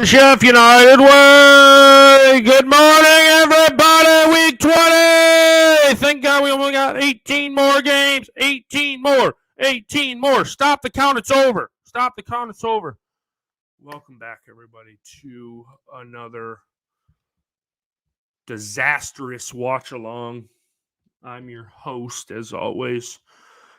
Chef United way. Good morning, everybody. Week 20. Thank God we only got 18 more games. 18 more. 18 more. Stop the count. It's over. Stop the count. It's over. Welcome back, everybody, to another disastrous watch along. I'm your host, as always,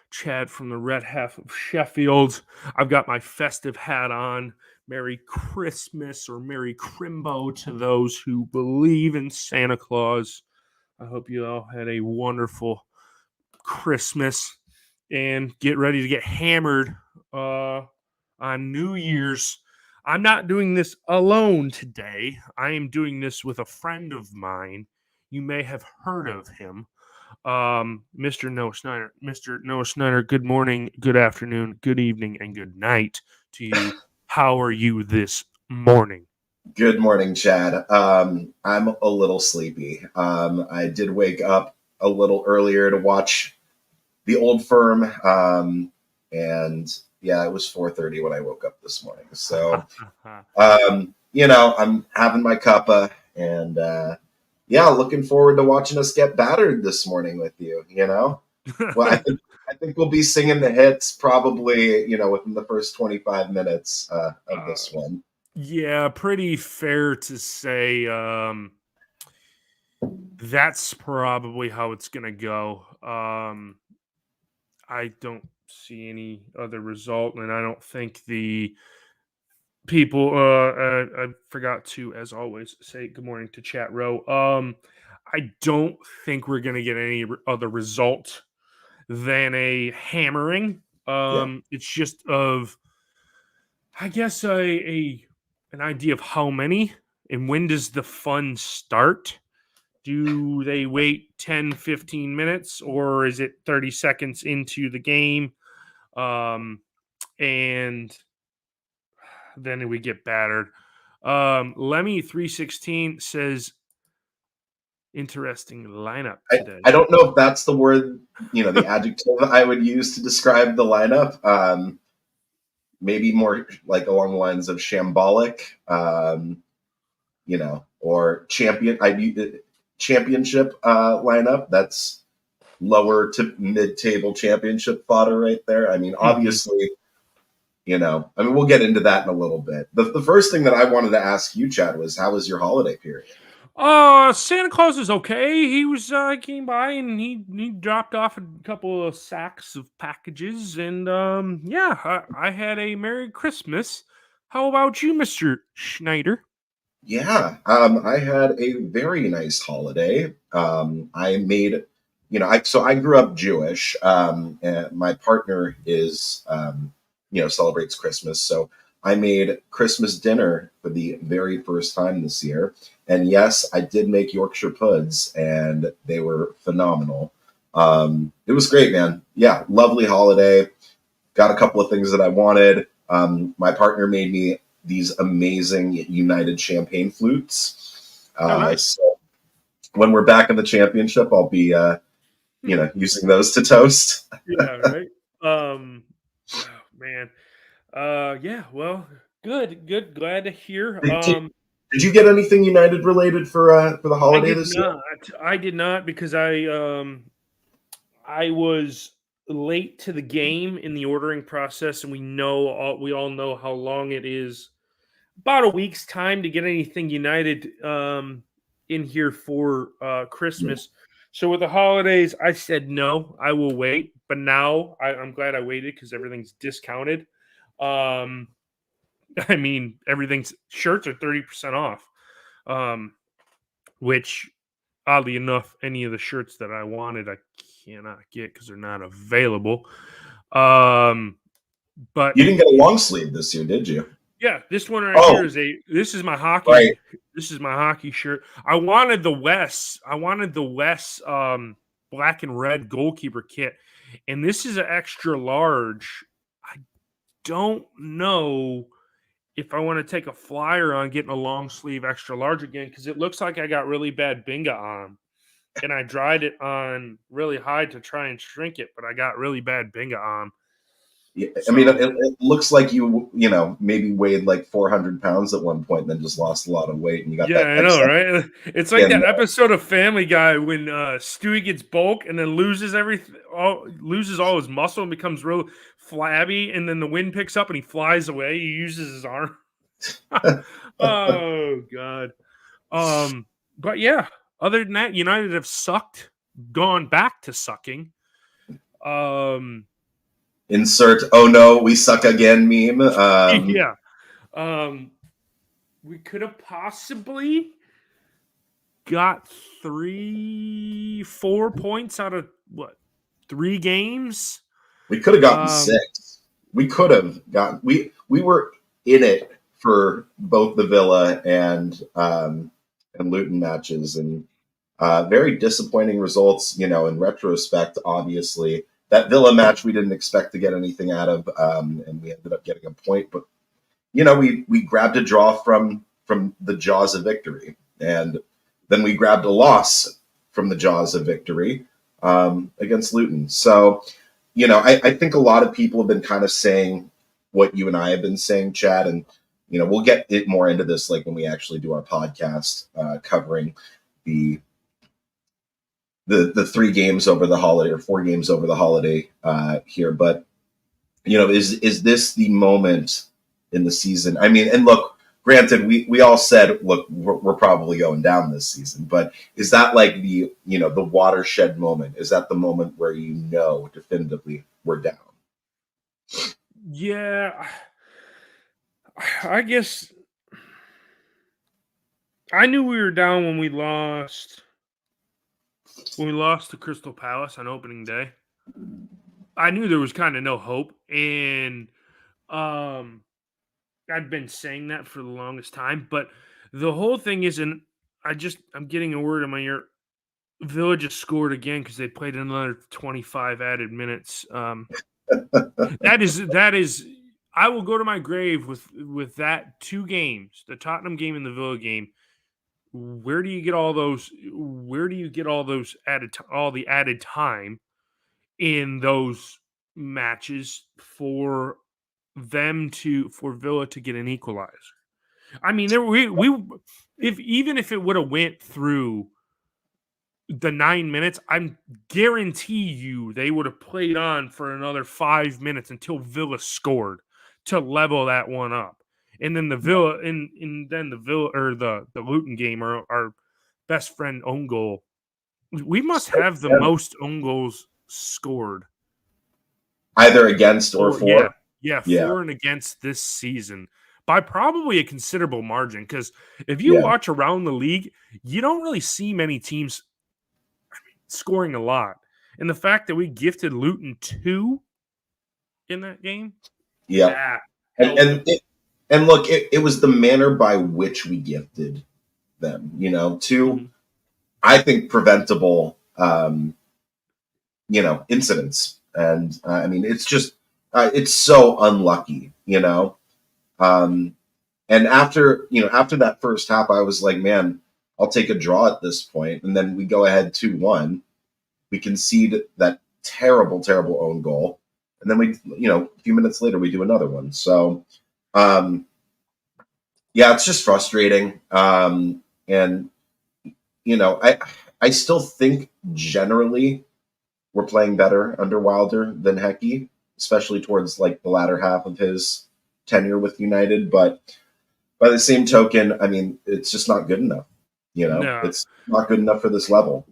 Chad from the red half of Sheffield. I've got my festive hat on. Merry Christmas or Merry Crimbo to those who believe in Santa Claus. I hope you all had a wonderful Christmas and get ready to get hammered on New Year's. I'm not doing this alone today. I am doing this with a friend of mine. You may have heard of him. Mr. Noah Snyder. Mr. Noah Snyder, good morning, good afternoon, good evening, and good night to you. How are you this morning? Good morning, Chad. I'm a little sleepy. I did wake up a little earlier to watch the Old Firm, and yeah, it was 4:30 when I woke up this morning. So, I'm having my cuppa, and yeah, looking forward to watching us get battered this morning with you. Well, I think we'll be singing the hits probably within the first 25 minutes of this one. Yeah, pretty fair to say. That's probably how it's gonna go. I don't see any other result, and I don't think the people. I forgot to, as always, say good morning to Chat Row. I don't think we're gonna get any other result than a hammering. Yeah. It's just of, I guess, a an idea of how many and when does the fun start. Do they wait 10, 15 minutes, or is it 30 seconds into the game? And then we get battered. Lemmy316 says, interesting lineup I, today. I don't know if that's the word, the adjective I would use to describe the lineup. Maybe more like along the lines of shambolic, or championship lineup. That's lower to mid-table championship fodder right there. I mean, obviously, we'll get into that in a little bit. The first thing that I wanted to ask you, Chad, was how was your holiday period? Santa Claus is okay. He was came by and he dropped off a couple of sacks of packages, and yeah, I had a Merry Christmas. How about you, Mr. Schneider? Yeah, I had a very nice holiday. I made, I grew up Jewish. And my partner is, celebrates Christmas. So I made Christmas dinner for the very first time this year. And yes, I did make Yorkshire puds, and they were phenomenal. It was great, man. Yeah, lovely holiday. Got a couple of things that I wanted. My partner made me these amazing United champagne flutes. Oh, nice. So when we're back in the championship, I'll be, using those to toast. Yeah, right. Oh, man. Yeah. Well, good. Glad to hear. Did you get anything United related for the I holiday did this year? not. I did not because I was late to the game in the ordering process, and we all know how long it is. About a week's time to get anything United in here for Christmas. So with the holidays, I said no, I will wait. But now I'm glad I waited because everything's discounted. Um, I mean, everything's shirts are 30% off. Um, which oddly enough, any of the shirts that I wanted, I cannot get because they're not available. Um, but You didn't get a long sleeve this year, did you? yeah, this one right here Oh, is this is my hockey. right. This is my hockey shirt. I wanted the Wes black and red goalkeeper kit, and this is an extra large. I don't know if I want to take a flyer on getting a long sleeve extra large again because it looks like I got really bad binga on, and I dried it on really high to try and shrink it, but I got really bad binga on. Yeah, I mean, So it looks like maybe weighed like 400 pounds at one point, and then just lost a lot of weight, and you got yeah, that I know, excess right? It's like skin. that episode of Family Guy when Stewie gets bulk and then loses all his muscle and becomes real flabby, and then the wind picks up and he flies away. He uses his arm. Oh God. But yeah, other than that, United have sucked, gone back to sucking. Um, Insert "oh no, we suck again" meme. yeah. Um, we could have possibly got 4 points out of what, 3 games. We could have gotten Um, 6. We could have gotten. We were in it for both the Villa and Luton matches, and very disappointing results. In retrospect, obviously that Villa match we didn't expect to get anything out of, and we ended up getting a point. But we grabbed a draw from the jaws of victory, and then we grabbed a loss from the jaws of victory against Luton. So I think a lot of people have been kind of saying what you and I have been saying, Chad, and we'll get it more into this like when we actually do our podcast covering the 3 games over the holiday or 4 games over the holiday here. But is this the moment in the season? I mean, and look, granted, we all said, look, we're probably going down this season, but is that like the watershed moment? Is that the moment where definitively we're down? yeah, I guess I knew we were down when we lost. When we lost to Crystal Palace on opening day, I knew there was kind of no hope, and um, I'd been saying that for the longest time. But the whole thing isn't. I'm getting a word in my ear. Villa just scored again because they played another 25 added minutes. That is. I will go to my grave with that 2 games, the Tottenham game and the Villa game. Where do you get all those? Where do you get all those all the added time in those matches for Villa to get an equalizer? I mean, there we if even if it would have went through the 9 minutes, I'm guarantee you they would have played on for another 5 minutes until Villa scored to level that one up. And then the Villa or the Luton game, or our best friend own goal. We must have the most own goals scored. Either against or Or yeah, for. yeah, Yeah, for and against this season by probably a considerable margin. Because if you yeah, watch around the league, you don't really see many teams scoring a lot. And the fact that we gifted Luton 2 in that game, yeah. that And helped. and look, it was the manner by which we gifted them. Two, Mhm. I think, preventable incidents. And I mean, it's just it's so unlucky. Um, and after that first half, I was like, man, I'll take a draw at this point. And then we go ahead 2-1. We concede that terrible, terrible own goal, and then a few minutes later, we do another one. So, um, yeah, it's just frustrating. And I still think generally we're playing better under Wilder than Hecky, especially towards like the latter half of his tenure with United. But by the same token, I mean, it's just not good enough. No, It's not good enough for this level.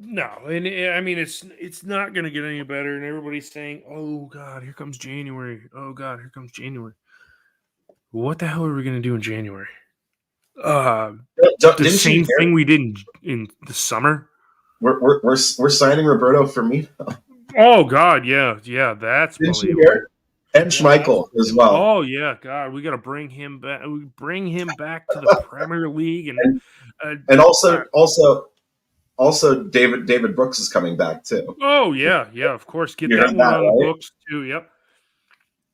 no, and I mean it's not going to get any better. And everybody's saying, "Oh God, here comes January. Oh God, here comes January." What the hell are we going to do in January? Uh, the Didn't you same hear? thing we did in the summer. We're signing Roberto Firmino. Oh God, yeah, yeah, that's Didn't you believable. hear? And Yeah, that's Schmeichel as believable. well. Oh yeah, God, we got to bring him back. We bring him back to the Premier League, and And uh, and uh, also David Brooks is coming back too. oh yeah, yeah, of course, get You that heard one that, on the right? books too. Yep,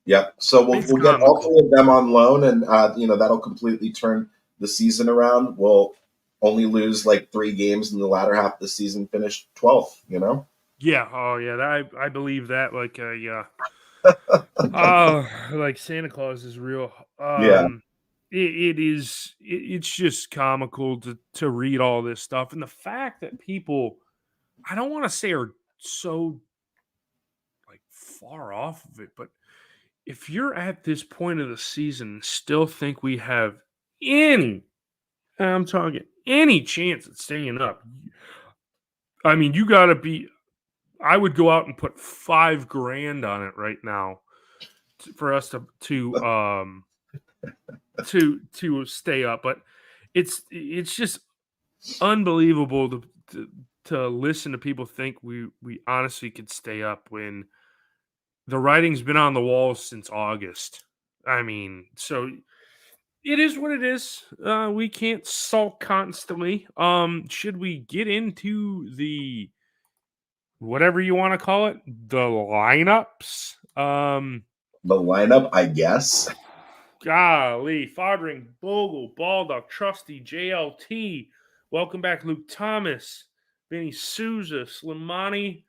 Yep. So we'll it's we'll get all comical. 3 of them on loan, and that'll completely turn the season around. We'll only lose like 3 games in the latter half of the season, finish 12th. Yeah, oh yeah, I believe that. Like, yeah, Oh, like Santa Claus is real. Yeah, It's just comical to read all this stuff, and the fact that people, I don't want to say are so like far off of it, but if you're at this point of the season and still think we have any, I'm talking any chance at staying up, I mean, you got to be. I would go out and put 5 grand on it right now for us to stay up. But it's just unbelievable to listen to people think we honestly could stay up when the writing's been on the wall since August. I mean, so it is what it is. We can't sulk constantly. Should we get into the whatever you want to call it, the lineups? the lineup, I guess. Golly, Fodring, Bogle, Baldock, Trusty, JLT. Welcome back, Luke Thomas, Vinny Souza, Slimani,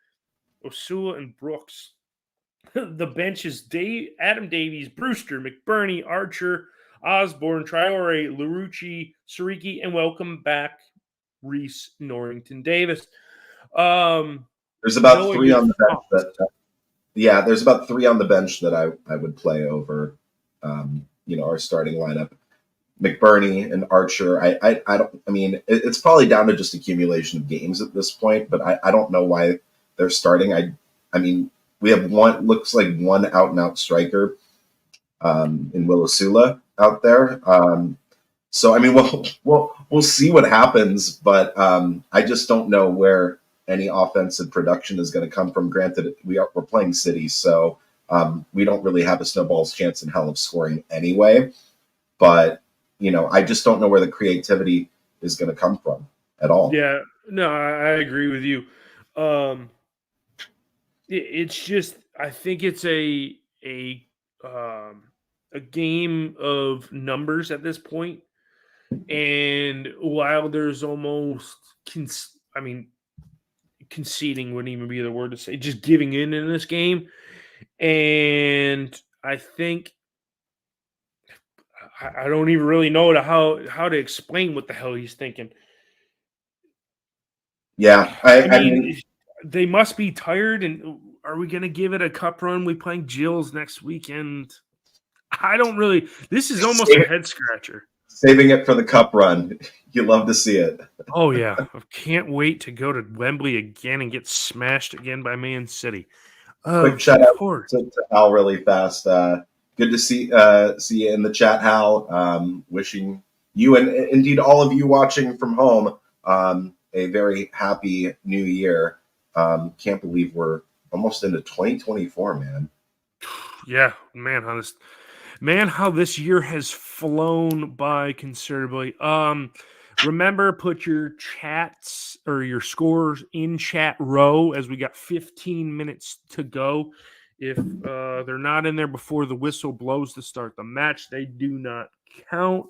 Osula, and Brooks. The bench is Adam Davies, Brewster, McBurney, Archer, Osborne, Traore, Larucci, Sariki, and welcome back, Reese Norrington Davis. There's about Knowing three your on the bench thoughts. yeah, there's about three on the bench that I would play over, our starting lineup. McBurney and Archer. I don't. I mean, it's probably down to just accumulation of games at this point, but I don't know why they're starting. I mean, we have one looks like one out and out striker in Willisula out there. So I mean, we'll see what happens, but I just don't know where any offensive production is going to come from. Granted, we're playing City, so we don't really have a snowball's chance in hell of scoring anyway. But I just don't know where the creativity is going to come from at all. Yeah, no, I agree with you. Um, it's just I think it's um, a game of numbers at this point, and while there's almost I mean conceding wouldn't even be the word to say, just giving in this game, and I think I don't even really know how to explain what the hell he's thinking. Yeah, I I mean, mean, they must be tired. And are we going to give it a cup run? We playing Jills next weekend. I don't really. This is almost a saving, head scratcher. saving it for the cup run. You love to see it. Oh yeah, I can't wait to go to Wembley again and get smashed again by Man City. Quick Of shout out course. to Hal really fast. Good to see you in the chat, Hal. Wishing you and indeed all of you watching from home a very happy new year. Can't believe we're almost into 2024, man. Yeah, how this year has flown by considerably. Remember, put your chats or your scores in chat row as we got 15 minutes to go. If they're not in there before the whistle blows to start the match, they do not count.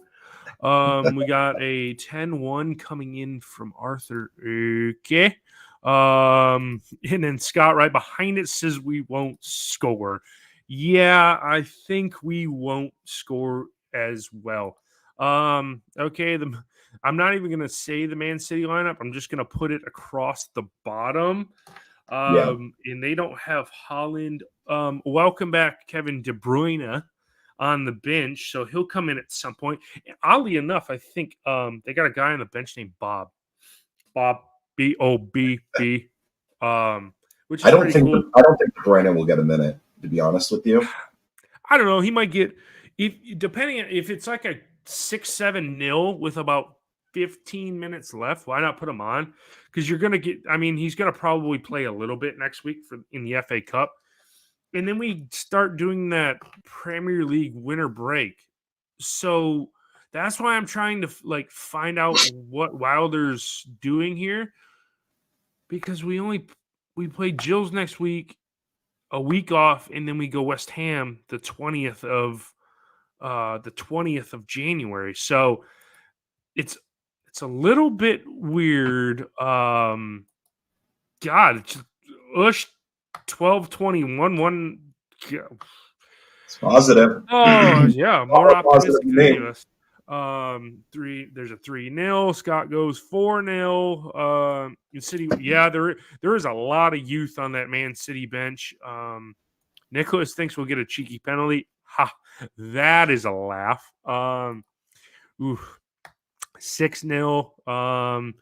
We got a 10-1 coming in from Arthur. Okay. And then Scott right behind it says we won't score. Yeah, I think we won't score as well. Okay, I'm not even gonna say the Man City lineup. I'm just gonna put it across the bottom. Yeah, And they don't have Holland. Welcome back, Kevin De Bruyne on the bench, so he'll come in at some point. And oddly enough, I think they got a guy on the bench named Bob. Bob Bobb, which is pretty cool. I don't think De Bruyne will get a minute. To be honest with you, I don't know. He might get if depending on if it's like a 6-7-0 with about 15 minutes left. Why not put him on? Because you're gonna get. I mean, he's gonna probably play a little bit next week in the FA Cup, and then we start doing that Premier League winter break. So that's why I'm trying to like find out what Wilder's doing here because we play Jills next week, a week off, and then we go West Ham the 20th of January. So it's a little bit weird. God, it's Ush 12-21, one It's positive. Oh yeah, more All a positive optimistic than any of name. us. There's a 3-0. Scott goes 4-0. City, yeah, there is a lot of youth on that Man City bench. Nicholas thinks we'll get a cheeky penalty. Ha, that is a laugh. Ooh, 6-0.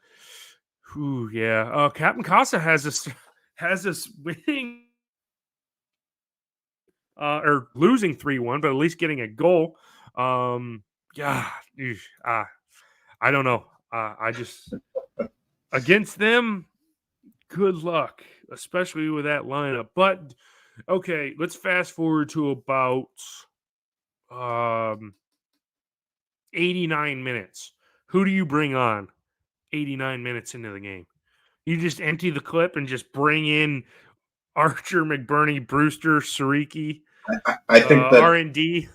Yeah. Captain Casa has us winning or losing 3-1, but at least getting a goal. Yeah, I don't know. I just against them, good luck, especially with that lineup. But okay, let's fast forward to about um 89 minutes. Who do you bring on 89 minutes into the game? You just empty the clip and just bring in Archer, McBurney, Brewster, Sariki, I think that R&D.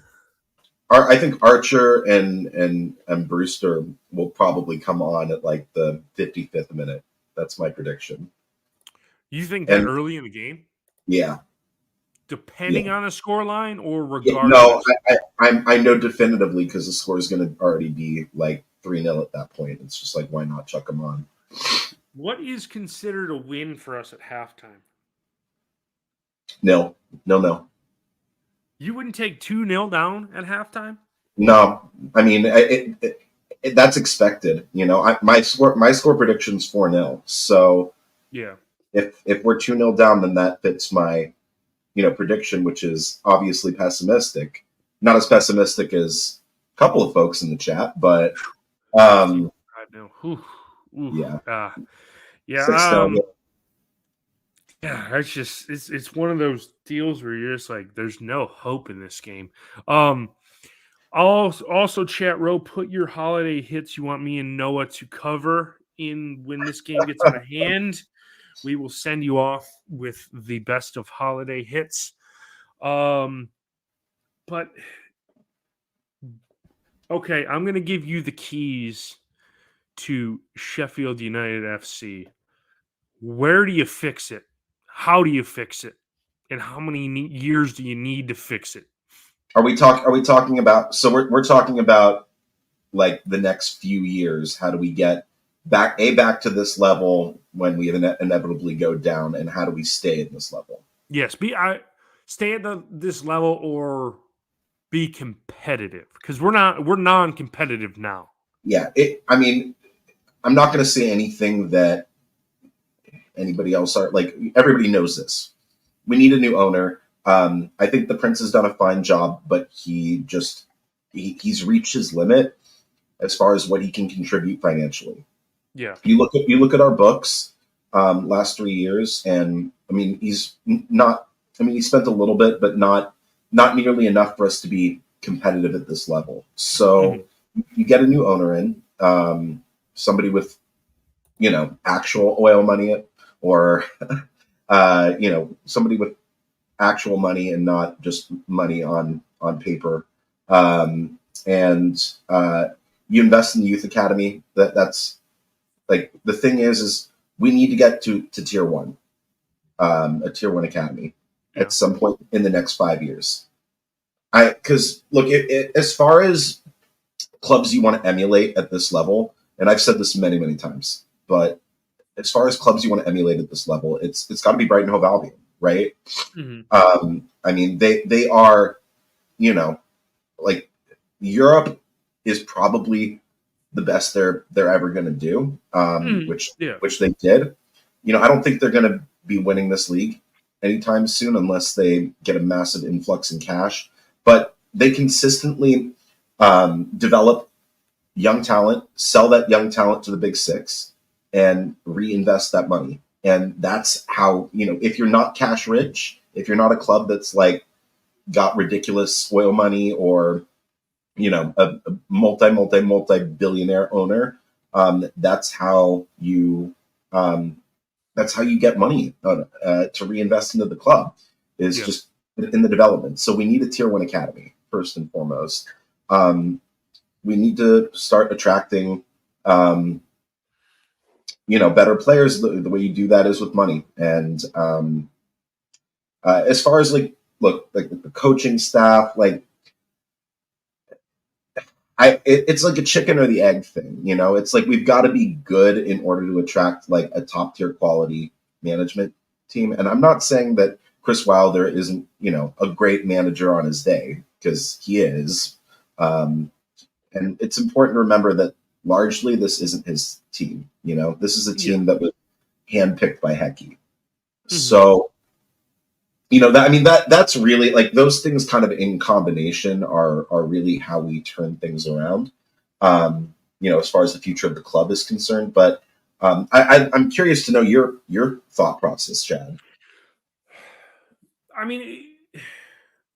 I think Archer and Brewster will probably come on at like the 55th minute. That's my prediction. You think that And early in the game? yeah, Depending yeah. on the score line or No, regardless? I know definitively because the score is going to already be like 3-0 at that point. It's just like, why not chuck them on? What is considered a win for us at halftime? No, no, no. You wouldn't take 2-0 down at halftime? No, I mean that's expected. You know, my score prediction's 4-0. So Yeah. if we're 2-0 down, then that fits my prediction, which is obviously pessimistic. Not as pessimistic as a couple of folks in the chat, but If you, I know. Ooh, yeah, yeah. 6-0. Yeah. It's one of those deals where you're just like, there's no hope in this game. Um, also chat row, put your holiday hits you want me and Noah to cover in when this game gets out of hand. We will send you off with the best of holiday hits. But okay, I'm going to give you the keys to Sheffield United FC. Where do you fix it? How do you fix it? And how many years do you need to fix it? Are we talking about? So we're talking about like the next few years. How do we get back to this level when we inevitably go down, and how do we stay at this level? Yes, stay at this level or be competitive because we're non-competitive now. Yeah, I mean, I'm not going to say anything that anybody else are like. Everybody knows this. We need a new owner. I think the Prince has done a fine job, but he's reached his limit as far as what he can contribute financially. Yeah. You look at our books last 3 years, and I mean he's not. I mean he spent a little bit, but not nearly enough for us to be competitive at this level. So you get a new owner in, somebody with actual oil money, or somebody with actual money and not just money on paper. And you invest in the youth academy. That's like the thing is we need to get to tier one, a tier one academy Yeah. at some point in the next 5 years. Because look, as far as clubs you want to emulate at this level, and I've said this many many times, but as far as clubs you want to emulate at this level, it's got to be Brighton Hove Albion, right? I mean, they are, like Europe is probably the best they're ever going to do, which they did. I don't think they're going to be winning this league anytime soon unless they get a massive influx in cash. But they consistently develop young talent, sell that young talent to the big six, and reinvest that money. And that's how, if you're not cash rich, if you're not a club that's like got ridiculous oil money, or a multi billionaire owner, that's how you get money to reinvest into the club, is just in the development. So we need a tier one academy first and foremost. We need to start attracting better players. The way you do that is with money. And as far as like look, like the coaching staff, like it's like a chicken or the egg thing, you know. It's like we've got to be good in order to attract like a top tier quality management team. And I'm not saying that Chris Wilder isn't, you know, a great manager on his day, because he is. Um, and it's important to remember that largely this isn't his team. You know, this is a team that was handpicked by Hecky. Mm-hmm. So, you know, that's really like those things kind of in combination are really how we turn things around. You know, as far as the future of the club is concerned. But I'm curious to know your thought process, Chad. I mean,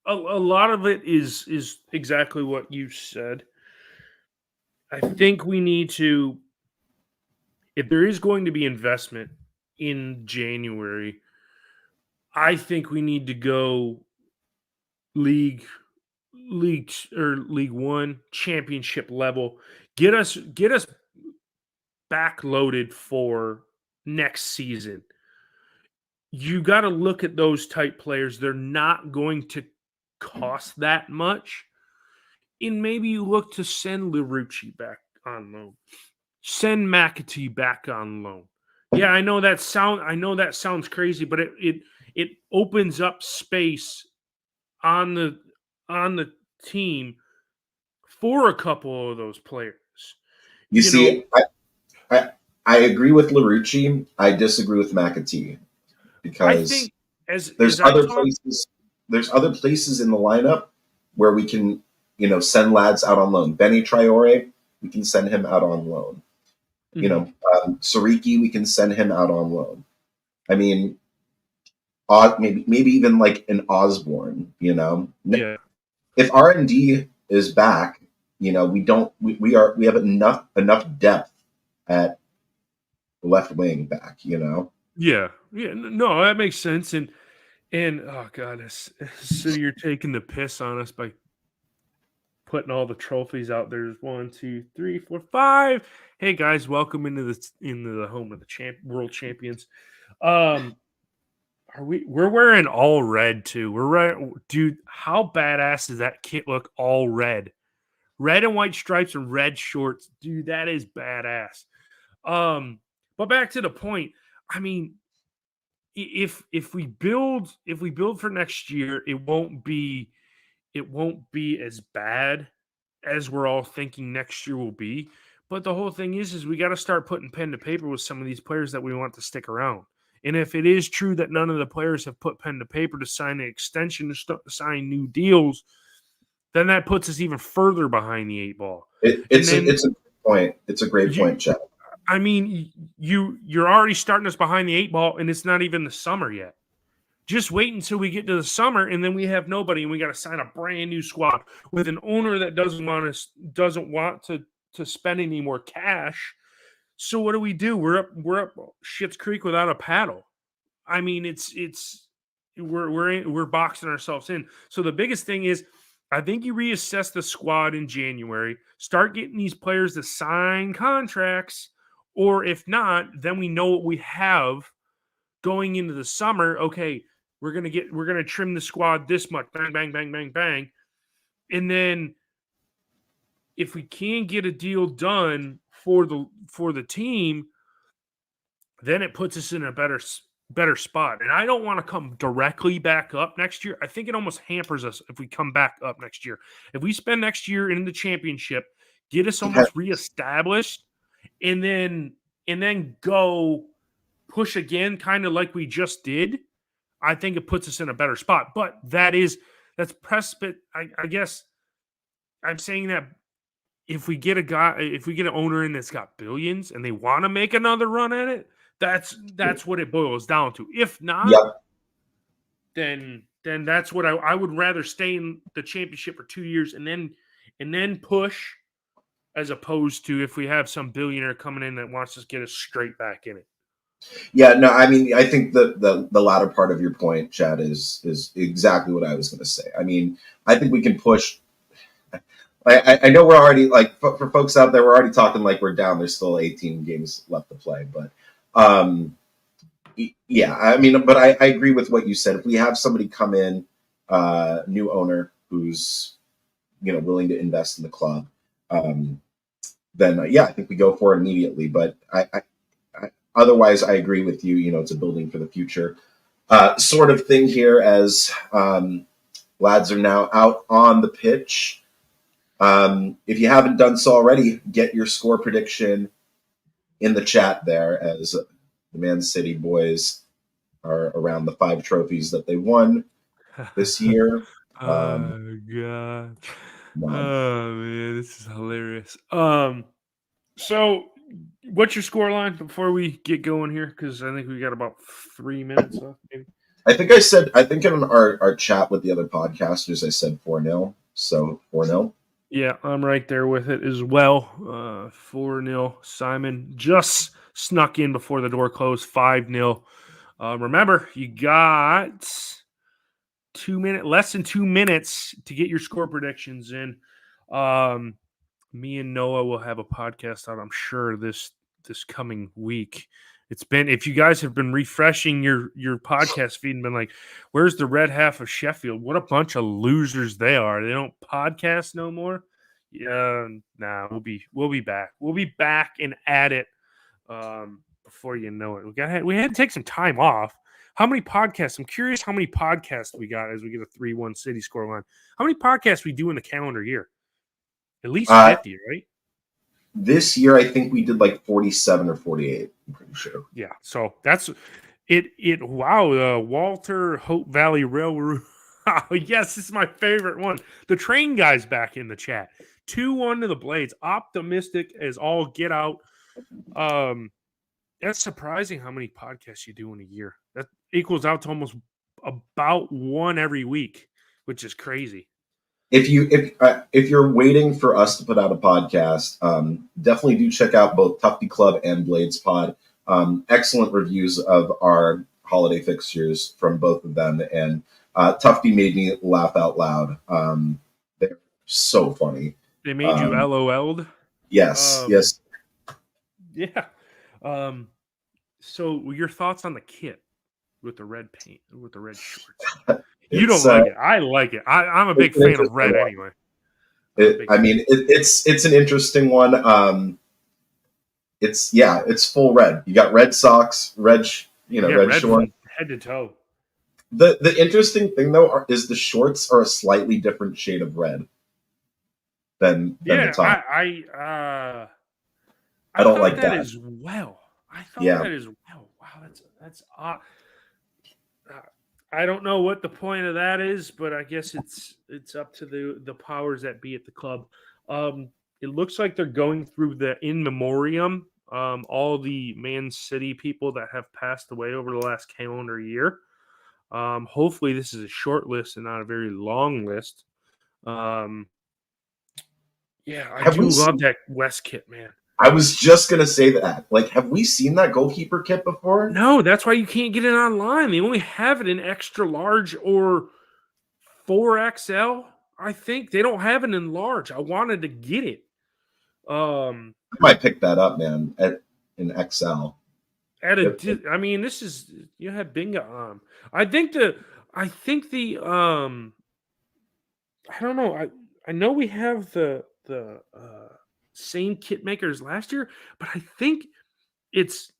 a lot of it is exactly what you said. I think we need to, if there is going to be investment in January, I think we need to go league or League One championship level. Get us backloaded for next season. You got to look at those type players. They're not going to cost that much. And maybe you look to send Lirucci back on loan. Send McAtee back on loan. Yeah, I know that sounds crazy, but it opens up space on the team for a couple of those players. You see, I agree with Lirucci. I disagree with McAtee, I because think there's other places. There's other places in the lineup where we can, you know, send lads out on loan. Benny Traore, we can send him out on loan. Mm-hmm. You know, Sariki, we can send him out on loan. I mean, maybe even like an Osborne. You know, yeah. If R&D is back, you know, we have enough depth at left wing back. You know. Yeah. No, that makes sense. And oh god, so you're taking the piss on us by putting all the trophies out. There's 1, 2, 3, 4, 5. Hey guys, welcome into the home of the world champions. We're wearing all red too. We're right, dude. How badass does that kit look? All red, red and white stripes and red shorts, dude. That is badass. But back to the point. I mean, if we build for next year, it won't be as bad as we're all thinking next year will be. But the whole thing is we got to start putting pen to paper with some of these players that we want to stick around. And if it is true that none of the players have put pen to paper to sign an extension, to sign new deals, then that puts us even further behind the 8 ball. It's a great point. It's a great point, Chad. I mean, you're already starting us behind the 8 ball, and it's not even the summer yet. Just wait until we get to the summer, and then we have nobody, and we got to sign a brand new squad with an owner that doesn't want to spend any more cash. So what do? We're up Schitt's Creek without a paddle. I mean, we're boxing ourselves in. So the biggest thing is, I think you reassess the squad in January, start getting these players to sign contracts, or if not, then we know what we have going into the summer. Okay, we're gonna trim the squad this much, bang, bang, bang, bang, bang, and then if we can get a deal done for the team, then it puts us in a better spot. And I don't want to come directly back up next year. I think it almost hampers us if we come back up next year. If we spend next year in the championship, get us almost reestablished, and then go push again, kind of like we just did, I think it puts us in a better spot. But that's precipitate. I guess I'm saying that if we get an owner in that's got billions and they want to make another run at it, that's what it boils down to. If not, then that's what I would rather stay in the championship for 2 years and then push, as opposed to if we have some billionaire coming in that wants to get us straight back in it. Yeah, no, I mean, I think the latter part of your point, Chad, is exactly what I was going to say. I mean, I think we can push. I know we're already, like, for folks out there, we're already talking like we're down. There's still 18 games left to play, but yeah, I mean, but I agree with what you said. If we have somebody come in new owner who's willing to invest in the club, then yeah, I think we go for it immediately. But otherwise, I agree with you. It's a building for the future sort of thing here. As lads are now out on the pitch. If you haven't done so already, get your score prediction in the chat there, as the Man City boys are around the 5 trophies that they won this year. Oh god. Wow. Oh man, this is hilarious. So what's your score line before we get going here? Because I think we got about 3 minutes left, maybe. I think in our chat with the other podcasters, I said 4-0. So 4-0. Yeah, I'm right there with it as well. 4-0. Simon just snuck in before the door closed. 5-0. Remember, you got less than 2 minutes to get your score predictions in. Me and Noah will have a podcast out, I'm sure, this coming week. It's been, if you guys have been refreshing your podcast feed and been like, where's the red half of Sheffield? What a bunch of losers they are. They don't podcast no more. Yeah, nah, we'll be back. We'll be back and at it before you know it. We had to take some time off. How many podcasts? I'm curious how many podcasts we got as we get a 3-1 City score line. How many podcasts we do in the calendar year? At least 50, right? This year, I think we did like 47 or 48. I'm pretty sure. Yeah. So that's it. Wow. Walter Hope Valley Railroad. Oh, yes, this is my favorite one. The train guy's back in the chat. 2-1 to the Blades. Optimistic as all get out. That's surprising how many podcasts you do in a year. That equals out to almost about one every week, which is crazy. If you're waiting for us to put out a podcast, definitely do check out both Tufty Club and Blades Pod. Excellent reviews of our holiday fixtures from both of them, and Tufty made me laugh out loud. They're so funny. They made you LOL'd? Yes, yes. Yeah. So your thoughts on the kit with the red paint, with the red shorts? You don't like it. I like it. I'm a big fan of red anyway. It's an interesting one. It's full red. You got red socks, red shorts, from head to toe. The interesting thing though is the shorts are a slightly different shade of red than the top. I don't like that as well. I thought that as well. Wow, that's odd. I don't know what the point of that is, but I guess it's up to the powers that be at the club. It looks like they're going through the in memoriam, all the Man City people that have passed away over the last calendar year. Hopefully this is a short list and not a very long list. I do love that West kit, man. I was just going to say that. Like, have we seen that goalkeeper kit before? No, that's why you can't get it online. They only have it in extra large or 4XL. I think they don't have it in large. I wanted to get it. I might pick that up, man, in XL. I mean, this is, you have Binga. I think the I don't know. I know we have the same kit makers last year, but I think it's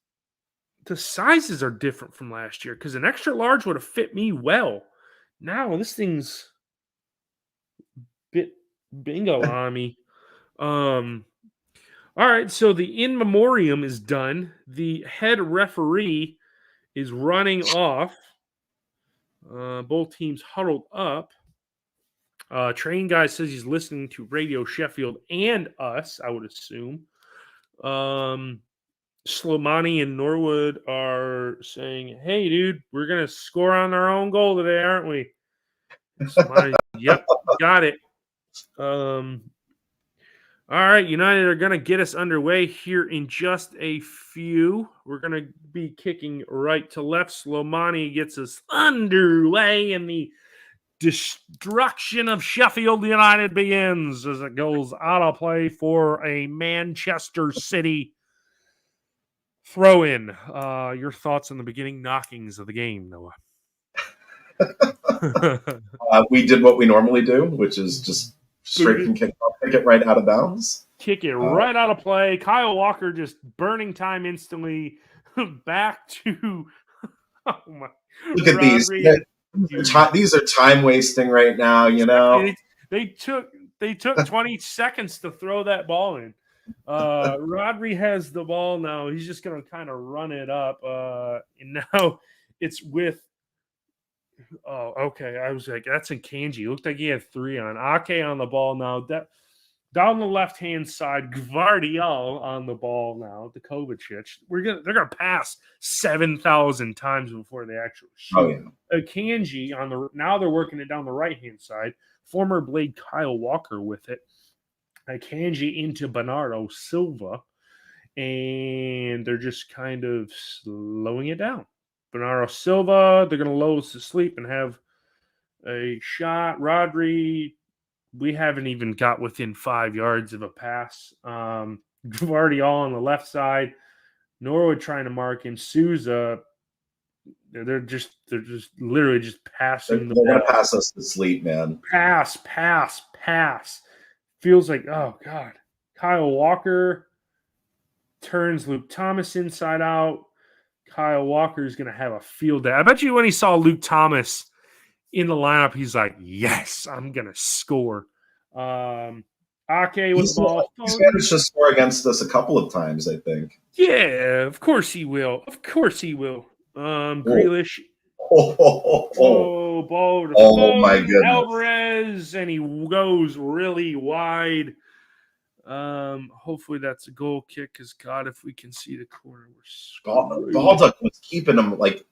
the sizes are different from last year because an extra large would have fit me well. Now this thing's bit bingo on me. All right, so the in memoriam is done. The head referee is running off. Both teams huddled up. Train guy says he's listening to Radio Sheffield and us, I would assume. Slomani and Norwood are saying, hey, dude, we're going to score on our own goal today, aren't we? Slomani, yep, got it. All right, United are going to get us underway here in just a few. We're going to be kicking right to left. Slomani gets us underway, and the destruction of Sheffield United begins as it goes out of play for a Manchester City throw-in. Your thoughts on the beginning knockings of the game, Noah? We did what we normally do, which is just straight from kickoff, pick it right out of bounds. Kick it right out of play. Kyle Walker just burning time instantly. Back to oh my Look at these. These are time wasting right now. You know, they took 20 seconds to throw that ball in. Rodri has the ball now. He's just going to kind of run it up. And now it's with. Oh, okay. I was like, that's in Kanji. Looked like he had 3 on. Ake on the ball now. That down the left-hand side, Gvardiol on the ball now. The Kovacic. They're gonna pass 7,000 times before they actually shoot. Oh, yeah. Kanji on the now they're working it down the right-hand side. Former Blade Kyle Walker with it. Kanji into Bernardo Silva, and they're just kind of slowing it down. Bernardo Silva, they're going to lull us to sleep and have a shot. Rodri, we haven't even got within 5 yards of a pass. Gvardiol on the left side. Norwood trying to mark him. Souza, they're just literally just passing the ball. They're going to pass us to sleep, man. Pass. Feels like, oh, God. Kyle Walker turns Luke Thomas inside out. Kyle Walker is going to have a field day. I bet you when he saw Luke Thomas in the lineup, he's like, yes, I'm going to score. Ake with the ball. He's managed to score against us a couple of times, I think. Yeah, of course he will. Grealish. Ball to my goodness. Alvarez, and he goes really wide. Hopefully that's a goal kick because God, if we can see the corner, we're screwed. Baldock was keeping him like.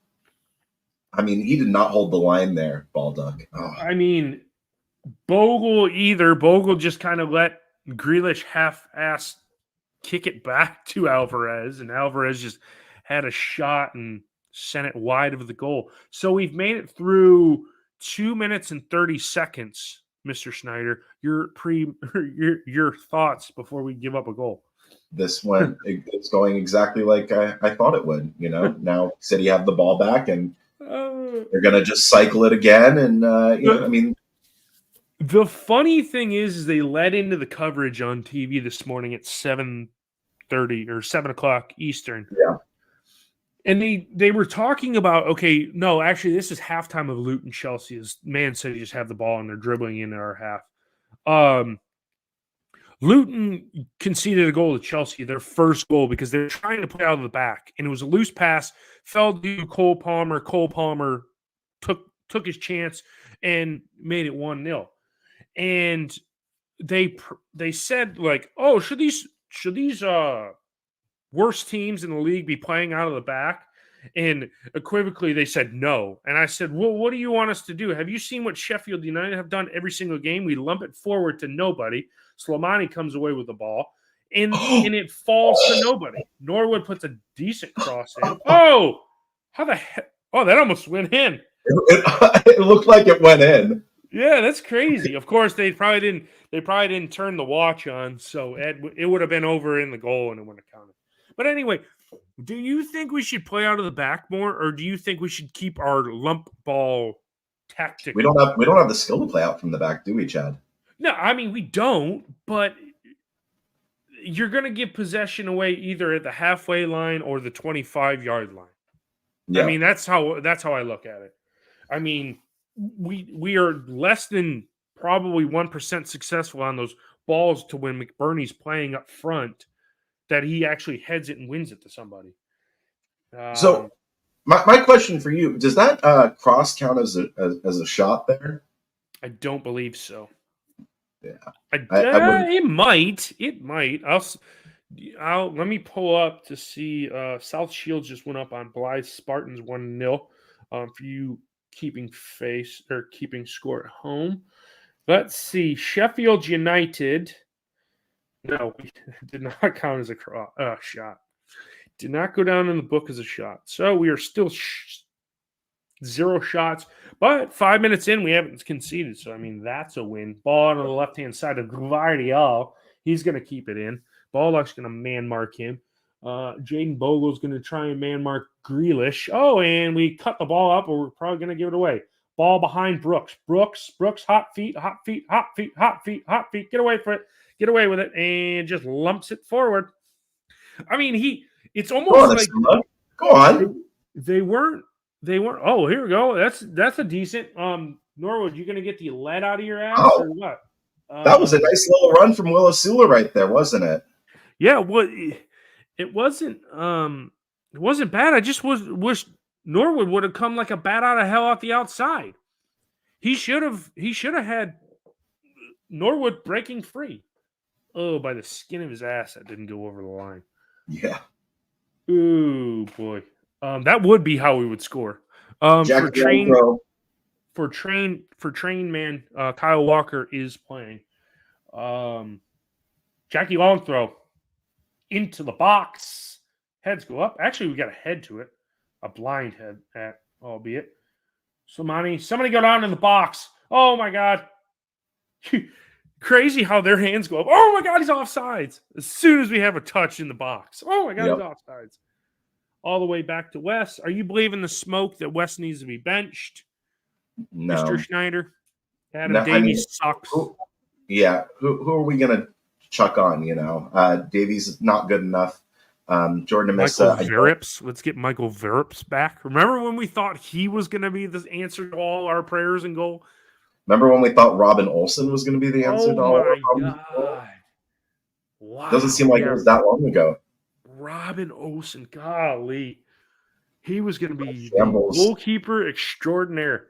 I mean, he did not hold the line there, Baldock. Oh. I mean, Bogle just kind of let Grealish half-ass kick it back to Alvarez, and Alvarez just had a shot and sent it wide of the goal. So we've made it through 2 minutes and 30 seconds. Mr. Schneider, your thoughts before we give up a goal. This one, it's going exactly like I thought it would. You know, now City have the ball back, and they're going to just cycle it again. And, I mean. The funny thing is they led into the coverage on TV this morning at 7:30 or 7 o'clock Eastern. Yeah. And they were talking about, okay, no, actually, this is halftime of Luton Chelsea. As Man City just have the ball and they're dribbling into our half. Luton conceded a goal to Chelsea, their first goal, because they're trying to play out of the back. And it was a loose pass, fell to Cole Palmer. Cole Palmer took his chance and made it 1-0. And they said, like, oh, should these worst teams in the league be playing out of the back? And equivocally, they said no. And I said, well, what do you want us to do? Have you seen what Sheffield United have done every single game? We lump it forward to nobody. Slimani comes away with the ball, and it falls to nobody. Norwood puts a decent cross in. Oh, how the heck? Oh, that almost went in. It looked like it went in. Yeah, that's crazy. Of course, they probably didn't turn the watch on, so it would have been over in the goal and it wouldn't have counted. But anyway, do you think we should play out of the back more, or do you think we should keep our lump ball tactic? We don't have the skill to play out from the back, do we, Chad? No, I mean we don't, but you're going to give possession away either at the halfway line or the 25-yard line. Yeah. I mean that's how I look at it. I mean, we are less than probably 1% successful on those balls to when McBurney's playing up front, that he actually heads it and wins it to somebody. So my question for you, does that cross count as a shot there? I don't believe so. Yeah. It might. I'll let me pull up to see. South Shields just went up on Blythe Spartans 1-0 for you keeping score at home. Let's see. Sheffield United. No, it did not count as a shot. Did not go down in the book as a shot. So we are still 0 shots. But 5 minutes in, we haven't conceded. So, I mean, that's a win. Ball on the left-hand side of Gvardiol. He's going to keep it in. Baldock's going to man-mark him. Jaden Bogle's going to try and man-mark Grealish. Oh, and we cut the ball up, or we're probably going to give it away. Ball behind Brooks. Brooks, hot feet, hot feet, hot feet, hot feet, hot feet. Get away from it. Get away with it, and just lumps it forward. I mean, it's Go almost on, like Simba. Go they, on. they weren't. They weren't. Oh, here we go. That's a decent. Norwood, you gonna get the lead out of your ass or Oh, what? that was a nice little run from Willisula right there, wasn't it? Yeah. Well, it wasn't. It wasn't bad. I just wish Norwood would have come like a bat out of hell out the outside. He should have. He should have had Norwood breaking free. Oh, by the skin of his ass, that didn't go over the line. Yeah. Ooh boy. That would be how we would score. Jack For train Throw. for train man, Kyle Walker is playing. Jackie Long throw into the box. Heads go up. Actually, we got a head to it. A blind head, albeit. Somebody go down in the box. Oh my god. Crazy how their hands go up. Oh my god, he's offsides. As soon as we have a touch in the box. Oh my god, Yep. he's offsides. All the way back to Wes. Are you believing the smoke that Wes needs to be benched? No. Mr. Schneider? Adam No, Davies sucks. Who are we gonna chuck on? Davies is not good enough. Jordan Michael Amissa. Verrips. Let's get Michael Verrips back. Remember when we thought he was going to be the answer to all our prayers and goal? Remember when we thought Robin Olsen was going to be the answer to all our problems? God. Wow. Doesn't seem like it was that long ago. Robin Olsen, golly. He was going to be the Shambles. goalkeeper extraordinaire.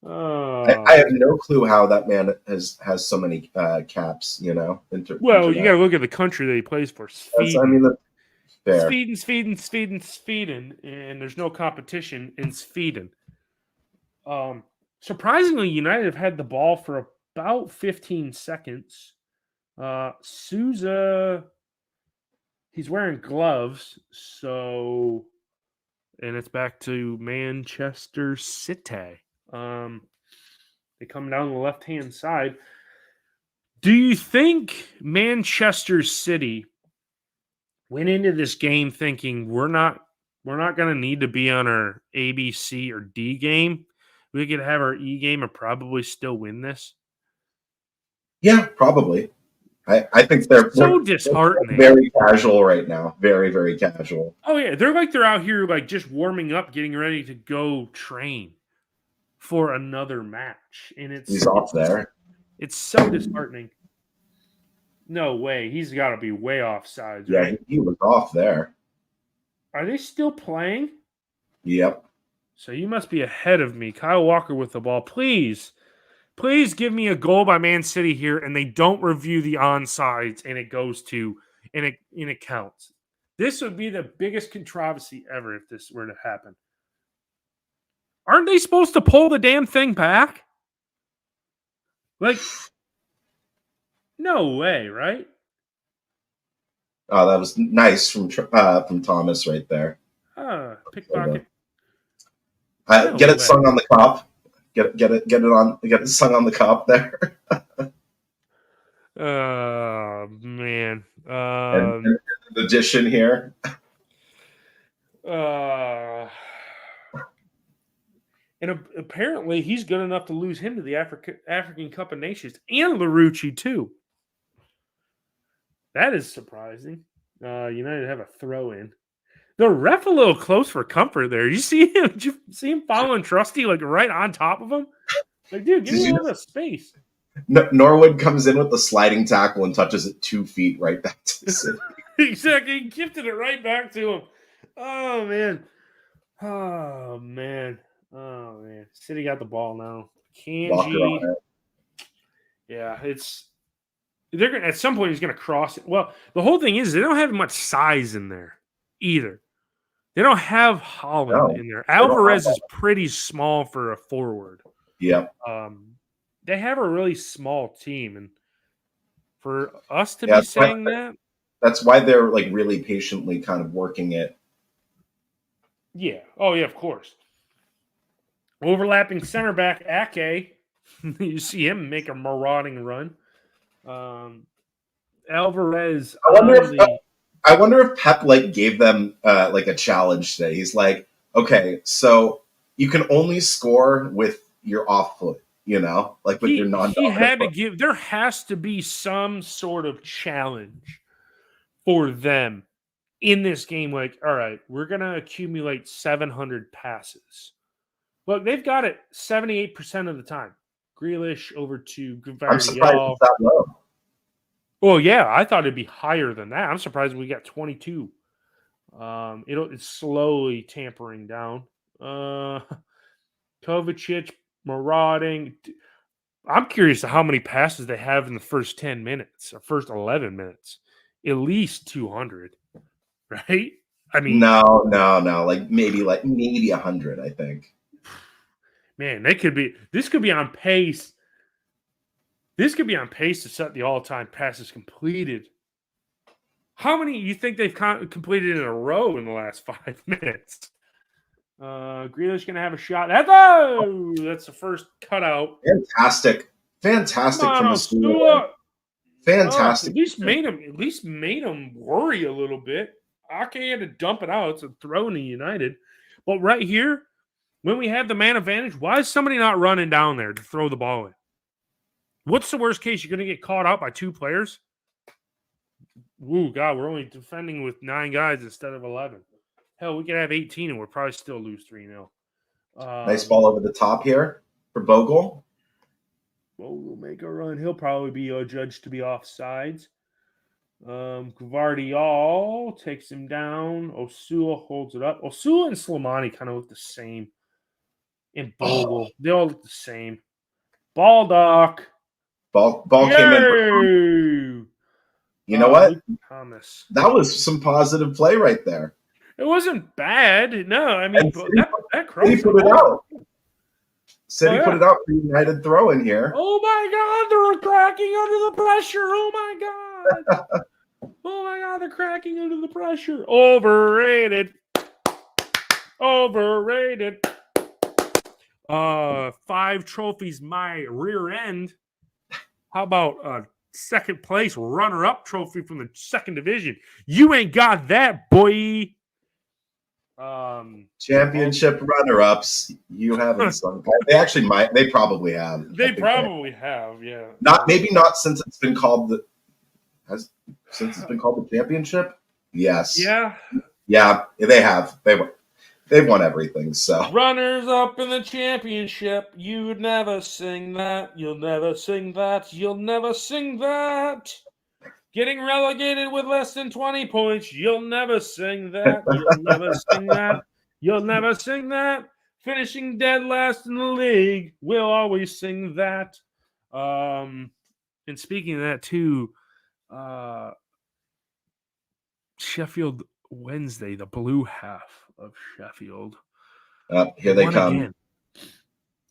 I have no clue how that man has so many caps, Well, you got to look at the country that he plays for. Sweden. Fair. Sweden, and there's no competition in Sweden. Surprisingly, United have had the ball for about 15 seconds. Souza, he's wearing gloves, so, and it's back to Manchester City. They come down the left-hand side. Do you think Manchester City went into this game thinking we're not going to need to be on our A, B, C, or D game? We could have our E game and probably still win this? Yeah, probably. I think they're disheartening. They're very casual right now. Very, very casual. Oh, yeah. They're out here like just warming up, getting ready to go train for another match. And he's off there. It's so disheartening. No way. He's got to be way offsides, right? Yeah, he was off there. Are they still playing? Yep. So you must be ahead of me. Kyle Walker with the ball. Please give me a goal by Man City here, and they don't review the onsides, and it goes to, and it counts. This would be the biggest controversy ever if this were to happen. Aren't they supposed to pull the damn thing back? Like, no way, right? Oh, that was nice from Thomas right there. Pickpocket. Get it sung on the cop. Get it sung on the cop there. Oh man. And the addition here. And apparently he's good enough to lose him to the African Cup of Nations and Larouci too. That is surprising. United have a throw in. The ref a little close for comfort there. You see him? Did you see him following Trusty like right on top of him? Like, dude, give me a little bit of space. Norwood comes in with the sliding tackle and touches it 2 feet right back to the city. Exactly. He gifted it right back to him. Oh, man. Oh, man. City got the ball now. Kanji. Yeah, they're gonna, at some point he's gonna cross it. Well, the whole thing is they don't have much size in there either. They don't have Holland in there. Alvarez is pretty small for a forward. Yeah. They have a really small team, and for us to be saying that's why they're like really patiently kind of working it. Yeah. Oh yeah, of course. Overlapping center back Ake. You see him make a marauding run. Alvarez. I wonder if Pep like gave them like a challenge today. He's like, okay, so you can only score with your off foot, like with your He non-dominant had to foot. give. There has to be some sort of challenge for them in this game. Like, all right, we're gonna accumulate 700 passes. Look, they've got it 78% of the time. Grealish over to I'm surprised Gvardiol. it's that low. Well, yeah, I thought it'd be higher than that. I'm surprised we got 22. It's slowly tampering down. Kovacic marauding. I'm curious to how many passes they have in the first 10 minutes or first 11 minutes. At least 200, right? I mean, No, no, no. Like maybe 100, I think. man, this could be on pace. This could be on pace to set the all-time passes completed. How many you think they've completed in a row in the last 5 minutes? Grealish gonna have a shot. That's the first cutout. Fantastic. Come Fantastic on, from a school. Osula. Oh, Fantastic. at least made him worry a little bit. Ake had to dump it out. It's a throw to United. But right here, when we have the man advantage, why is somebody not running down there to throw the ball in? What's the worst case? You're going to get caught out by 2 players? Ooh, God, we're only defending with 9 guys instead of 11. Hell, we could have 18 and we'll probably still lose 3-0. Nice ball over the top here for Bogle. We'll make a run. He'll probably be judged to be offsides. Gvardiol takes him down. Osula holds it up. Osula and Slimani kind of look the same. And Bogle, they all look the same. Baldock. Ball came in. You know what? Thomas. That was some positive play right there. It wasn't bad. No, I mean, that cross. City put it out. City put it out for United throw in here. Oh my God, they're cracking under the pressure. Oh my God. Oh my God, they're cracking under the pressure. Overrated. 5 trophies, my rear end. How about a second place runner-up trophy from the second division? You ain't got that, boy. Championship runner-ups. You haven't sung. They actually might. They probably have. They probably have. Yeah. Maybe not since it's been called the championship. Yes. Yeah. Yeah. They have. They've won everything. So runners up in the championship. You'd never sing that. You'll never sing that. You'll never sing that. Getting relegated with less than 20 points. You'll never sing that. You'll never sing that. You'll never sing that. Finishing dead last in the league. We'll always sing that. And speaking of that too, Sheffield Wednesday, the blue half of Sheffield. Here they come. Again.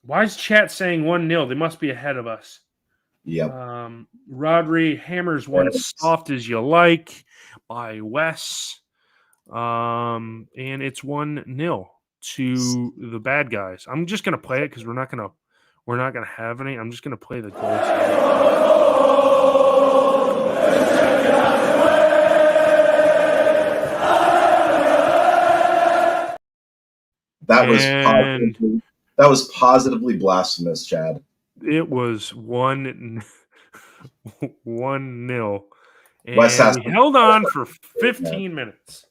Why is chat saying 1-0? They must be ahead of us. Yep. Rodri hammers one soft as you like by Wes. And it's 1-0 to the bad guys. I'm just gonna play it because we're not gonna have any. I'm just gonna play the goals. That was positively blasphemous, Chad. It was 1-0. And Wes has we held on for 15 minutes.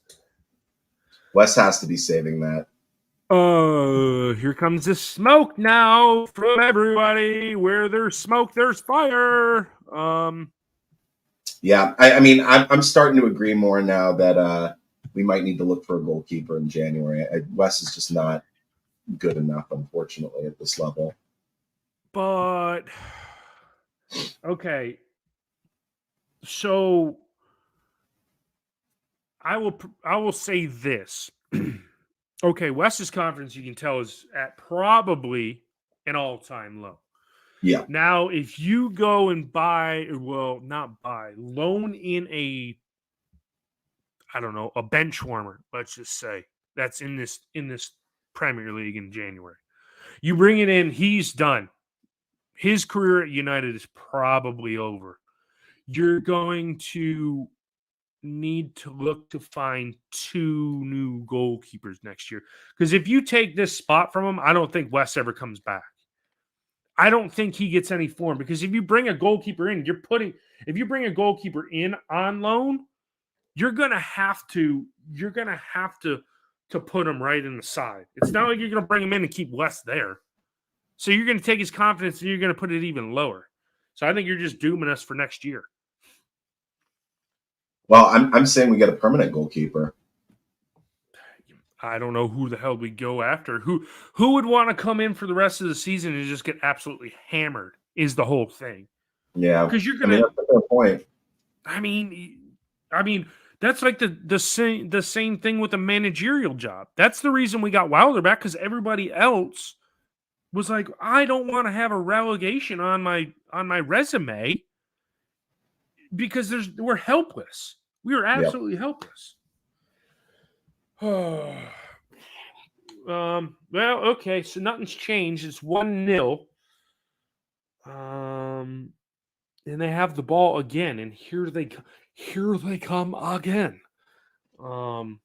Wes has to be saving that. Here comes the smoke now from everybody. Where there's smoke, there's fire. Yeah, I mean, I'm starting to agree more now that we might need to look for a goalkeeper in January. Wes is just not good enough, unfortunately, at this level. But okay, so I will say this. Okay, Wes's confidence, you can tell, is at probably an all-time low. Yeah. Now, if you go and loan in a bench warmer, let's just say, that's in this Premier League in January. You bring it in, he's done. His career at United is probably over. You're going to need to look to find 2 new goalkeepers next year. Because if you take this spot from him, I don't think Wes ever comes back. I don't think he gets any form because if you bring a goalkeeper in, if you bring a goalkeeper in on loan, you're gonna have to put him right in the side. It's not like you're gonna bring him in and keep Wes there. So you're gonna take his confidence and you're gonna put it even lower. So I think you're just dooming us for next year. Well, I'm saying we get a permanent goalkeeper. I don't know who the hell we go after. Who would want to come in for the rest of the season and just get absolutely hammered is the whole thing. Yeah, Because you're I mean gonna that's a fair point. I mean that's like the same thing with a managerial job. That's the reason we got Wilder back because everybody else was like, I don't want to have a relegation on my resume because we're helpless. We are Yeah, absolutely helpless. Well, okay, so nothing's changed. It's 1-0. And they have the ball again, and here they come again. Mr.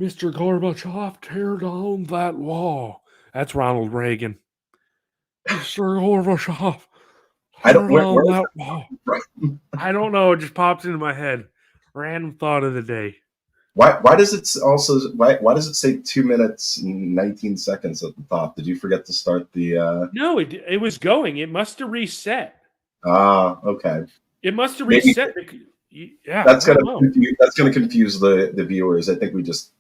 Gorbachev, tear down that wall. That's Ronald Reagan. Mr. Gorbachev, I tear don't. down Where is that that wall. from? I don't know. It just popped into my head. Random thought of the day. Why does it also why does it say 2 minutes and 19 seconds at the top? Did you forget to start the? No, it was going. It must have reset. Okay. It must have Maybe reset. Yeah, I don't know. that's gonna confuse the viewers. I think we just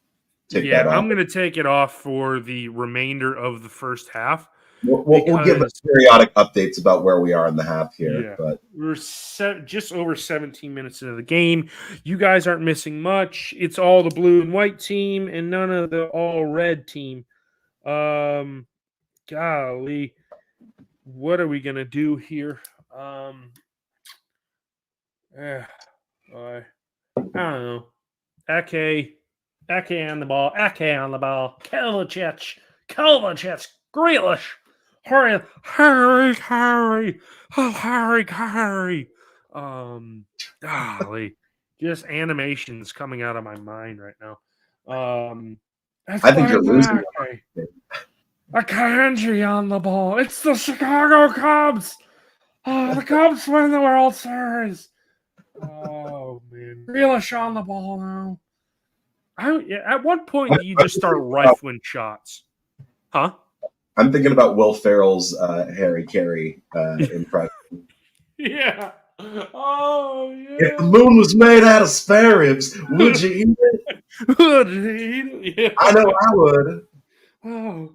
take Yeah, that off. I'm going to take it off for the remainder of the first half We'll give because periodic updates about where we are in the half here, yeah, but we're just over 17 minutes into the game. You guys aren't missing much. It's all the blue and white team and none of the all red team. Golly, what are we going to do here? Eh, I don't know. Ake on the ball. Ake on the ball. Kovacic. Grealish. Hurry. Oh, hurry. Golly. Just animations coming out of my mind right now. That's I think you're losing. Ake. Akanji on the ball. It's the Chicago Cubs. Oh, the Cubs win the World Series. Oh, man. Grealish on the ball now. At what point do you just start rifling shots? Huh? I'm thinking about Will Ferrell's Harry Carey impression. Yeah. Oh, If the yeah. moon was made out of spare ribs, would you eat it? Yeah. I know I would. Oh.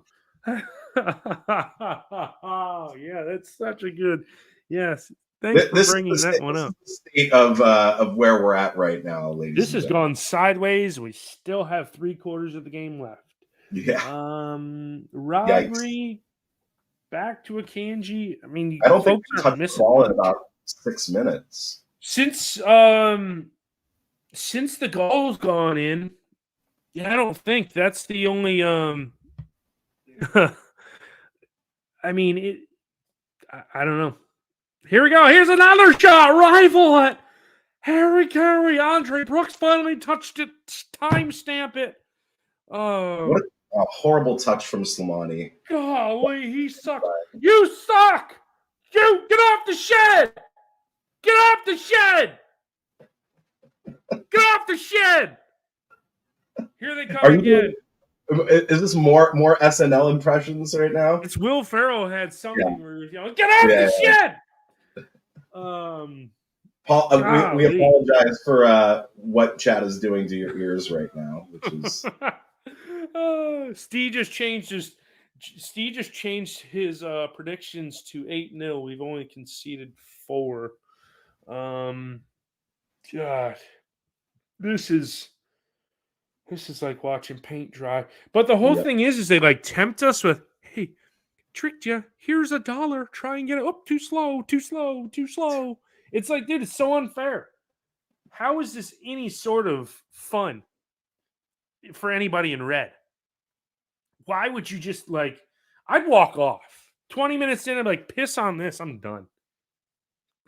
Oh, yeah, that's such a good. Yes. Thanks for bringing that one This is up. the state of where we're at right now, ladies This and has gentlemen. gone sideways. We still have 3/4 of the game left. Yeah, yikes. Rodri back to a Kanji. I mean, I don't think folks we aren't touched the missing ball in much. about 6 minutes. Since the goal's gone in, yeah, I don't think that's the only I mean it I don't know. Here we go. Here's another shot. Rifle it. Harry Carey, Andre Brooks finally touched it. Timestamp it. What Oh, a horrible touch from Slimani. golly, he sucks. You suck. You get off the shed. Get off the shed. Get off the shed. Here they Are come you again. Is this more SNL impressions right now? It's Will Ferrell had something Yeah, where he was yelling, "Get off yeah. the shed!" Paul, we Golly. apologize for what chat is doing to your ears right now, which is Steve just changed his predictions to 8-0. We've only conceded 4. God, this is like watching paint dry. But the whole yeah. thing is they like tempt us with, "Hey, tricked you. Here's $1. Try and get it. Oh, too slow. It's like, dude, it's so unfair. How is this any sort of fun for anybody in red? Why would you just like? I'd walk off. 20 minutes in, I'm like, piss on this. I'm done.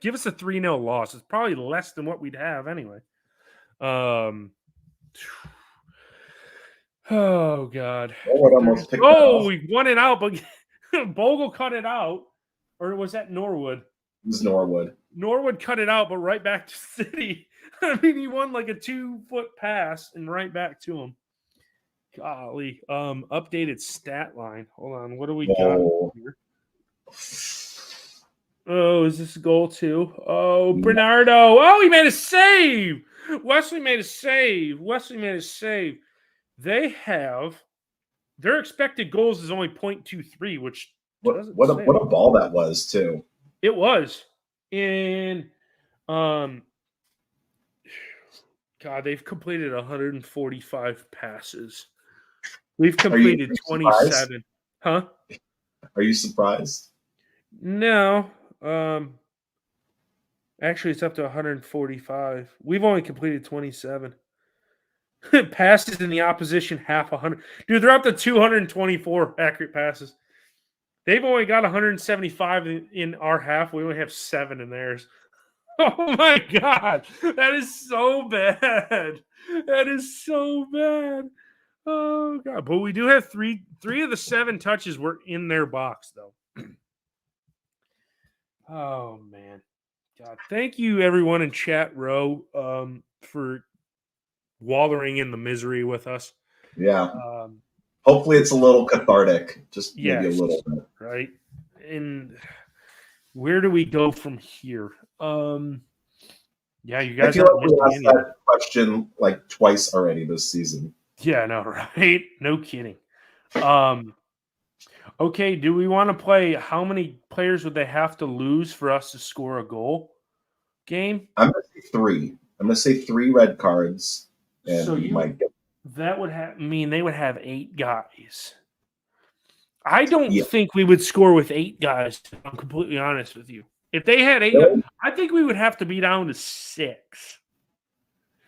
Give us a 3-0 loss. It's probably less than what we'd have anyway. Oh God. Norwood almost picked that off. We won it out, but Bogle cut it out. Or was that Norwood? It was Norwood. Norwood cut it out, but right back to City. I mean, he won like a 2-foot pass and right back to him. Golly. Updated stat line. Hold on. What do we got here? Oh, is this a goal too? Oh, Bernardo. Oh, he made a save. Wesley made a save. They have their expected goals is only 0.23, which what a ball that was too. It was. And God, they've completed 145 passes. We've completed 27. Huh? Are you surprised? No. Actually, it's up to 145. We've only completed 27. Passes in the opposition, half 100. Dude, they're up to 224 accurate passes. They've only got 175 in our half. We only have 7 in theirs. Oh my God. That is so bad. That is so bad. Oh God. But we do have three of the 7 touches were in their box, though. Oh man. God. Thank you everyone in chat row for wallowing in the misery with us. Yeah. Hopefully it's a little cathartic. Just maybe a little bit. Right. And where do we go from here? Yeah, you guys. I feel like we asked that question like twice already this season. Yeah, no, right? No kidding. Okay, do we want to play how many players would they have to lose for us to score a goal game? I'm going to say 3. I'm going to say 3 red cards. And so might get... that would mean they would have 8 guys. I don't think we would score with 8 guys, I'm completely honest with you. If they had 8 guys, I think we would have to be down to 6.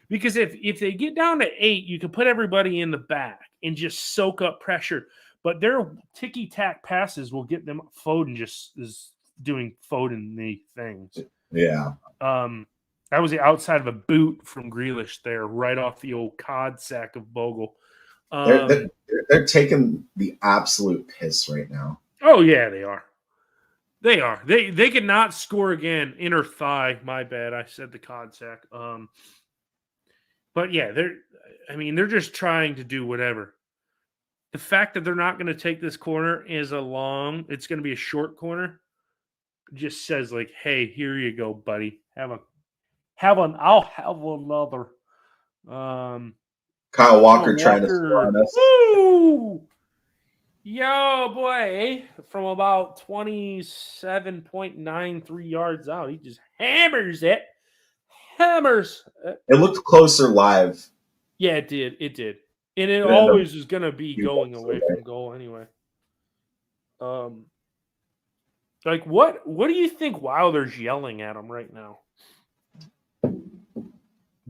Because if they get down to 8, you can put everybody in the back and just soak up pressure. But their ticky-tack passes will get them. Foden just is doing Foden-y things. Yeah. That was the outside of a boot from Grealish there, right off the old cod sack of Bogle. They're taking the absolute piss right now. Oh, yeah, they are. They are. They could not score again. Inner thigh. My bad. I said the cod sack. But yeah, they're just trying to do whatever. The fact that they're not going to take this corner it's going to be a short corner, just says like, hey, here you go, buddy. I'll have another. Kyle Walker trying to score on us. Woo! Yo, boy, from about 27.93 yards out, he just hammers it. It looked closer live. Yeah, it did. And it always is going to be going away from goal anyway. Like, what do you think Wilder's yelling at him right now?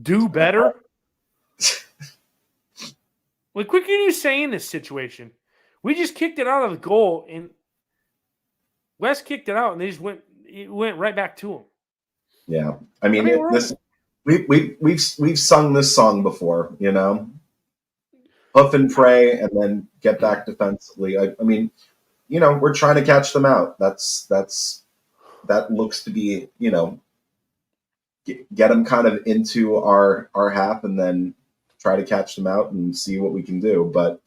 Do better? Like, what can you say in this situation? We just kicked it out of the goal, and West kicked it out, and it went right back to him. Yeah, I mean we've sung this song before, you know, huff and pray, and then get back defensively. I mean, you know, we're trying to catch them out. That looks to be, you know, get them kind of into our half, and then try to catch them out and see what we can do. But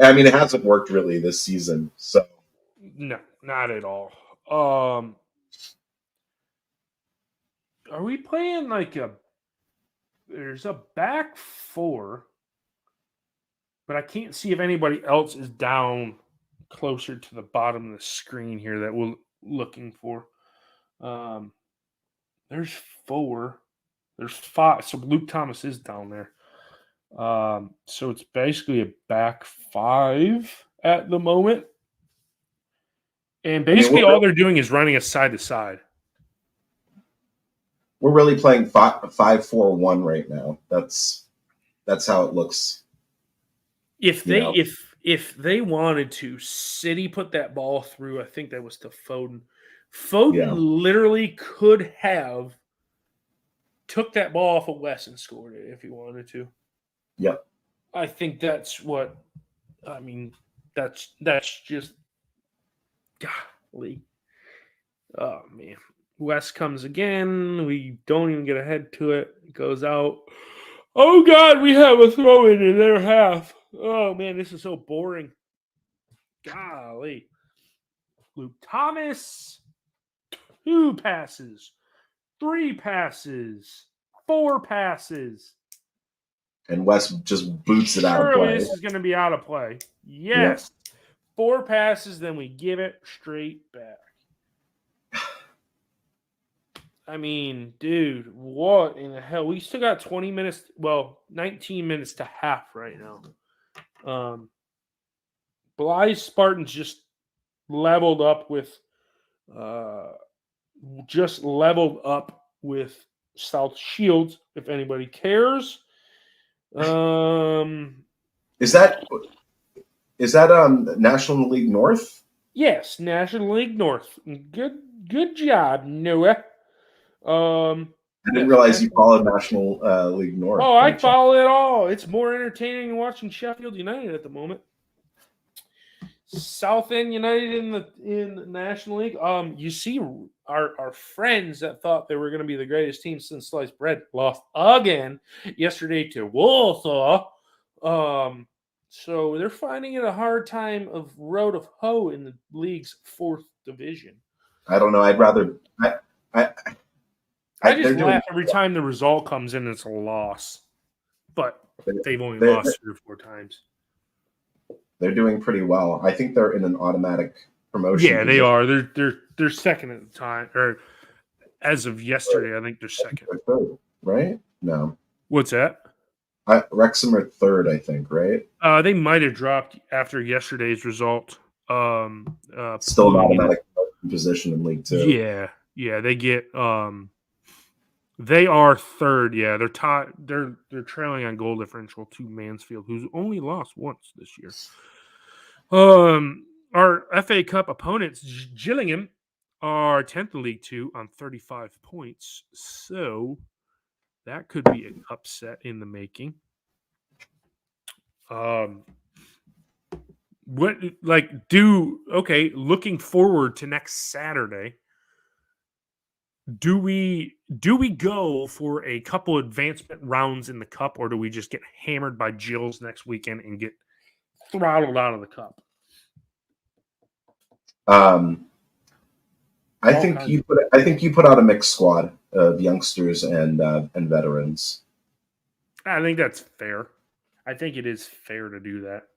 I mean, it hasn't worked really this season. So no, not at all. Are we playing like there's a back 4, but I can't see if anybody else is down closer to the bottom of the screen here that we're looking for. There's 4. There's 5. So Luke Thomas is down there. So it's basically a back 5 at the moment. And basically all they're doing is running a side to side. We're really playing 5-4-1 right now. That's how it looks. If they wanted to, City put that ball through. I think that was to Foden. Foden Yeah. literally could have took that ball off of Wes and scored it if he wanted to. Yep. I think that's what I mean. That's just golly. Oh man. Wes comes again. We don't even get ahead to it. It goes out. Oh God, we have a throw in their half. Oh man, this is so boring. Golly. Luke Thomas, 2 passes, 3 passes, 4 passes. And Wes just boots it out of Surely play. this is going to be out of play. Yep. Yes. 4 passes, then we give it straight back. I mean, dude, what in the hell? We still got 20 minutes, 19 minutes to half right now. Blythe Spartans just leveled up with South Shields, if anybody cares. Is that National League North? Yes, National League North. Good job, Noah. I didn't Yes, realize you followed National League North. Oh, I Gotcha. follow it all. It's more entertaining than watching Sheffield United at the moment. South End United in the National League. You see our friends that thought they were going to be the greatest team since sliced bread lost again yesterday to Walsall. So they're finding it a hard time of road of hoe in the league's 4th division. I don't know. I'd rather. I just laugh every time the result comes in. It's a loss, but they've only lost 3 or 4 times. They're doing pretty well. I think they're in an automatic promotion. Yeah, they are. They're second at the time, or as of yesterday, I think they're second. They're third, right? No. What's that? Wrexham are third, I think, right? They might have dropped after yesterday's result. Still an automatic position in League Two. Yeah, they get. They are third. Yeah, they're tied. They're trailing on goal differential to Mansfield, who's only lost once this year. Our FA Cup opponents, Gillingham, are 10th in League Two on 35 points. So that could be an upset in the making. Looking forward to next Saturday. Do we go for a couple advancement rounds in the cup, or do we just get hammered by Jills next weekend and get throttled out of the cup? I think you put out a mixed squad of youngsters and veterans. I think that's fair. I think it is fair to do that.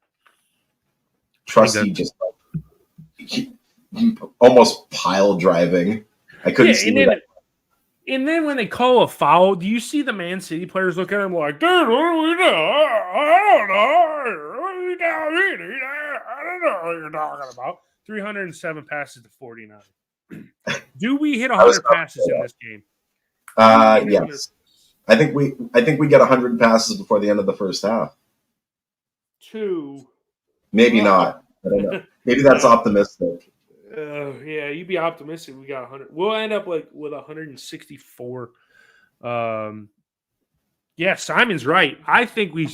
Trusty just he almost pile driving. I couldn't see that. And then when they call a foul, do you see the Man City players look at him like, dude, what do we do? I don't know. What are you doing? I don't know what you're talking about. 307 passes to 49. Do we hit 100 passes in this game? Yes. I think we get 100 passes before the end of the first half. 2. Maybe not. I don't know. Maybe that's optimistic. Yeah, you'd be optimistic. We got 100. We'll end up with 164. Yeah, Simon's right. I think we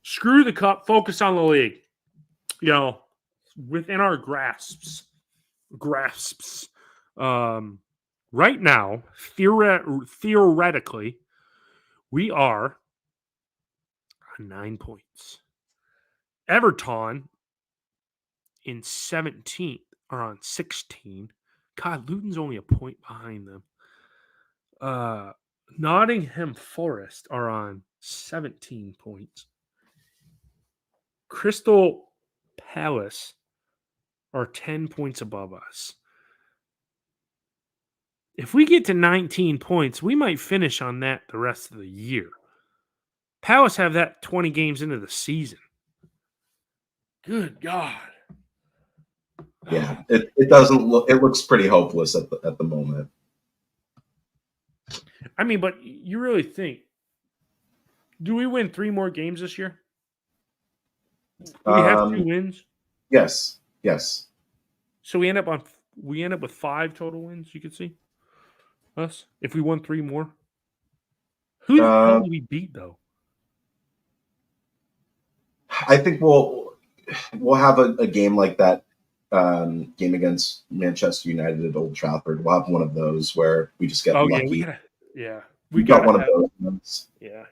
screw the cup, focus on the league. Within our grasps. Right now, theoretically, we are on 9 points. Everton in 17th are on 16. God, Luton's only a point behind them. Nottingham Forest are on 17 points. Crystal Palace are 10 points above us. If we get to 19 points, we might finish on that the rest of the year. Palace have that 20 games into the season. Good God. Yeah, it doesn't look. It looks pretty hopeless at the moment. I mean, but you really think? Do we win 3 more games this year? Do we have 2 wins? Yes. So we end up we end up with 5 total wins. You can see us if we won 3 more. Who the hell Uh, did we beat though? I think we'll have a game like that game against Manchester United at Old Trafford. We'll have one of those where we just get Oh yeah, lucky. we We've got gotta one of have those ones. yeah.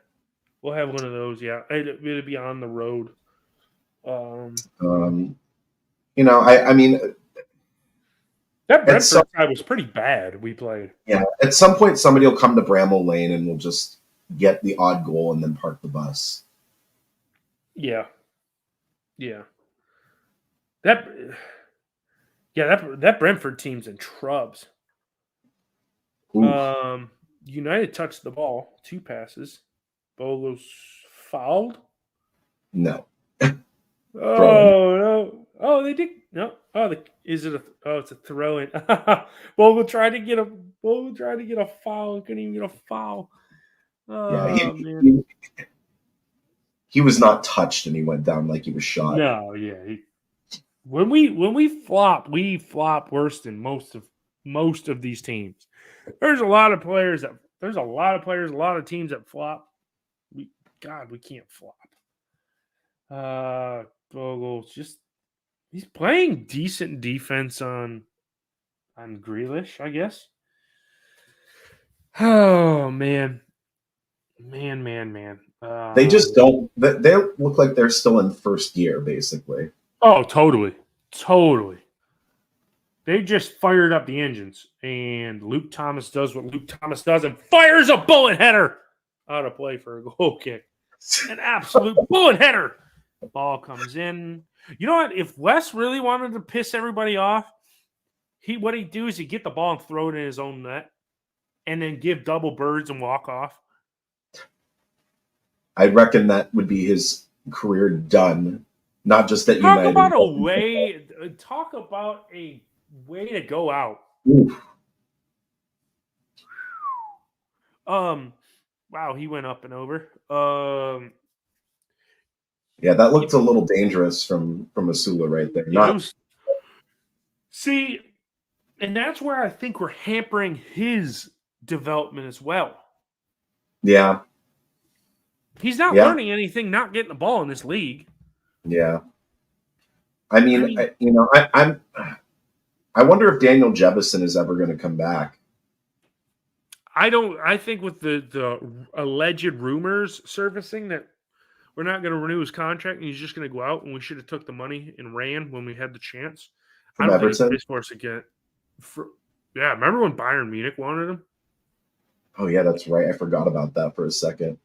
We'll have one of those. Yeah, it'll be on the road. Um, I mean, That at some Brentford side was pretty bad. We played. yeah, at some point somebody will come to Bramall Lane and we'll just get the odd goal and then park the bus. Yeah, yeah. That that Brentford team's in trubs. Oof, United touched the ball, 2 passes. Bolo's fouled. no, throw in. Oh no! Oh, they did no. Oh, is it a? Oh, it's a throw in. Bogle tried to get a. Bogle tried to get a foul. Couldn't even get a foul. Yeah, Oh man. he was not touched and he went down like he was shot. No, yeah. When we flop worse than most of these teams. There's a lot of players, a lot of teams that flop. We can't flop. Bogle's he's playing decent defense on Grealish, I guess. Oh man. Man. They just don't. They look like they're still in first gear, basically. Oh, totally. They just fired up the engines, and Luke Thomas does what Luke Thomas does and fires a bullet header out of play for a goal kick. An absolute bullet header. The ball comes in. You know what? If Wes really wanted to piss everybody off, what he'd do is he'd get the ball and throw it in his own net and then give double birds and walk off. I reckon that would be his career done. Not just at Talk United. about a way to go out. Oof. Wow, he went up and over. Yeah, that looked a little dangerous from Asula right there. See, and that's where I think we're hampering his development as well. Yeah. He's not learning anything, not getting the ball in this league. Yeah. I wonder if Daniel Jebison is ever going to come back. I think with the alleged rumors surfacing that we're not going to renew his contract and he's just going to go out and we should have took the money and ran when we had the chance. From I don't Everton? think he's for us again. Remember when Bayern Munich wanted him? Oh yeah, that's right. I forgot about that for a second.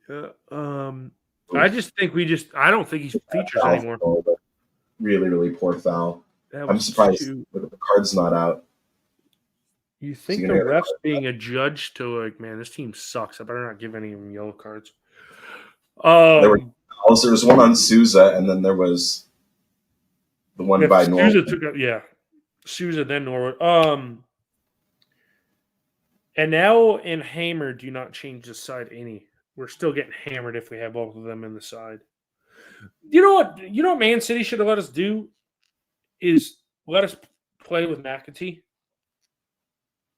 I just think I don't think he features anymore. Really, really poor foul. I'm surprised the card's not out. You think the refs being a judge to like, man, this team sucks. I better not give any of them yellow cards. There was one on Souza, and then there was the one by Norwood. Souza then Norwood. And now in Hammer, do not change the side any. We're still getting hammered if we have both of them in the side. You know what Man City should have let us do is let us play with McAtee.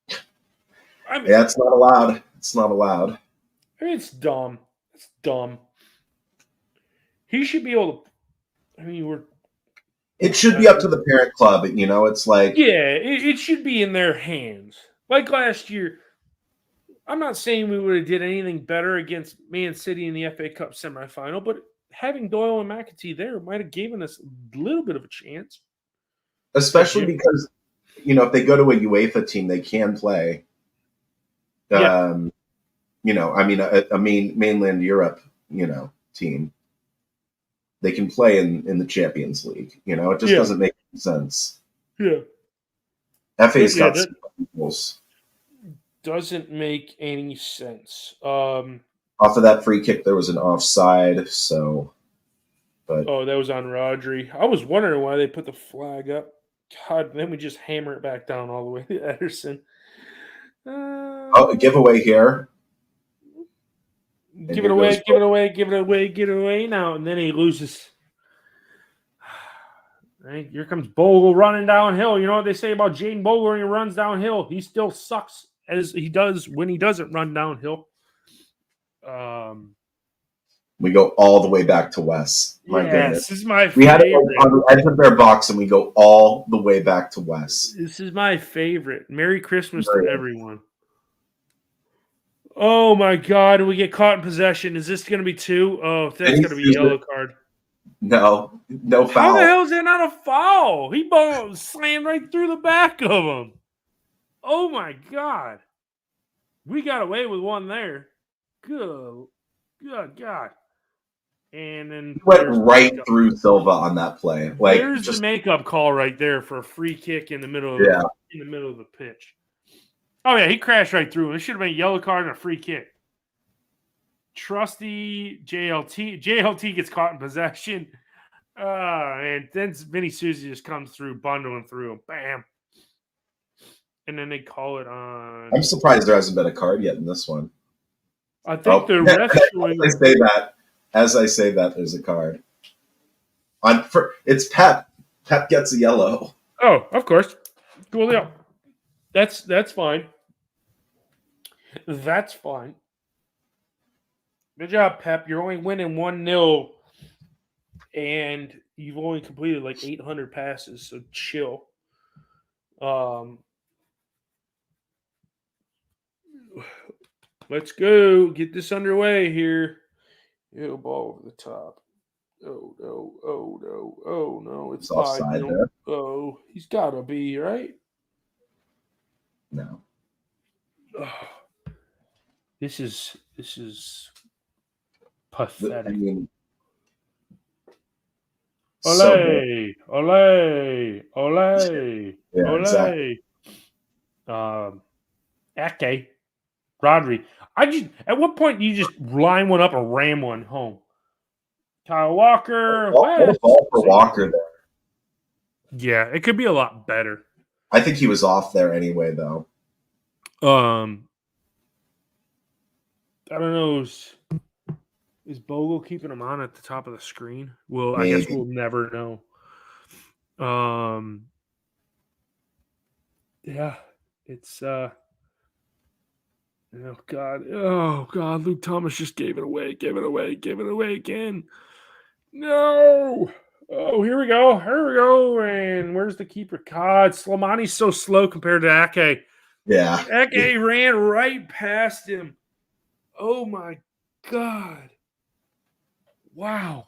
Yeah, it's not allowed. It's not allowed. I mean, it's dumb. It's dumb. He should be able to. It should be up to the parent club. It's like. Yeah, it should be in their hands. Like last year, I'm not saying we would have did anything better against Man City in the FA Cup semifinal, but having Doyle and McAtee there might have given us a little bit of a chance. Especially because, if they go to a UEFA team, they can play. A mainland Europe, team. They can play in the Champions League. It just doesn't make any sense. Yeah. FA's got some rules. Doesn't make any sense. Off of that free kick, there was an offside. That was on Rodri. I was wondering why they put the flag up. God, then we just hammer it back down all the way to Ederson. Giveaway here. Give it away now, and then he loses. Hey, here comes Bogle running downhill. You know what they say about Jaden Bogle when he runs downhill? He still sucks as he does when he doesn't run downhill. We go all the way back to Wes. My goodness. This is my We had favorite. it on the edge of their box, and we go all the way back to Wes. This is my favorite. Merry Christmas to everyone. Oh my God! We get caught in possession. Is this going to be 2? Oh, that's going to be a yellow card. No foul. How the hell is that not a foul? He slammed right through the back of him. Oh my God! We got away with one there. Good God! And then he went right through Silva on that play. Like, there's the makeup call right there for a free kick in the middle of the pitch. Oh yeah, he crashed right through. It should have been a yellow card and a free kick. Trusty JLT gets caught in possession. And then Vinny Susie just comes through, bundling through him. Bam. And then they call it on. I'm surprised there hasn't been a card yet in this one. I think the ref showing. As I say that, there's a card. It's Pep. Pep gets a yellow. Oh, of course. Cool deal. That's fine. That's fine. Good job, Pep. You're only winning 1-0, and you've only completed like 800 passes, so chill. Let's go. Get this underway here. Ew, ball over the top. Oh, no. It's offside there. Oh, he's got to be, right? No. Oh, this is pathetic. Olé, olé, olé, yeah, olé. Exactly. Ake, Rodri. At what point do you just line one up and ram one home? Kyle Walker. What a ball for Walker there. Yeah, it could be a lot better. I think he was off there anyway, though. I don't know. Is Bogle keeping him on at the top of the screen? Well, I guess we'll never know. Yeah, it's Oh God, Luke Thomas just gave it away again. No. Oh, here we go. And where's the keeper? God, Slimani's so slow compared to Ake. Yeah. Ake ran right past him. Oh my God. Wow.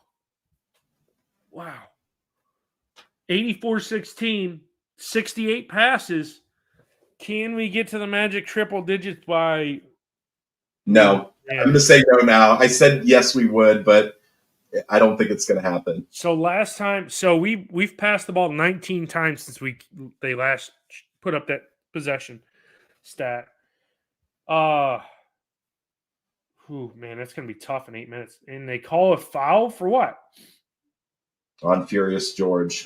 84-16, 68 passes. Can we get to the magic triple digits by? No. I'm going to say no now. I said yes we would, but I don't think it's going to happen. So last time, we've passed the ball 19 times since they last put up that possession stat. Man, that's going to be tough in 8 minutes. And they call a foul for what? On Furious George.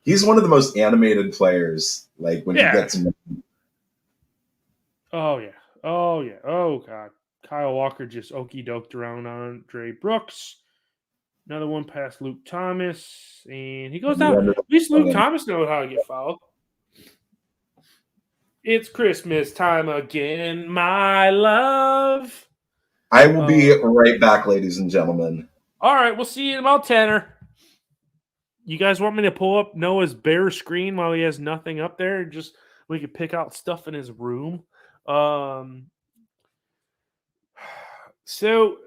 He's one of the most animated players. Like when he gets him. Oh yeah. Oh God. Kyle Walker just okey doked around on Andre Brooks. Another one past Luke Thomas, and he goes down. At least Luke Thomas knows how to get fouled. It's Christmas time again, my love. I will be right back, ladies and gentlemen. All right, we'll see you in about 10. You guys want me to pull up Noah's bare screen while he has nothing up there? Just we could pick out stuff in his room. So,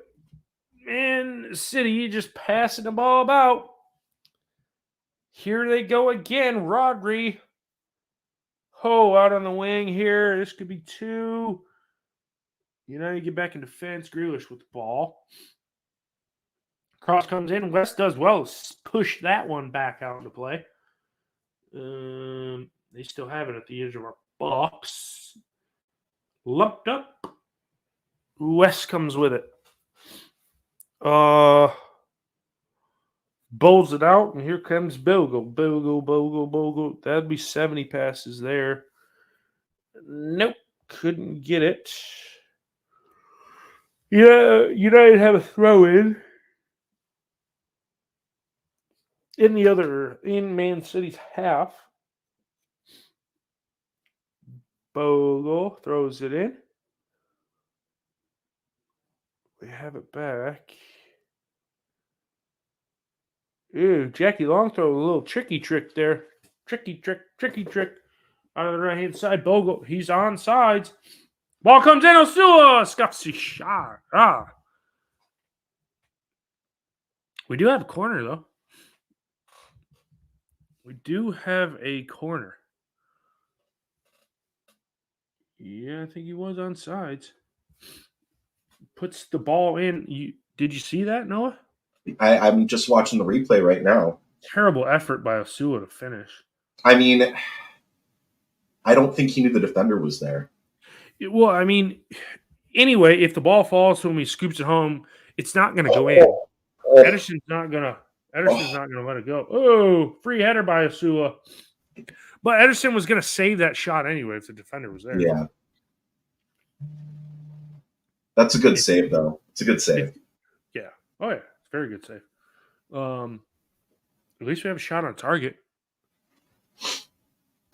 Man City just passing the ball about. Here they go again, Rodri. Out on the wing here. This could be 2. You get back in defense. Grealish with the ball. Cross comes in. West does well. Push that one back out into play. They still have it at the edge of our box. Lumped up. West comes with it. Bowls it out, and here comes Bogle. That'd be 70 passes there. Nope, couldn't get it. Yeah, United have a throw in. in Man City's half, Bogle throws it in. We have it back. Ooh, Jackie Long throw a little tricky trick there. Tricky trick. Out of the right hand side, Bogle. He's on sides. Ball comes in. Osua scuffs the shot. We do have a corner though. We do have a corner. Yeah, I think he was on sides. Puts the ball in. Did you see that, Noah? I'm just watching the replay right now. Terrible effort by Osua to finish. I mean, I don't think he knew the defender was there. Well, I mean, anyway, if the ball falls to him, he scoops it home. It's not going to go in. Ederson's not gonna let it go. Oh, free header by Osua. But Ederson was gonna save that shot anyway if the defender was there. Yeah. That's a good save, though. It's a good save. Yeah. Oh yeah, it's a very good save. At least we have a shot on target.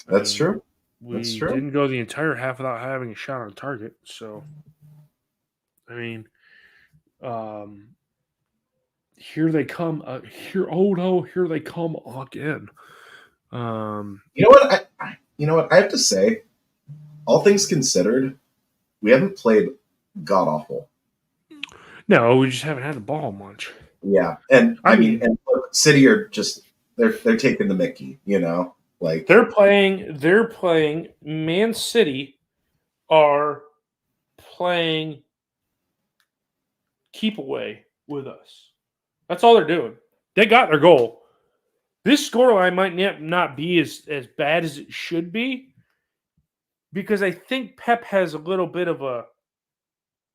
That's true. We didn't go the entire half without having a shot on target. So, I mean, here they come. Here they come again. You know what? I have to say, all things considered, we haven't played god awful. No, we just haven't had the ball much. Yeah, and I mean, City are just they're taking the Mickey. You know, like they're playing. Man City are playing keep away with us. That's all they're doing. They got their goal. This scoreline might not be as bad as it should be because I think Pep has a little bit of a,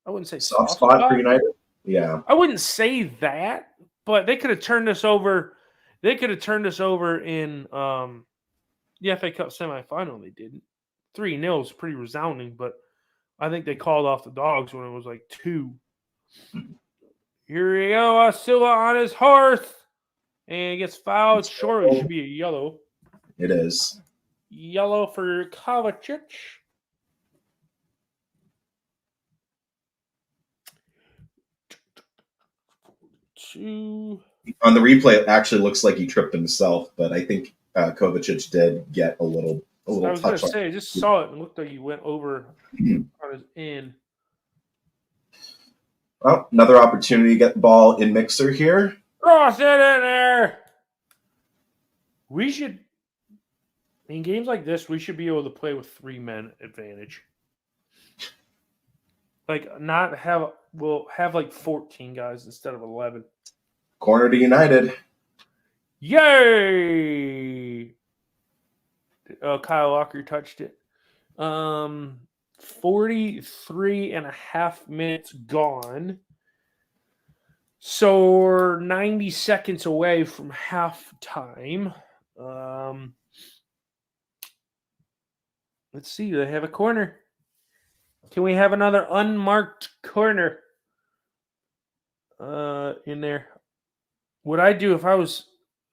I wouldn't say soft spot for United. Yeah, I wouldn't say that, but they could have turned us over. They could have turned us over in the FA Cup semifinal. They didn't. 3-0 is pretty resounding, but I think they called off the Dogs when it was like 2. Here we go, Asila on his horse, and he gets fouled short. It should be a yellow. It is. Yellow for Kovacic. On the replay, it actually looks like he tripped himself, but I think Kovacic did get a little I was touch. Going to say, I just saw it and looked like he went over on his end. Well, another opportunity to get the ball in Mixer here. Cross it in there. We should, in games like this, we should be able to play with 3 men advantage. Like we'll have like 14 guys instead of 11. Corner to United. Yay! Kyle Walker touched it. 43 and a half minutes gone. So we're 90 seconds away from halftime. Let's see. Do they have a corner? Can we have another unmarked corner in there? What I'd do if I was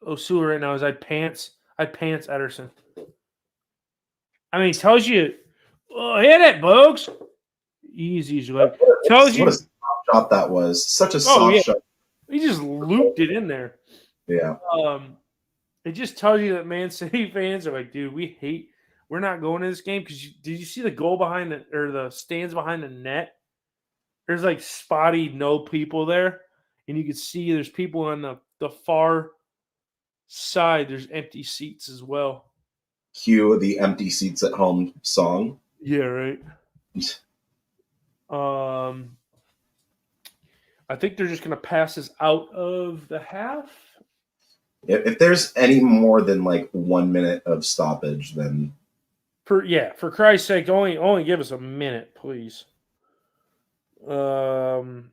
Osula right now is I'd pants Ederson. I mean, he tells you, hit it, Bogues. Easy. Tells you. What a soft shot that was. Such a soft shot. He just looped it in there. Yeah. It just tells you that Man City fans are like, dude, we're not going to this game because did you see the goal behind the stands behind the net? There's like spotty no people there, and you can see there's people on the far side. There's empty seats as well. Cue the empty seats at home song. Yeah, right. I think they're just going to pass us out of the half. If there's any more than like 1 minute of stoppage, then for Christ's sake, only give us a minute, please. Grealish.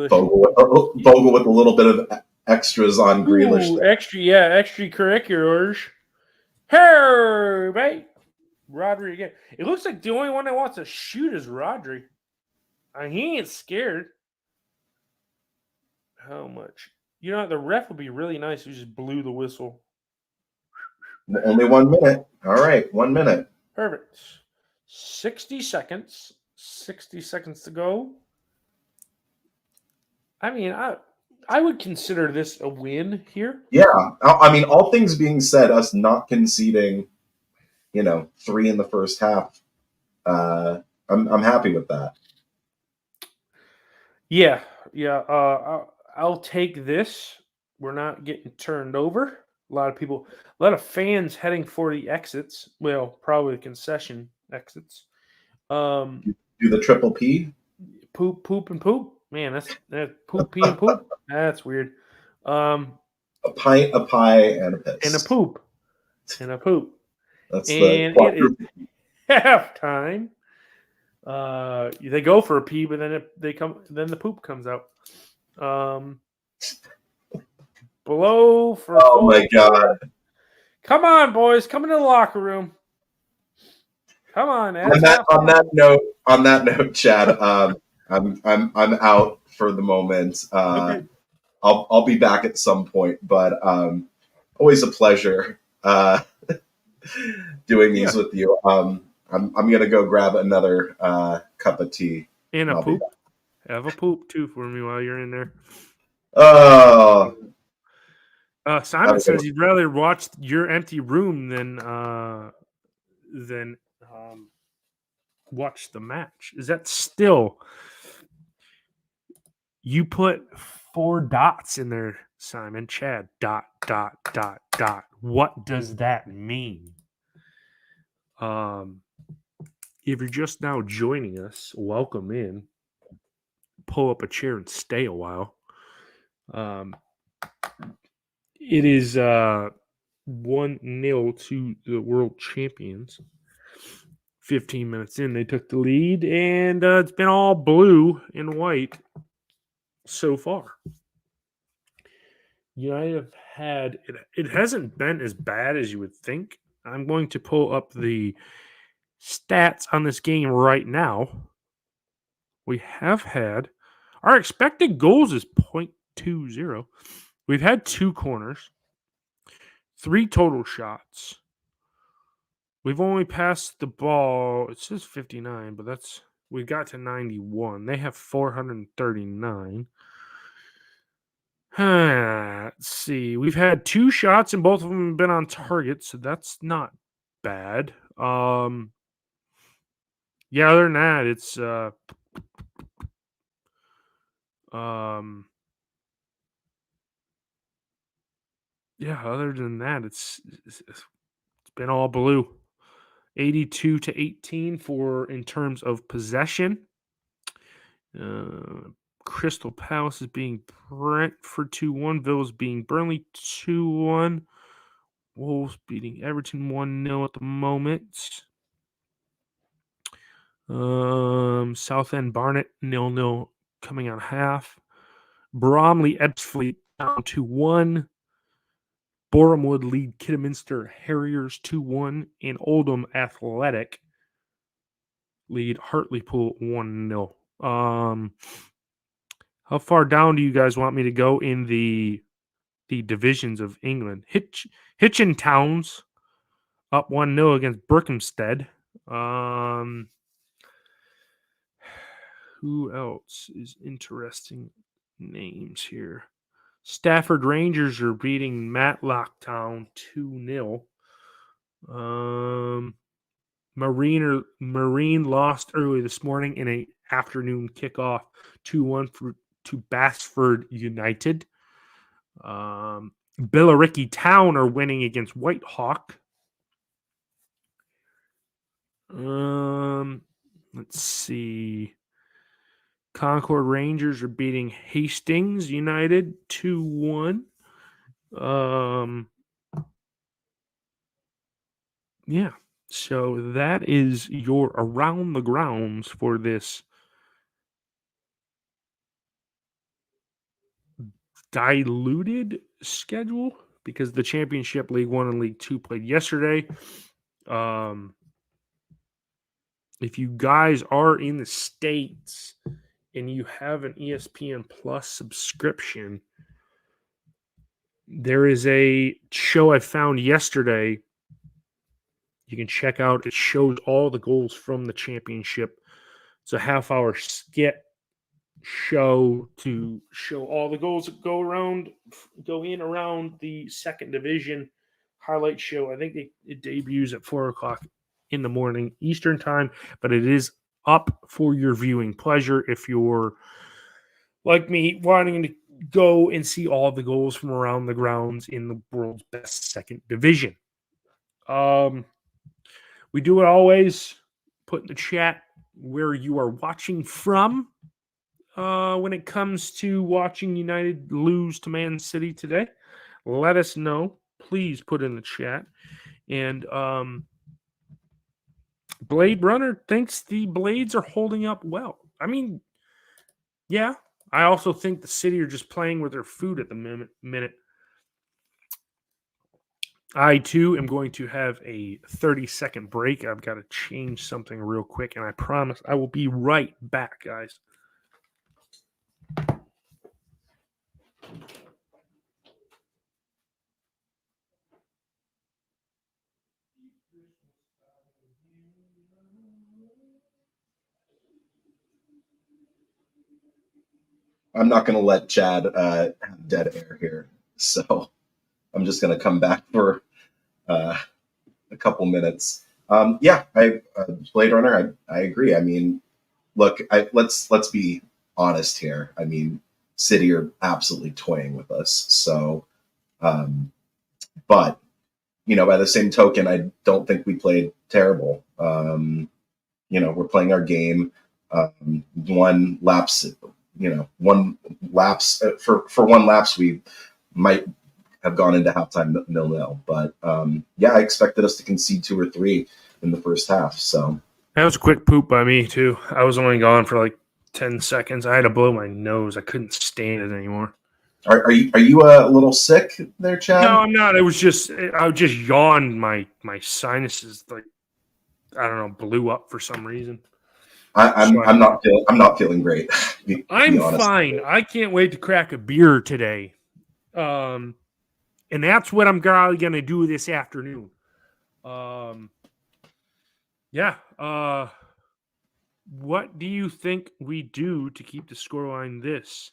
Bogle with a little bit of extras on Grealish. Extracurriculars. Hey, mate. Rodri again. It looks like the only one that wants to shoot is Rodri. He ain't scared. How much? You know, the ref would be really nice if you just blew the whistle. Only 1 minute. All right, 1 minute. Perfect. 60 seconds. 60 seconds to go. I mean, I would consider this a win here. Yeah, I mean, all things being said, us not conceding, 3 in the first half, I'm happy with that. Yeah, yeah. I'll take this. We're not getting turned over. A lot of people, a lot of fans heading for the exits. Well, probably the concession exits. Um, Do the triple P. poop, poop, and poop. Man, that poop, pee, and poop. That's weird. Um, A pint, a pie, and a and a piss. poop, and a poop, That's the and it is quadruple. halftime. They go for a pee, but then the poop comes out. Um, Below for Oh full my god! court. Come on, boys, come into the locker room. Come on, On it's that on halftime. that note, on that note, Chad, I'm out for the moment. Okay. I'll be back at some point, but always a pleasure doing these Yeah, with you. I'm gonna go grab another cup of tea, and and a I'll be poop. back. Have a poop too for me while you're in there. Oh, have Simon a good says one. he'd rather watch your empty room than watch the match. Is that still? You put 4 dots in there, Simon. Chad. Dot dot dot dot. What does that mean? Um, if you're just now joining us, welcome in. Pull up a chair and stay a while. Um, it is 1-0 to the world champions. 15 minutes in, they took the lead, and it's been all blue and white so far. United have had it hasn't been as bad as you would think. I'm going to pull up the stats on this game right now. We have had our expected goals is 0.20. We've had 2 corners, 3 total shots. We've only passed the ball. It says 59, but we got to 91. They have 439. Let's see. We've had 2 shots and both of them have been on target, so that's not bad. Yeah, other than that, it's um yeah, other than that, it's been all blue. 82 to 18 for in terms of possession. Uh, Crystal Palace is being Brentford 2-1. Villa's being Burnley 2-1. Wolves beating Everton 1-0 at the moment. Southend Barnet 0-0 coming on half. Bromley Ebbsfleet down 2-1. Bournemouth lead Kidderminster Harriers 2-1. And Oldham Athletic lead Hartlepool 1-0. How far down do you guys want me to go in the divisions of England? Hitchin Towns up 1-0 against Berkhamsted. Who else is interesting names here? Stafford Rangers are beating Matlock Town 2-0. Marine lost early this morning in a afternoon kickoff 2-1 to Basford United. Billericay Town are winning against Whitehawk. Let's see. Concord Rangers are beating Hastings United 2-1. Yeah. So that is your around the grounds for this diluted schedule because the Championship League 1 and League 2 played yesterday. If you guys are in the States and you have an ESPN Plus subscription, There is a show I found yesterday you can check out. It shows all the goals from the championship. It's a half-hour skit show to show all the goals that go in around the second division highlight show. I think it debuts at 4 o'clock in the morning Eastern time, but it is up for your viewing pleasure if you're like me, wanting to go and see all the goals from around the grounds in the world's best second division. Um, we do it always. Put in the chat where you are watching from when it comes to watching United lose to Man City today. Let us know. Please put in the chat. And Blade Runner thinks the Blades are holding up well. I mean, yeah. I also think the City are just playing with their food at the minute. I, too, am going to have a 30-second break. I've got to change something real quick, and I promise I will be right back, guys. I'm not going to let Chad have dead air here, so I'm just going to come back for a couple minutes. Yeah, Blade Runner. I agree. I mean, look, let's be honest here. I mean, City are absolutely toying with us. So, but by the same token, I don't think we played terrible. We're playing our game. One lapse, one lapse for one lapse, we might have gone into halftime 0-0. But yeah, I expected us to concede 2 or 3 in the first half. So that was a quick poop by me too. I was only gone for like 10 seconds. I had to blow my nose. I couldn't stand it anymore. Are you a little sick there, Chad? No, I'm not. I just yawned. My sinuses, like, I don't know, blew up for some reason. I'm not feeling great. I'm fine. I can't wait to crack a beer today. And that's what I'm probably going to do this afternoon. Yeah. What do you think we do to keep the scoreline this?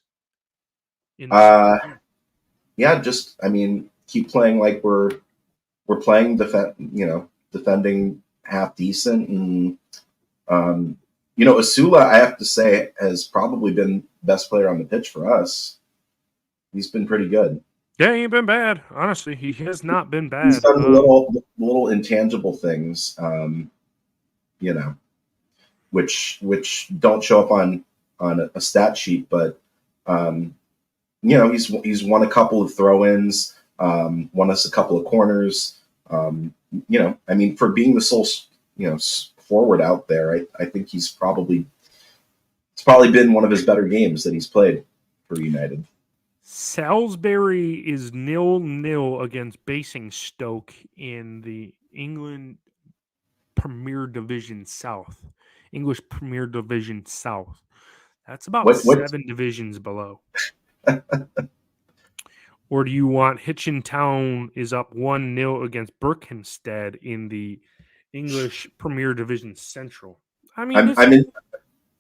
Yeah, just keep playing like we're playing defending half decent, and Asula, I have to say, has probably been best player on the pitch for us. He's been pretty good. Yeah, he ain't been bad. Honestly, he has not been bad. He's done little intangible things, which don't show up on a stat sheet, but he's won a couple of throw-ins, won us a couple of corners. For being the sole forward out there, I think it's probably been one of his better games that he's played for United. Salisbury is 0-0 against Basingstoke in the England Premier Division South. English Premier Division South. That's about 7 divisions below. Or do you want Hitchintown is up 1-0 against Berkhamsted in the English Premier Division Central? I mean,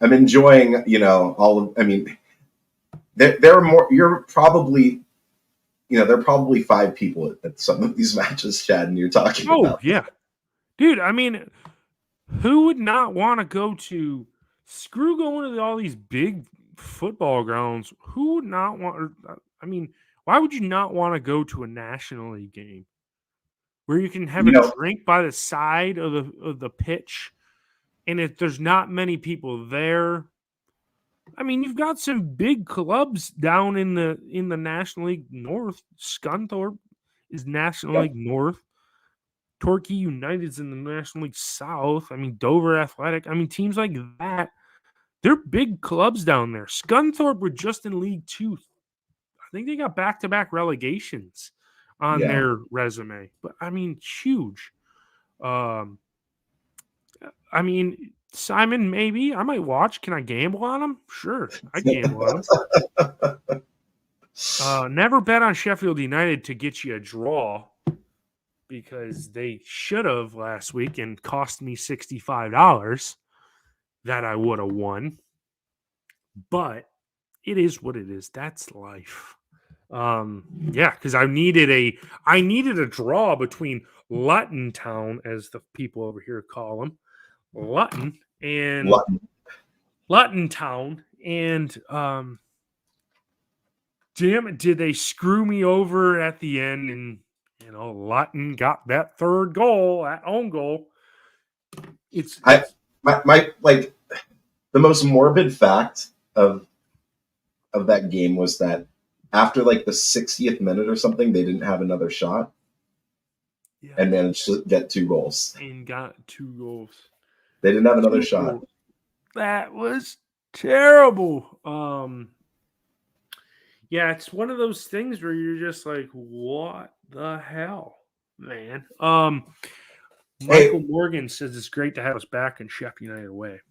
I'm enjoying, all of. I mean, there are more. You're probably, there are probably 5 people at some of these matches, Chad, and you're talking about. Oh yeah, dude. I mean, who would not want to go to? Screw going to all these big football grounds. Who would not want? I mean, why would you not want to go to a National League game where you can have a drink by the side of the pitch, and if there's not many people there? I mean, you've got some big clubs down in the National League North. Scunthorpe is National League North. Torquay United's in the National League South. I mean, Dover Athletic. I mean, teams like that, they're big clubs down there. Scunthorpe were just in League 2. I think they got back-to-back relegations on their resume. But, I mean, huge. I mean, Simon, maybe. I might watch. Can I gamble on them? Sure. I gamble on them. Never bet on Sheffield United to get you a draw because they should have last week and cost me $65 that I would have won. But it is what it is. That's life. Yeah, because I needed a draw between Luton Town, as the people over here call them, Luton and Luton Town, and damn it, did they screw me over at the end? And Luton got that third goal, that own goal. It's my like the most morbid fact of that game was that after like the 60th minute or something, they didn't have another shot and managed to get 2 goals. And got 2 goals. They didn't have another shot. Goals. That was terrible. Yeah, it's one of those things where you're just like, what the hell, man? Michael Morgan says it's great to have us back in Sheffield United away.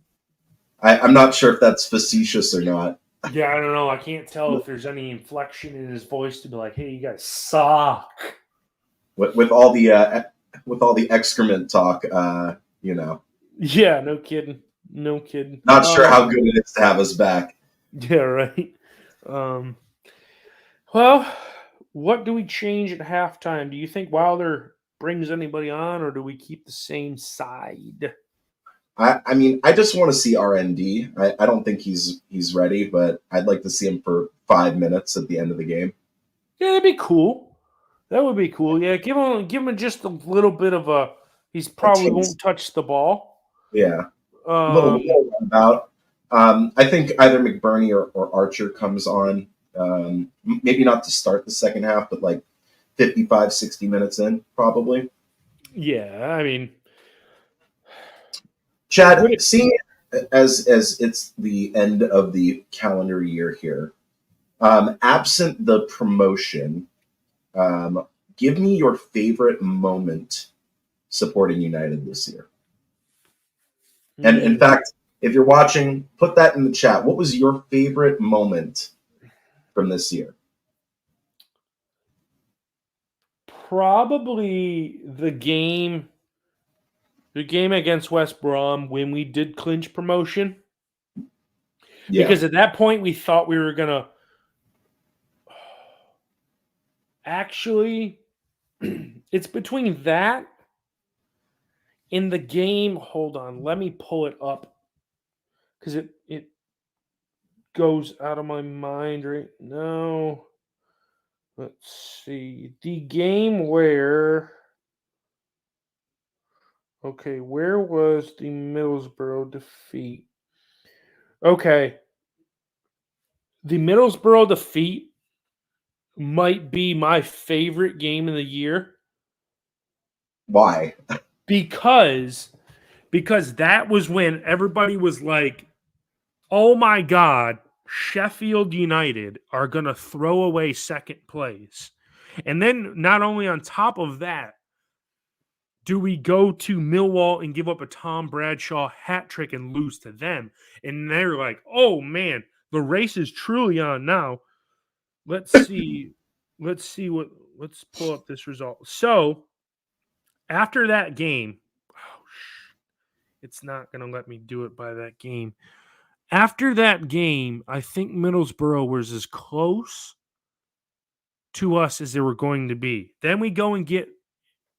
I'm not sure if that's facetious or not. Yeah, I don't know. I can't tell if there's any inflection in his voice to be like, "Hey, you guys suck." With all the excrement talk, Yeah, no kidding. No kidding. Not sure how good it is to have us back. Yeah, right. Well, what do we change at halftime? Do you think Wilder brings anybody on, or do we keep the same side? I mean, I just want to see RND. I don't think he's ready, but I'd like to see him for 5 minutes at the end of the game. Yeah, that'd be cool. That would be cool. Yeah, give him just a little bit of a. He's probably won't touch the ball. Yeah, a little about. I think either McBurney or Archer comes on. Maybe not to start the second half, but like 55, 60 minutes in, probably. Yeah, I mean, Chad, seeing as it's the end of the calendar year here, absent the promotion, give me your favorite moment supporting United this year. And in fact, if you're watching, put that in the chat. What was your favorite moment from this year? Probably the game against West Brom when we did clinch promotion. Yeah. Because at that point we thought we were gonna actually it's between that and the game. Hold on, let me pull it up because it goes out of my mind right now. Let's see. The game where where was the Middlesbrough defeat? Okay. The Middlesbrough defeat might be my favorite game of the year. Why? Because that was when everybody was like, oh my God, Sheffield United are going to throw away second place. And then not only on top of that, do we go to Millwall and give up a Tom Bradshaw hat trick and lose to them? And they're like, oh man, the race is truly on now. Let's see. Let's pull up this result. So after that game, it's not going to let me do it by that game. After that game, I think Middlesbrough was as close to us as they were going to be. Then we go and get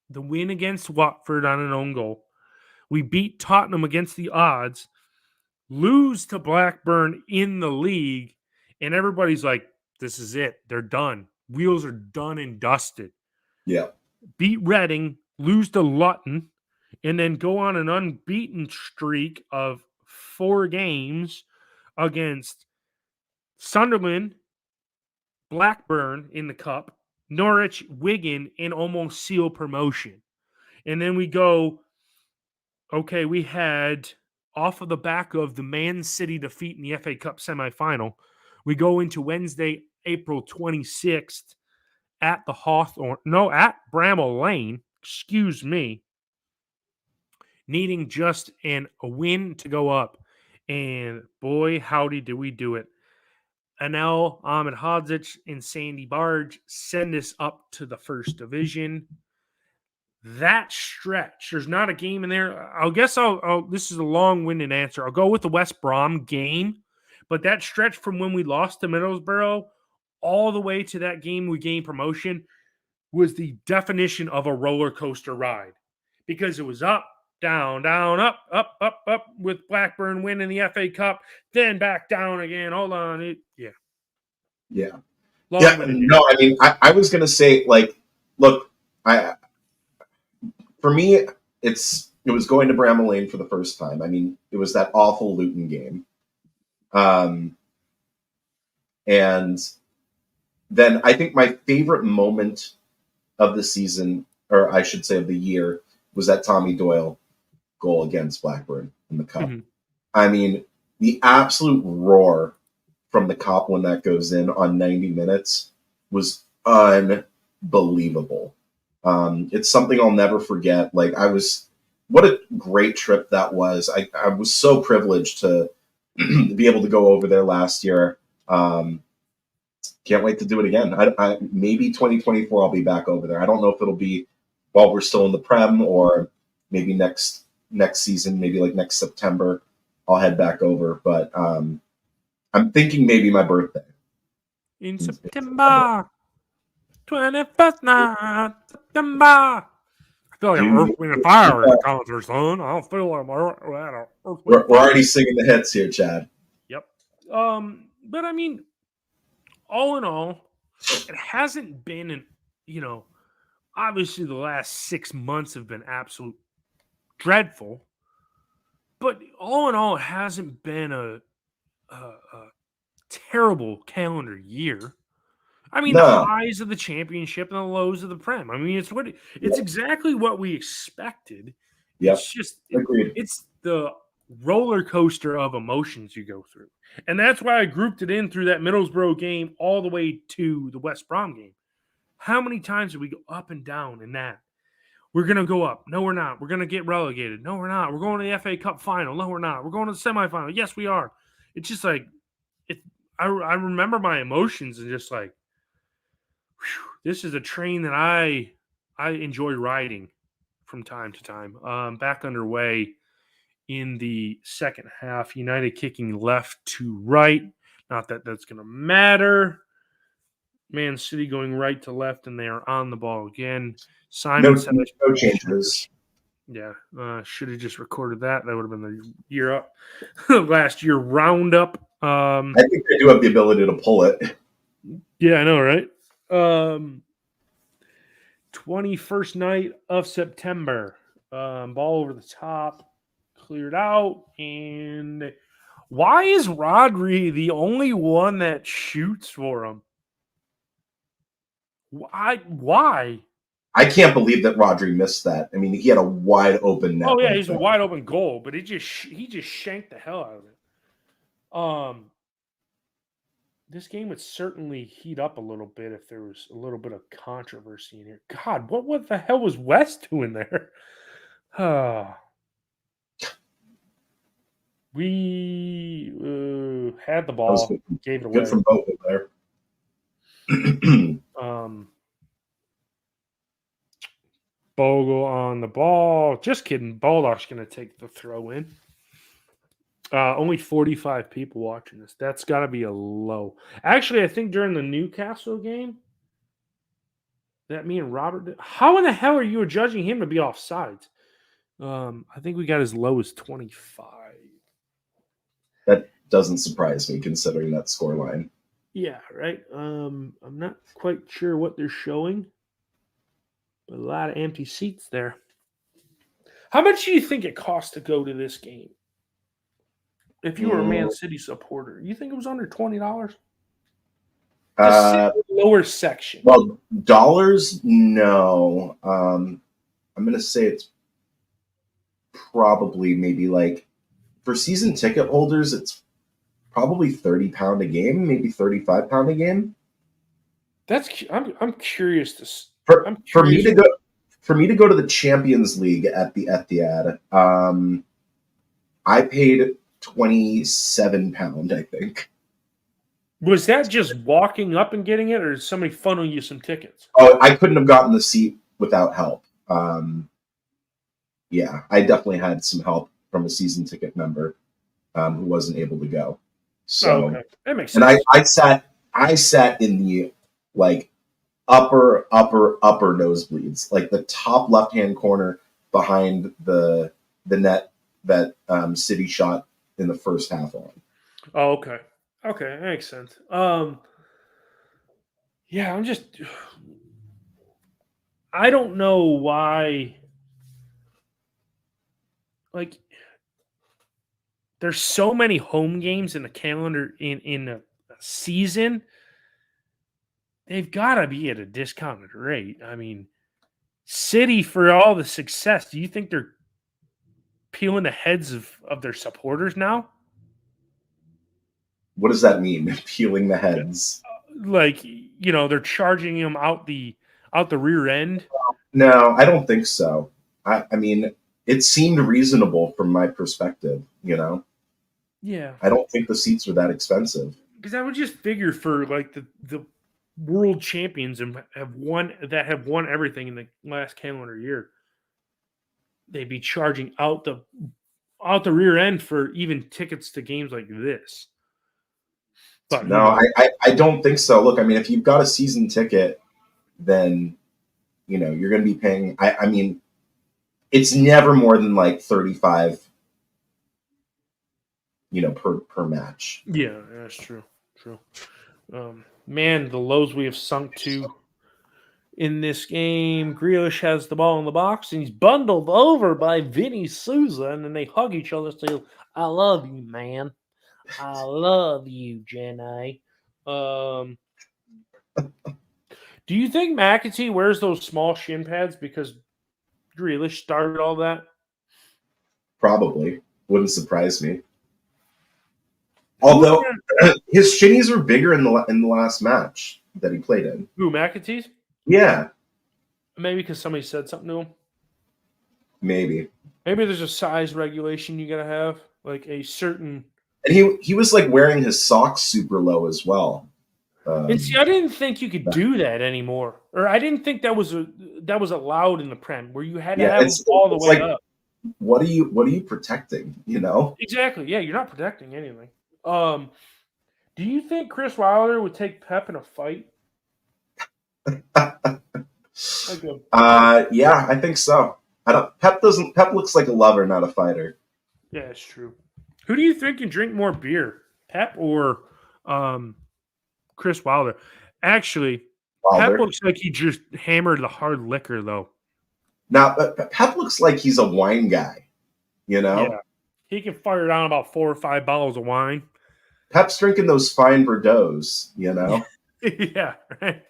the win against Watford on an own goal. We beat Tottenham against the odds, lose to Blackburn in the league, and everybody's like, this is it. They're done. Wheels are done and dusted. Yeah. Beat Reading, lose to Luton, and then go on an unbeaten streak of 4 games against Sunderland, Blackburn in the cup, Norwich, Wigan, and almost seal promotion. And then we go, we had off of the back of the Man City defeat in the FA Cup semifinal, we go into Wednesday, April 26th at the at Bramall Lane, needing just a win to go up. And boy, howdy, do we do it. Anel, Ahmed Hodzic, and Sandy Barge send us up to the first division. That stretch, there's not a game in there. This is a long-winded answer. I'll go with the West Brom game, but that stretch from when we lost to Middlesbrough all the way to that game we gained promotion was the definition of a roller coaster ride because it was up, down, down, up, up, up, up with Blackburn winning the FA Cup, then back down again. Hold on. Yeah. Long-winded. No, I mean, I was going to say, like, look, for me, it was going to Bramall Lane for the first time. I mean, it was that awful Luton game. And then I think my favorite moment of the season, or I should say of the year, was that Tommy Doyle goal against Blackburn in the Cup. Mm-hmm. I mean, the absolute roar from the Cop when that goes in on 90 minutes was unbelievable. It's something I'll never forget. Like, what a great trip that was. I was so privileged to be able to go over there last year. Can't wait to do it again. Maybe 2024 I'll be back over there. I don't know if it'll be while we're still in the Prem or maybe next season, maybe like next September, I'll head back over. But I'm thinking maybe my birthday. In September, 21st night, September. I feel like an Earth, Wind, and Fire in the concert, son. I don't feel like we're already singing the hits here, Chad. Yep. But I mean, all in all, it hasn't been obviously the last 6 months have been absolute dreadful, but all in all, it hasn't been a terrible calendar year. I mean, the highs of the championship and the lows of the Prem. I mean, it's exactly what we expected. Yep. It's just agreed. It's the roller coaster of emotions you go through, and that's why I grouped it in through that Middlesbrough game all the way to the West Brom game. How many times did we go up and down in that? We're going to go up. No, we're not. We're going to get relegated. No, we're not. We're going to the FA Cup final. No, we're not. We're going to the semifinal. Yes, we are. It's just like, I remember my emotions and just like, whew, this is a train that I enjoy riding from time to time. Back underway in the second half. United kicking left to right. Not that that's going to matter. Man City going right to left, and they are on the ball again. Simon said no changes. Yeah, should have just recorded that. That would have been the year up, last year roundup. I think they do have the ability to pull it. Yeah, I know, right? 21st night of September. Ball over the top, cleared out, and why is Rodri the only one that shoots for him? Why? I can't believe that Rodri missed that. I mean, he had a wide open net. Oh yeah, he's a wide open goal, but he just shanked the hell out of it. This game would certainly heat up a little bit if there was a little bit of controversy in here. God, what the hell was West doing there? We had the ball, gave it away. Good from both of there. Bogle on the ball. Just kidding. Baldock's going to take the throw in. Only 45 people watching this. That's got to be a low. Actually, I think during the Newcastle game, that me and Robert did. How in the hell are you judging him to be offsides? I think we got as low as 25. That doesn't surprise me considering that scoreline. Yeah, right. I'm not quite sure what they're showing, but a lot of empty seats there. How much do you think it cost to go to this game? If you were a Man City supporter, you think it was under $20? Lower section. Well, dollars, no. I'm going to say it's probably maybe like for season ticket holders, it's probably £30 a game, maybe £35 a game. I'm curious to. For me to go to the Champions League at the Etihad, I paid £27, I think. Was that just walking up and getting it, or did somebody funnel you some tickets? Oh, I couldn't have gotten the seat without help. Yeah, I definitely had some help from a season ticket member who wasn't able to go. Oh, So, okay, that makes and sense. I sat in the like upper nosebleeds, like the top left hand corner behind the net that City shot in the first half on. Oh, okay, okay, that makes sense. Yeah, I don't know why. Like, there's so many home games in the calendar in a season. They've got to be at a discounted rate. I mean, City, for all the success, do you think they're peeling the heads of their supporters now? What does that mean? Peeling the heads? Like, they're charging them out the rear end. No, I don't think so. I mean, it seemed reasonable from my perspective. Yeah, I don't think the seats are that expensive. because I would just figure for like the world champions and have won everything in the last calendar year, they'd be charging out the rear end for even tickets to games like this. But who No, knows? I don't think so. Look, I mean, if you've got a season ticket, then you're going to be paying. I mean, it's never more than like 35, per match. Yeah, that's true. True. Man, the lows we have sunk to in this game. Grealish has the ball in the box and he's bundled over by Vinny Souza, and then they hug each other. Say, "I love you, man. I love you, Jenny." Um, do you think McAtee wears those small shin pads because Grealish started all that? Probably wouldn't surprise me. Who's Although gonna, his shinnies were bigger in the last match that he played in. who McAtee's? Yeah, Maybe because somebody said something to him. maybe. Maybe there's a size regulation you gotta have, like a certain. And he was like wearing his socks super low as well. And see, I didn't think you could do that anymore, or I didn't think that was allowed in the Prem, where you had to Yeah, have them all the it's way like up. what are you protecting? Exactly. Yeah, you're not protecting anything. Um, do you think Chris Wilder would take Pep in a fight? Like a, Yeah, I think so. I don't. Pep looks like a lover, not a fighter. yeah, it's true. Who do you think can drink more beer, Pep or um, Chris Wilder? Actually, Pep Wilder. looks like he just hammered the hard liquor, though. Now, but Pep looks like he's a wine guy. You know, Yeah, he can fire down about 4 or 5 bottles of wine. Pep's drinking those fine Bordeaux's. Yeah, right.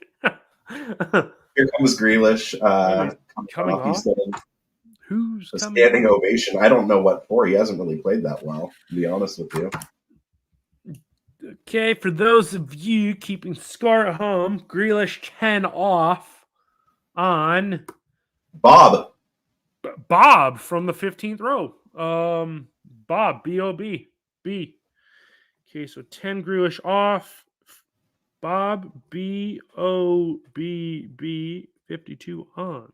Here comes Grealish. Coming He's off? getting Who's a coming standing off? ovation. I don't know what for. He hasn't really played that well, to be honest with you. Okay, for those of you keeping score at home, Grealish 10 off on Bob. Bob from the 15th row. Bob, B-O-B. B. Okay, so 10 Grealish off. Bob, B-O-B-B, 52 on.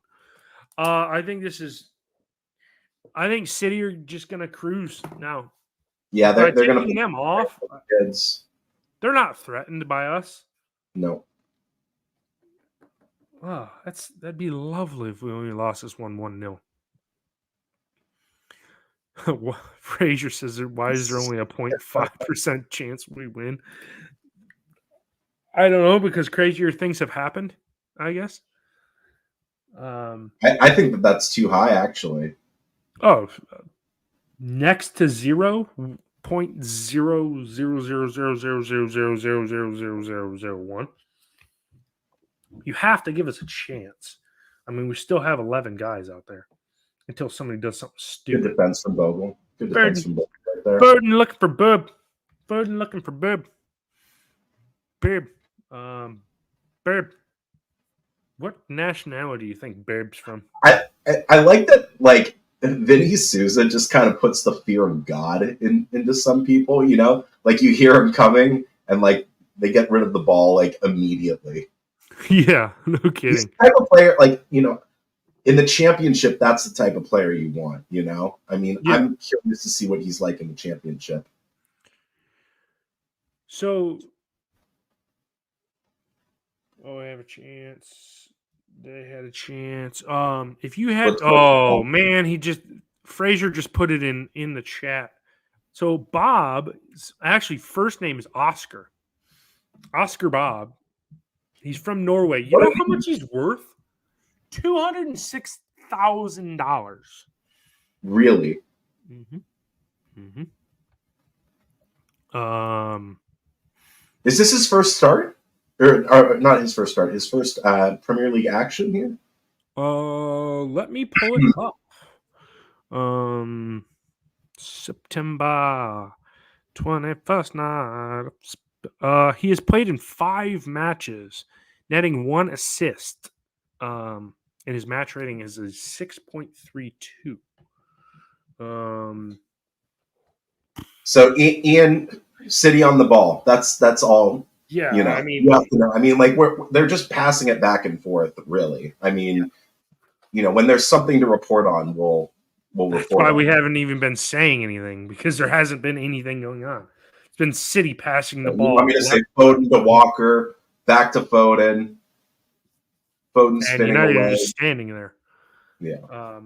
I think City are just going to cruise now. Yeah, By they're going taking them off, to kids. they're not threatened by us. No. Oh, that'd be lovely if we only lost this 1-0. Frazier says, "Why is there only a 0.5% chance we win?" I don't know, because crazier things have happened, I guess. I think that's too high, actually. Oh, next to 0.0000000000001. You have to give us a chance. I mean, we still have 11 guys out there until somebody does something Good stupid. defense from Bogle. Good defense from Bogle right there. Burden looking for Bub. Burden looking for Bub. Bib. Bib. What nationality do you think Bib's from? I like that, like, Vinny Souza just kind of puts the fear of God into some people, Like, you hear him coming, and, like, they get rid of the ball like immediately. Yeah, no He's kidding. the type of player, like, in the championship, that's the type of player you want, I mean, Yeah. I'm curious to see what he's like in the championship. So, I have a chance. They had a chance. If you had, Let's go. man, Fraser just put it in the chat. So Bob, actually, first name is Oscar. Oscar Bob. He's from Norway. You What know if how much he's worth? $206,000. Really? Mm-hmm. Mm-hmm. Is this his first start? Or not his first start, his first Premier League action here? Let me pull it up. September 21st night. He has played in 5 matches, netting 1 assist. And his match rating is a 6.32. So Ian, City on the ball. That's all. Yeah, You have to know. I mean, like they're just passing it back and forth. Really. I mean, when there's something to report on, we'll that's report. why on we it. haven't even been saying anything, because there hasn't been anything going on. It's been City passing the You ball. want me to say Foden to Walker, back to Foden, Foden And spinning United away. are just standing there. Yeah.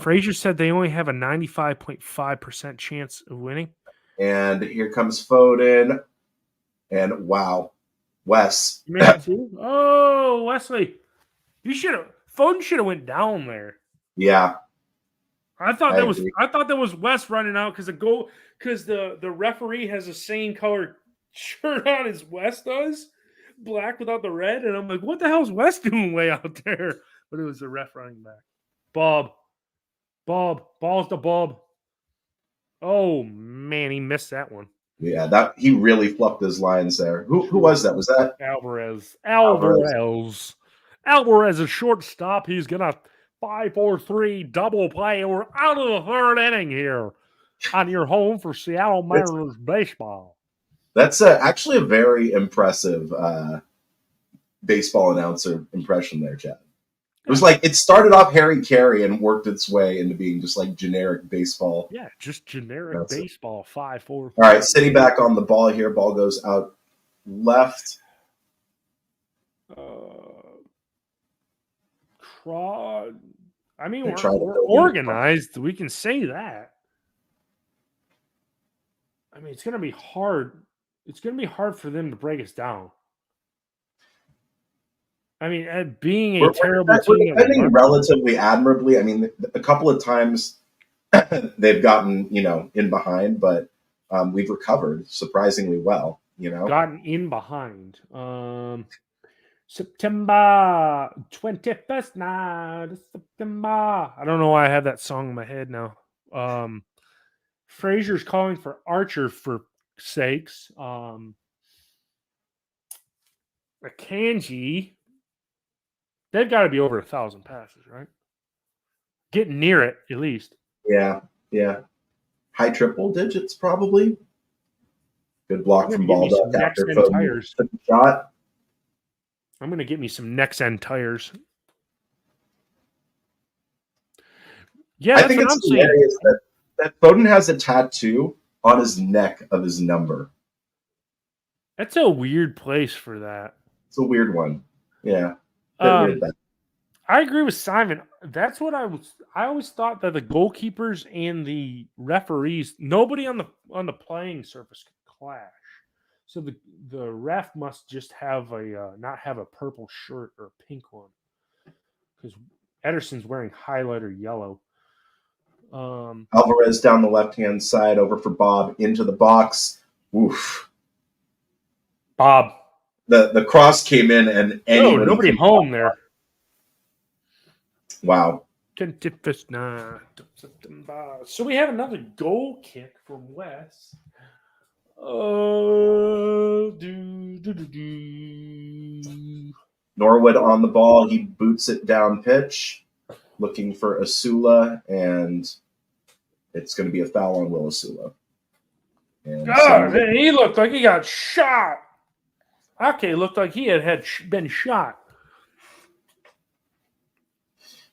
Fraser said they only have a 95.5% chance of winning. And here comes Foden, and wow, Wes. You made it too? Oh, Wesley, Foden should have went down there. Yeah, I thought I that was agree. Wes running out because the referee has the same color shirt on as Wes does, black without the red, and I'm like, what the hell's Wes doing way out there? But it was the ref running back. Bob, balls to Bob. Oh man, he missed that one. Yeah, that he really fluffed his lines there. Who was that? Was that Alvarez? Alvarez? Alvarez is shortstop. He's gonna 5-4-3 double play. We're out of the third inning here on your home for Seattle Mariners baseball. That's actually a very impressive baseball announcer impression there, Chad. It was like it started off Harry Carey and worked its way into being just like generic baseball. Yeah, just generic baseball. 5-4. All right, City back on the ball here. Ball goes out left. I mean, we're organized. We can say that. I mean, it's going to be hard. It's going to be hard for them to break us down. I mean, being a terrible team, we're defending relatively admirably. I mean, a couple of times they've gotten in behind, but we've recovered surprisingly well. Gotten in behind. September 21st night. September. I don't know why I have that song in my head now. Fraser's calling for Archer for sakes. Akanji. They've got to be over 1,000 passes, right? Getting near it, at least. Yeah. High triple digits, probably. Good block from Baldock after tires. Shot. I'm going to get me some next end tires. Yeah, I think it's hilarious that Foden has a tattoo on his neck of his number. That's a weird place for that. It's a weird one. Yeah. I agree with Simon. That's what I always thought, that the goalkeepers and the referees, nobody on the playing surface could clash. So the ref must just have not have a purple shirt or a pink one, because Ederson's wearing highlighter yellow. Alvarez down the left-hand side, over for Bob, into the box. Oof. Bob. The cross came in, and nobody home there. Wow. So we have another goal kick from Wes. Norwood on the ball. He boots it down pitch, looking for Asula, and it's going to be a foul on Will Asula. And God, so, man, he looked like he got shot. Ake looked like he had been shot.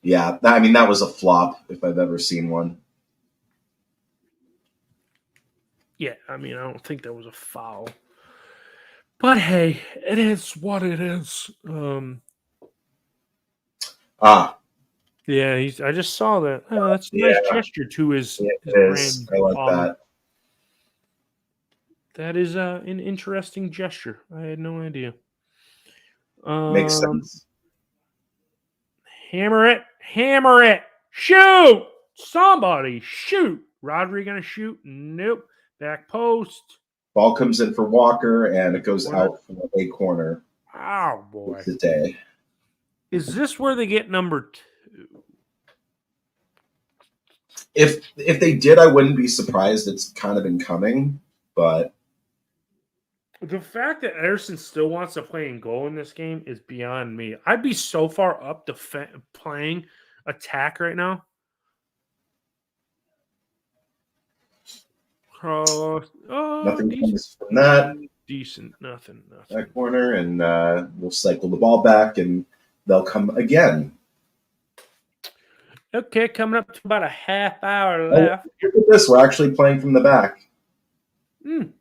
yeah, I mean, that was a flop if I've ever seen one. Yeah, I mean, I don't think that was a foul. But hey, it is what it is. Ah, Yeah, I just saw that. Oh, that's a nice yeah, gesture to it his is. brand I like father. that. That is an interesting gesture. I had no idea. Makes Um, sense. hammer it, shoot! Somebody shoot! Rodri gonna shoot? Nope. Back post. Ball comes in for Walker, and it goes Corner. out for a corner. Oh boy. Today. Is this where they get number 2? If they did, I wouldn't be surprised. It's kind of been coming, but The fact that Ederson still wants to play in goal in this game is beyond me. I'd be so far up playing attack right now. Cross. Oh, nothing decent. comes from that Decent. Nothing. corner, and we'll cycle the ball back, and they'll come again. Okay, coming up to about a half hour Oh, left. look at this. We're actually playing from the back.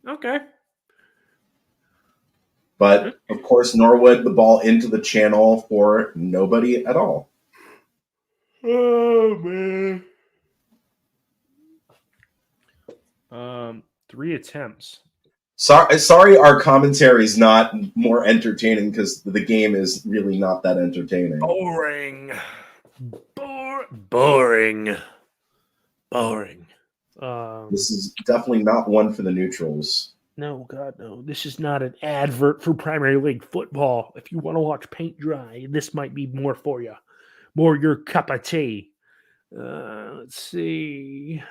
Okay. But, of course, Norwood, the ball into the channel for nobody at all. Oh, man. 3 attempts. Sorry, our commentary is not more entertaining because the game is really not that entertaining. Boring. Boring. This is definitely not one for the neutrals. No, God, no. This is not an advert for Premier League football. If you want to watch paint dry, this might be more for you. More your cup of tea. Let's see.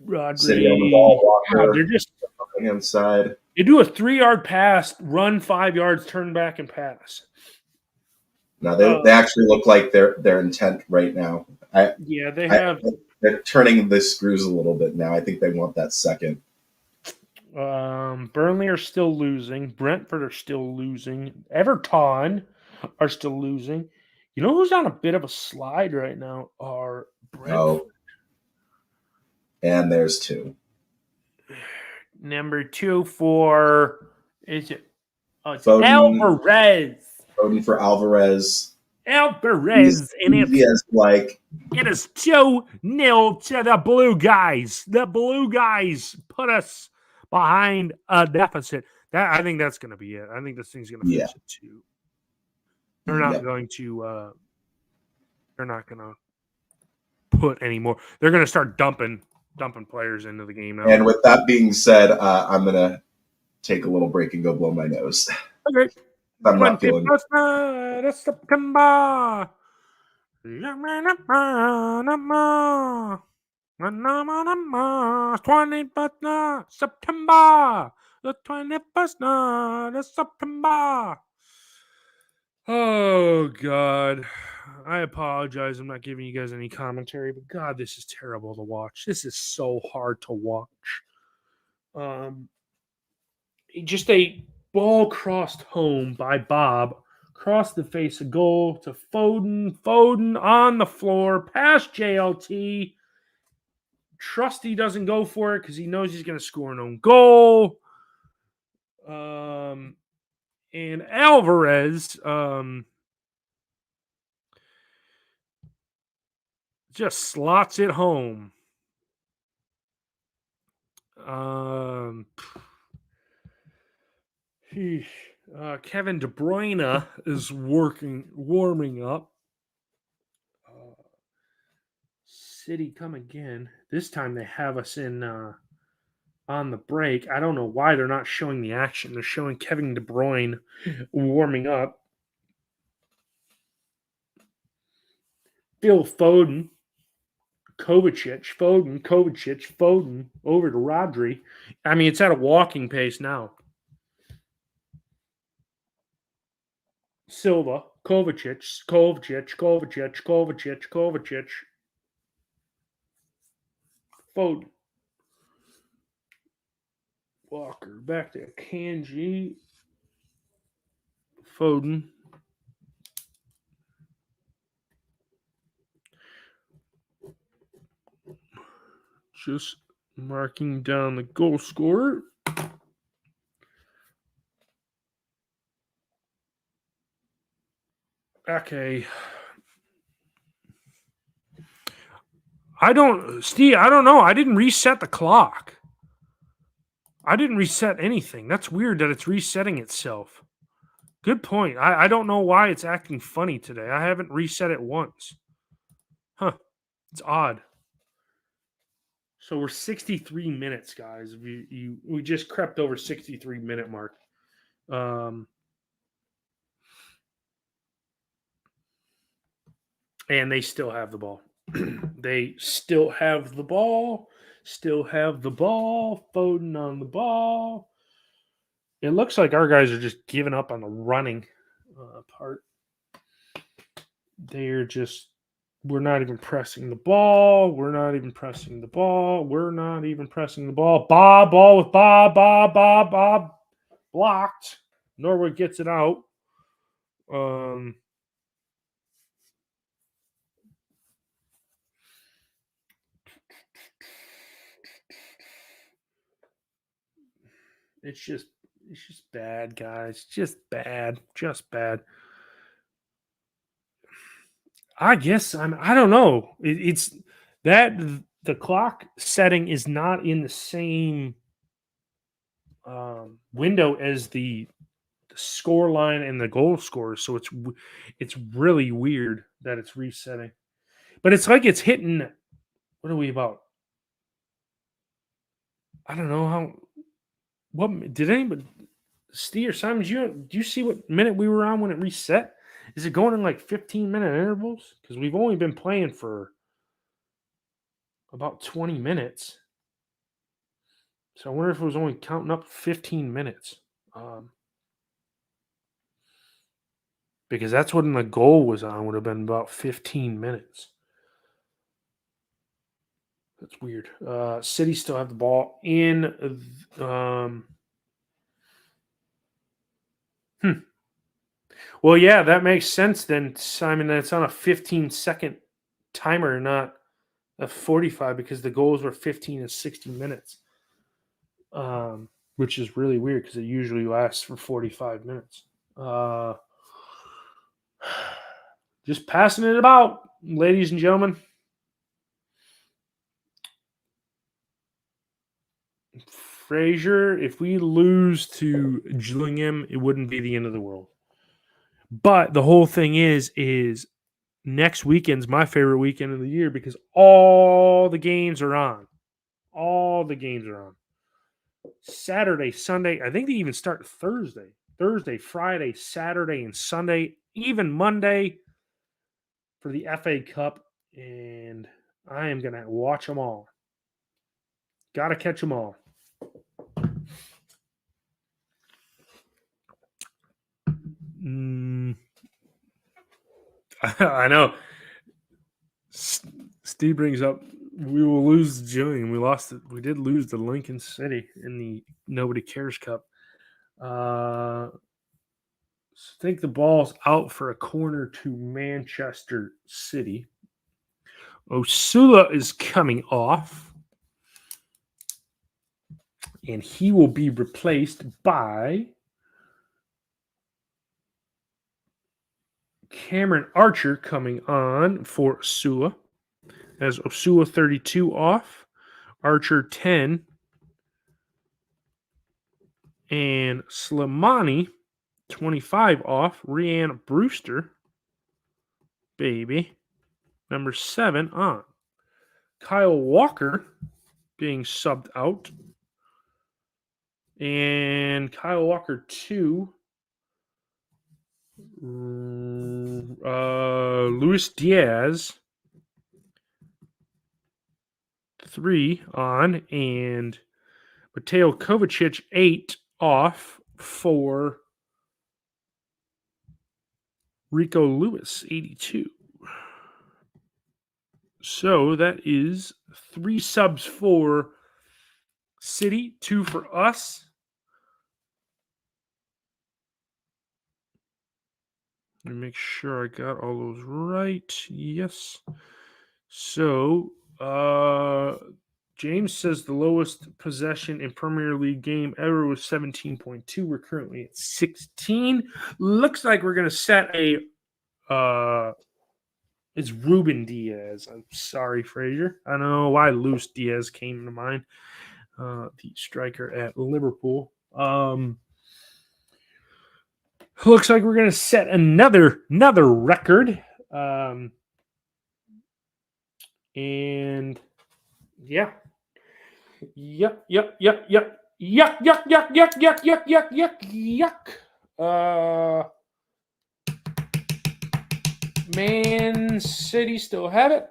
Rodri. City on the ball, Walker. God, they're just on the inside. You do a 3-yard pass, run 5 yards, turn back and pass. No, they actually look like they're intent right now. They're turning the screws a little bit now. I think they want that second. Burnley are still losing. Brentford are still losing. Everton are still losing. You know who's on a bit of a slide right now? Are Brentford. Oh. And there's 2. Number 2 for it's Foden, Alvarez. Foden for Alvarez. Alvarez, and it is 2-0 to the Blue Guys. The Blue Guys put us behind a deficit. I think that's going to be it. I think this thing's going to finish at 2. They're not going to. They're not going to put any more. They're going to start dumping players into the game now. And with that being said, I'm going to take a little break and go blow my nose. Okay. I'm not feeling it. September. September. The 21st of September. Oh, God. I apologize. I'm not giving you guys any commentary, but God, this is terrible to watch. This is so hard to watch. Just a ball crossed home by Bob, crossed the face of goal to Foden. Foden on the floor, past JLT. Trusty doesn't go for it because he knows he's going to score an own goal. And Alvarez just slots it home. Kevin De Bruyne is warming up. City come again. This time they have us in on the break. I don't know why they're not showing the action. They're showing Kevin De Bruyne warming up. Phil Foden. Kovacic, Foden, over to Rodri. I mean, it's at a walking pace now. Silva, Kovacic. Foden. Walker back to Kanji. Foden. Just marking down the goal scorer. Okay. Steve, I don't know. I didn't reset the clock. I didn't reset anything. That's weird that it's resetting itself. Good point. I don't know why it's acting funny today. I haven't reset it once. Huh. It's odd. So we're 63 minutes, guys. We just crept over 63-minute mark. And they still have the ball. They still have the ball. Still have the ball. Foden on the ball. It looks like our guys are just giving up on the running part. They're just, we're not even pressing the ball. We're not even pressing the ball. We're not even pressing the ball. Ball with Bob. Blocked. Norwood gets it out. It's just bad, guys. Just bad. I guess I don't know. It's that the clock setting is not in the same window as the score line and the goal scorer, so it's really weird that it's resetting. But it's like it's hitting. What are we about? I don't know how. What did anybody? Steve or Simon, do you see what minute we were on when it reset? Is it going in like 15-minute intervals? Because we've only been playing for about 20 minutes. So I wonder if it was only counting up 15 minutes. Because that's when the goal was on, would have been about 15 minutes. That's weird. City still have the ball in. Well, yeah, that makes sense then, Simon. That it's on a 15-second timer, not a 45, because the goals were 15 and 60 minutes, which is really weird because it usually lasts for 45 minutes. Just passing it about, ladies and gentlemen. Fraser, if we lose to Gillingham, it wouldn't be the end of the world. But the whole thing is next weekend's my favorite weekend of the year because all the games are on. All the games are on. Saturday, Sunday. I think they even start Thursday. Thursday, Friday, Saturday, and Sunday. Even Monday for the FA Cup. And I am going to watch them all. Got to catch them all. I know. Steve brings up we will lose Jillian. We did lose to Lincoln City in the Nobody Cares Cup. I think the ball's out for a corner to Manchester City. Osula is coming off. And he will be replaced by Cameron Archer coming on for Osula. As Osula 32 off. Archer 10. And Slimani 25 off. Rhiannon Brewster, baby, number 7 on. Kyle Walker being subbed out. And Kyle Walker 2. Luis Diaz 3 on. And Mateo Kovacic 8 off for Rico Lewis 82. So that is 3 subs for City, 2 for us. Let me make sure I got all those right. Yes. So, James says the lowest possession in Premier League game ever was 17.2. We're currently at 16. Looks like we're going to set a it's Ruben Diaz. I'm sorry, Fraser. I don't know why Luis Diaz came to mind. The striker at Liverpool. Looks like we're going to set another record. And yeah. Yuck. Man City still have it.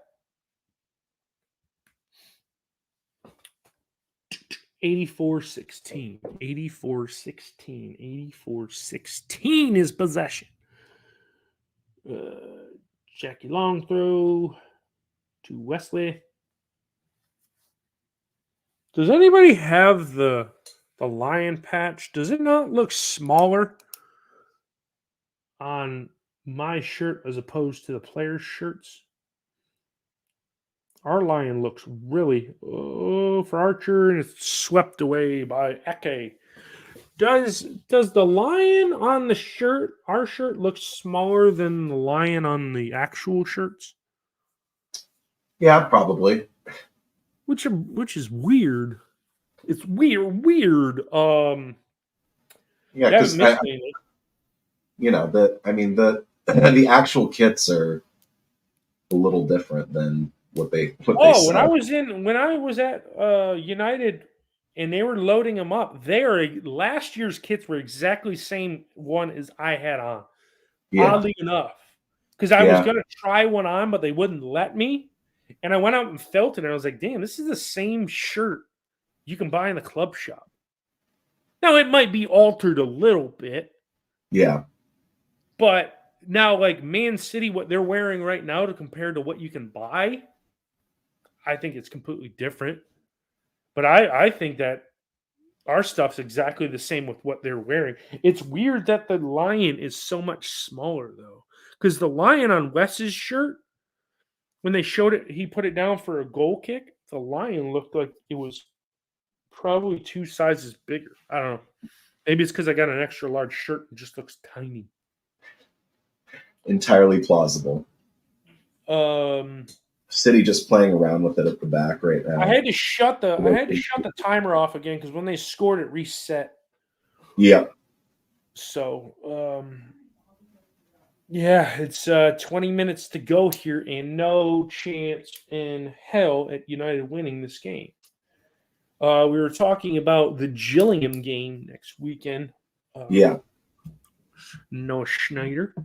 84-16. 84-16. 84-16 is possession. Jackie Long throw to Wesley. Does anybody have the lion patch? Does it not look smaller on my shirt as opposed to the players' shirts? Our lion looks really for Archer, and it's swept away by Eke. Does the lion on the shirt, our shirt, look smaller than the lion on the actual shirts? Yeah, probably. Which is weird. It's weird. Yeah, because the actual kits are a little different than what they sell. When I was at United and they were loading them up, last year's kits were exactly the same one as I had on. Yeah. Oddly enough, because I was gonna try one on, but they wouldn't let me. And I went out and felt it, and I was like, "Damn, this is the same shirt you can buy in the club shop." Now it might be altered a little bit, yeah. But now, like Man City, what they're wearing right now to compare to what you can buy, I think it's completely different. But I think that our stuff's exactly the same with what they're wearing. It's weird that the lion is so much smaller, though. Because the lion on Wes's shirt, when they showed it, he put it down for a goal kick. The lion looked like it was probably 2 sizes bigger. I don't know. Maybe it's because I got an extra large shirt and it just looks tiny. Entirely plausible. City just playing around with it at the back right now. I had to shut the timer off again because when they scored, it reset. Yeah. So, yeah, it's 20 minutes to go here, and no chance in hell at United winning this game. We were talking about the Gillingham game next weekend. Yeah. No Schneider.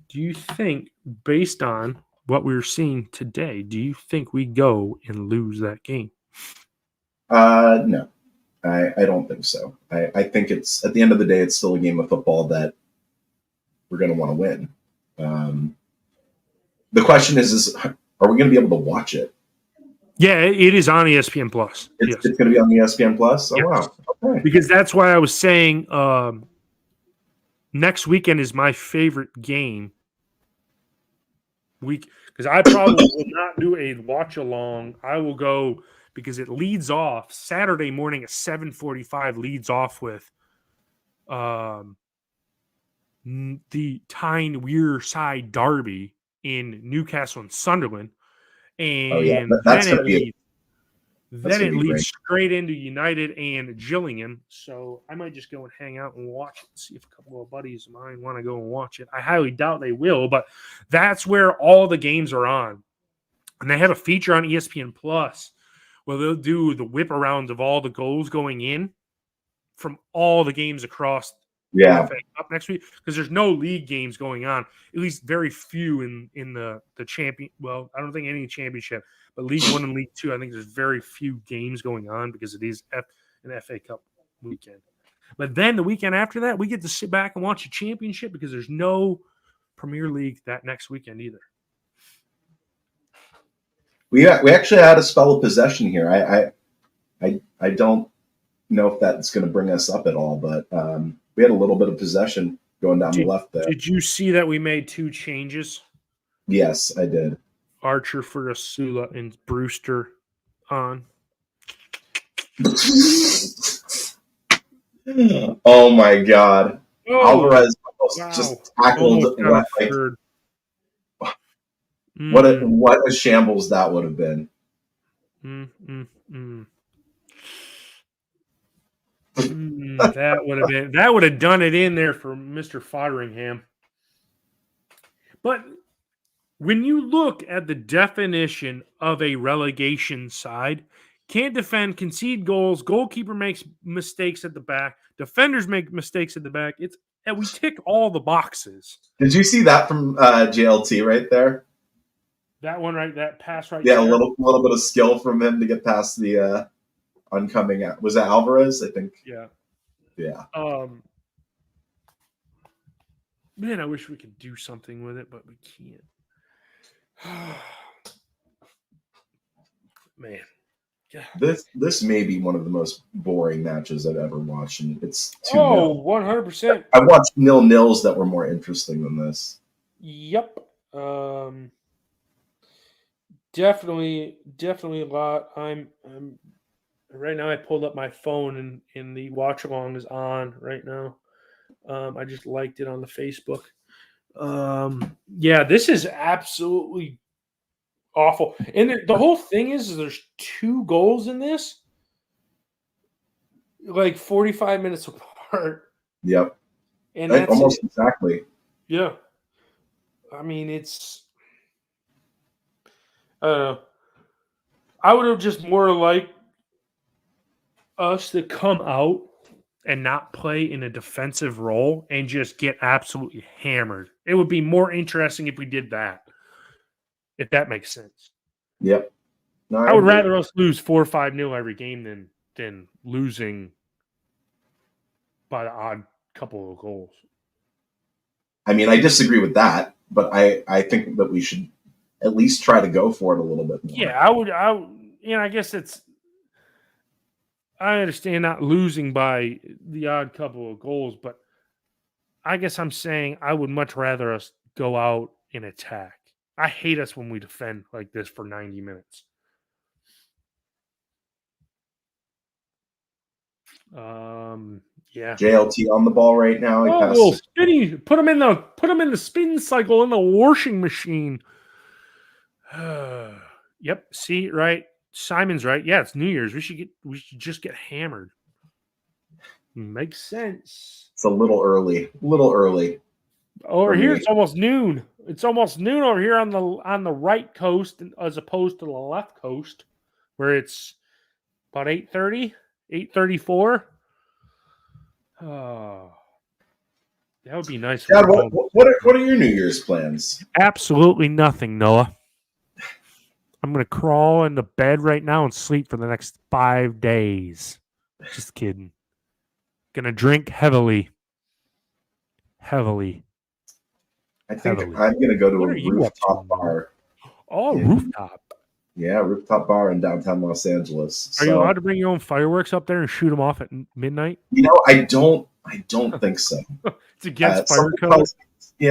Do you think, based on what we were seeing today, do you think we go and lose that game? No, I don't think so. I think it's, at the end of the day, it's still a game of football that we're going to want to win. The question is are we going to be able to watch it? Yeah, it is on ESPN Plus. It's going to be on ESPN Plus? Oh, yes. Wow. Okay. Because that's why I was saying next weekend is my favorite game week, because I probably will not do a watch along. I will go because it leads off Saturday morning at 7:45. Leads off with the Tyne Wearside Derby in Newcastle and Sunderland, and then it leads straight into United and Gillingham. So I might just go and hang out and watch it, see if a couple of buddies of mine want to go and watch it. I highly doubt they will, but that's where all the games are on. And they have a feature on ESPN Plus where they'll do the whip arounds of all the goals going in from all the games across the FA Cup next week, because there's no league games going on, at least very few in the champion. Well, I don't think any championship, but League One and League Two, I think there's very few games going on because it is an FA Cup weekend. But then the weekend after that, we get to sit back and watch a championship because there's no Premier League that next weekend either. We actually had a spell of possession here. I don't know if that's going to bring us up at all, but we had a little bit of possession going down the Did, left there. did you see that we made 2 changes? Yes, I did. Archer for Asula and Brewster on. Oh my God. Oh, Alvarez wow. just tackled Almost got a like third. what a shambles that would have been. That would have done it in there for Mr. Fodderingham. But when you look at the definition of a relegation side, can't defend, concede goals, goalkeeper makes mistakes at the back, defenders make mistakes at the back. And we tick all the boxes. Did you see that from JLT right there? That one right, that pass right Yeah, there. a little bit of skill from him to get past the oncoming. Was that Alvarez? I think. Yeah. Yeah. Man, I wish we could do something with it, but we can't. Man. Yeah. This may be one of the most boring matches I've ever watched, and it's 2-0. 100%. I watched 0-0s that were more interesting than this. Yep. Definitely a lot. I'm right now. I pulled up my phone and the Watchalong is on right now. I just liked it on the Facebook. Yeah, this is absolutely awful. And the whole thing is there's 2 goals in this, like 45 minutes apart. Yep. And that's almost exactly. Yeah. I mean, it's. I would have just more liked us to come out and not play in a defensive role and just get absolutely hammered. It would be more interesting if we did that. If that makes sense. Yep. No, I would rather us lose 4 or 5-0 every game than losing by the odd couple of goals. I mean, I disagree with that, but I think that we should at least try to go for it a little bit more. Yeah, I would. I guess it's. I understand not losing by the odd couple of goals, but I guess I'm saying I would much rather us go out and attack. I hate us when we defend like this for 90 minutes. Yeah. JLT on the ball right now. Little spinny. Put him in the spin cycle in the washing machine. Yep. See, right. Simon's right. Yeah, it's New Year's. We should just get hammered. Makes sense. It's a little early. Over here, it's almost noon. It's almost noon over here on the right coast as opposed to the left coast, where it's about 8:30, 8:34. Oh, that would be nice. Dad, what are your New Year's plans? Absolutely nothing, Noah. I'm going to crawl into bed right now and sleep for the next 5 days. Just kidding. Going to drink heavily. I think I'm going to go to a rooftop bar. Oh, rooftop. Yeah, rooftop bar in downtown Los Angeles. Are you allowed to bring your own fireworks up there and shoot them off at midnight? I don't think so. It's against fire code.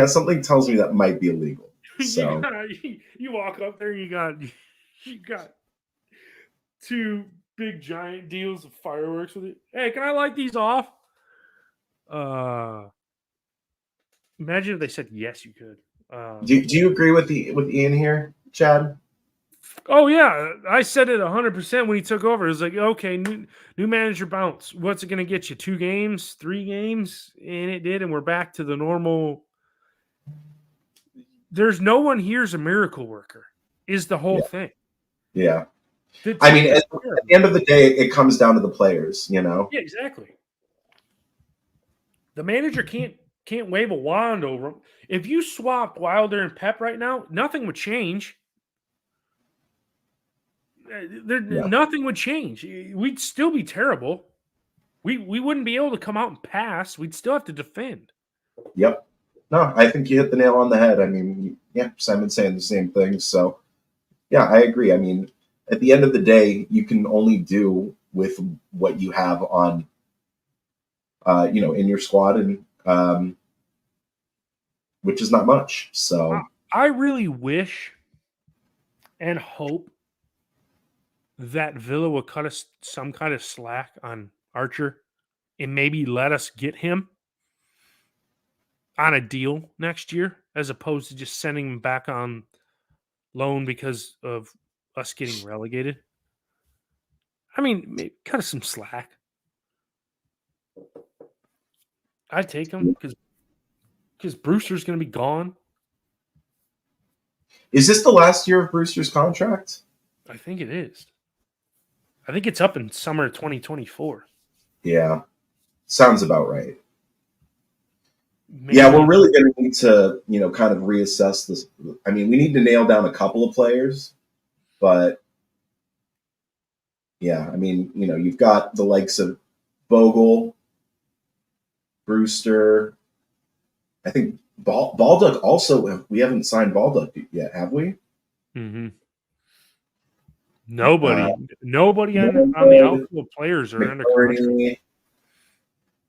Something tells me that might be illegal. So you walk up there, you got 2 big giant deals of fireworks with it. Hey, can I light these off? Imagine if they said yes, you could. Do you agree with Ian here, Chad? Oh yeah, I said it 100% when he took over. It was like, okay, new manager bounce. What's it going to get you? 2 games, 3 games, and it did, and we're back to the normal. There's no one here's a miracle worker. Is the whole thing? Yeah. I mean, at the end of the day, it comes down to the players. Yeah, exactly. The manager can't wave a wand over them. If you swapped Wilder and Pep right now, nothing would change. Nothing would change. We'd still be terrible. We wouldn't be able to come out and pass. We'd still have to defend. Yep. No, I think you hit the nail on the head. I mean, yeah, Simon's saying the same thing. So, yeah, I agree. I mean, at the end of the day, you can only do with what you have on, in your squad, and which is not much. So I really wish and hope that Villa will cut us some kind of slack on Archer and maybe let us get him on a deal next year as opposed to just sending him back on loan because of us getting relegated. I mean, maybe cut us some slack. I'd take him because Brewster's going to be gone. is this the last year of Brewster's contract? I think it is. I think it's up in summer 2024. Yeah, sounds about right. Maybe. Yeah, we're really going to need to, kind of reassess this. I mean, we need to nail down a couple of players, but yeah, I mean, you've got the likes of Bogle, Brewster. I think Baldock also. We haven't signed Baldock yet, have we? Mm-hmm. Nobody on the outfield players are under contract.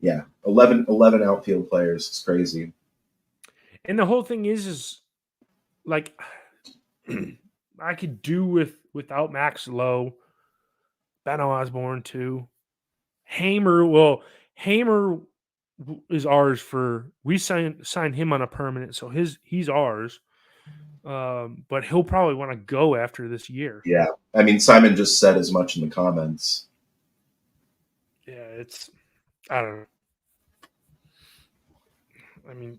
Yeah, 11 outfield players. It's crazy. And the whole thing is like I could do without Max Lowe, Ben Osborne too. Hamer is ours for we signed him on a permanent, so he's ours. But he'll probably want to go after this year. Yeah, I mean Simon just said as much in the comments. Yeah, I don't know. I mean,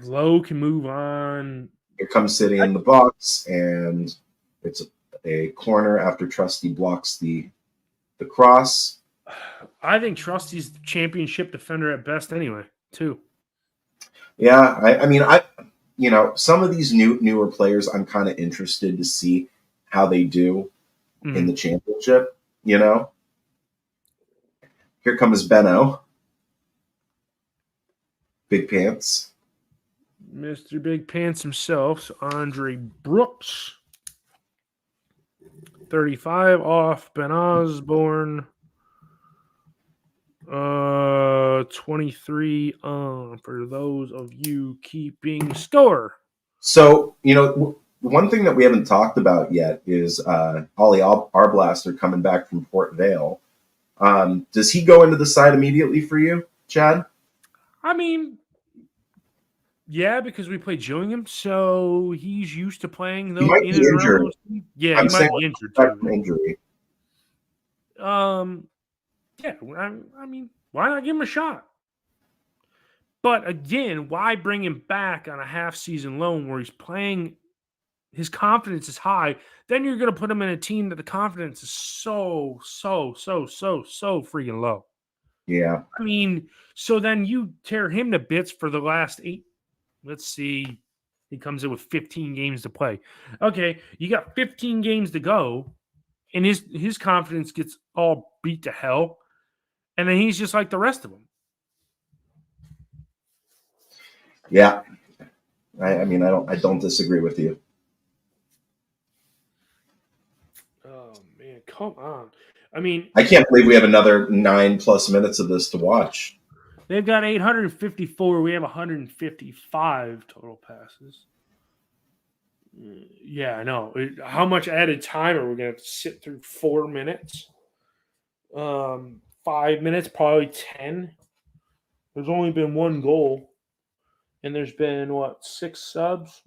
Lowe can move on. Here comes City in the box, and it's a corner after Trusty blocks the cross. I think Trusty's the championship defender at best anyway, too. Yeah, I mean, some of these newer players, I'm kind of interested to see how they do in the championship. Here comes Benno, Big Pants, Mr. Big Pants himself, so Andre Brooks, 35 off Ben Osborne. 23 on for those of you keeping score. So, one thing that we haven't talked about yet is Ollie Arblaster coming back from Port Vale. Does he go into the side immediately for you, Chad? I mean, yeah, because we play Gillingham, so he's used to playing those. He might be injured. Yeah, he might be injured too. Injury. Yeah, I mean, why not give him a shot? But again, why bring him back on a half-season loan where he's playing? His confidence is high. Then you're going to put him in a team that the confidence is so freaking low. Yeah. I mean, so then you tear him to bits for the last 8. Let's see. He comes in with 15 games to play. Okay, you got 15 games to go, and his confidence gets all beat to hell. And then he's just like the rest of them. Yeah. I mean, I don't disagree with you. Oh man, come on. I mean, I can't believe we have another 9+ minutes of this to watch. They've got 854. We have 155 total passes. Yeah, I know. How much added time are we going to have to sit through? 4 minutes? 5 minutes, probably 10. There's only been one goal, and there's been, 6 subs?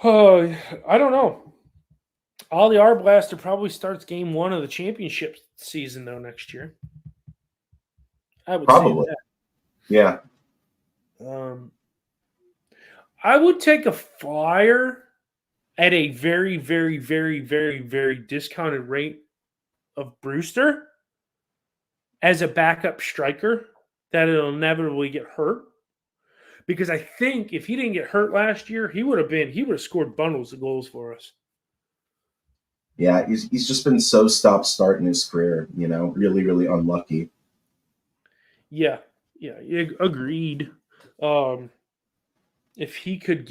Oh, I don't know. Ollie Arblaster probably starts game 1 of the championship season, though, next year. I would probably say that. Yeah. I would take a flyer at a very, very, very, very, very discounted rate of Brewster as a backup striker that it'll inevitably get hurt. Because I think if he didn't get hurt last year, he would have scored bundles of goals for us. Yeah, he's just been so stop-start in his career, really, really unlucky. Yeah, agreed. If he could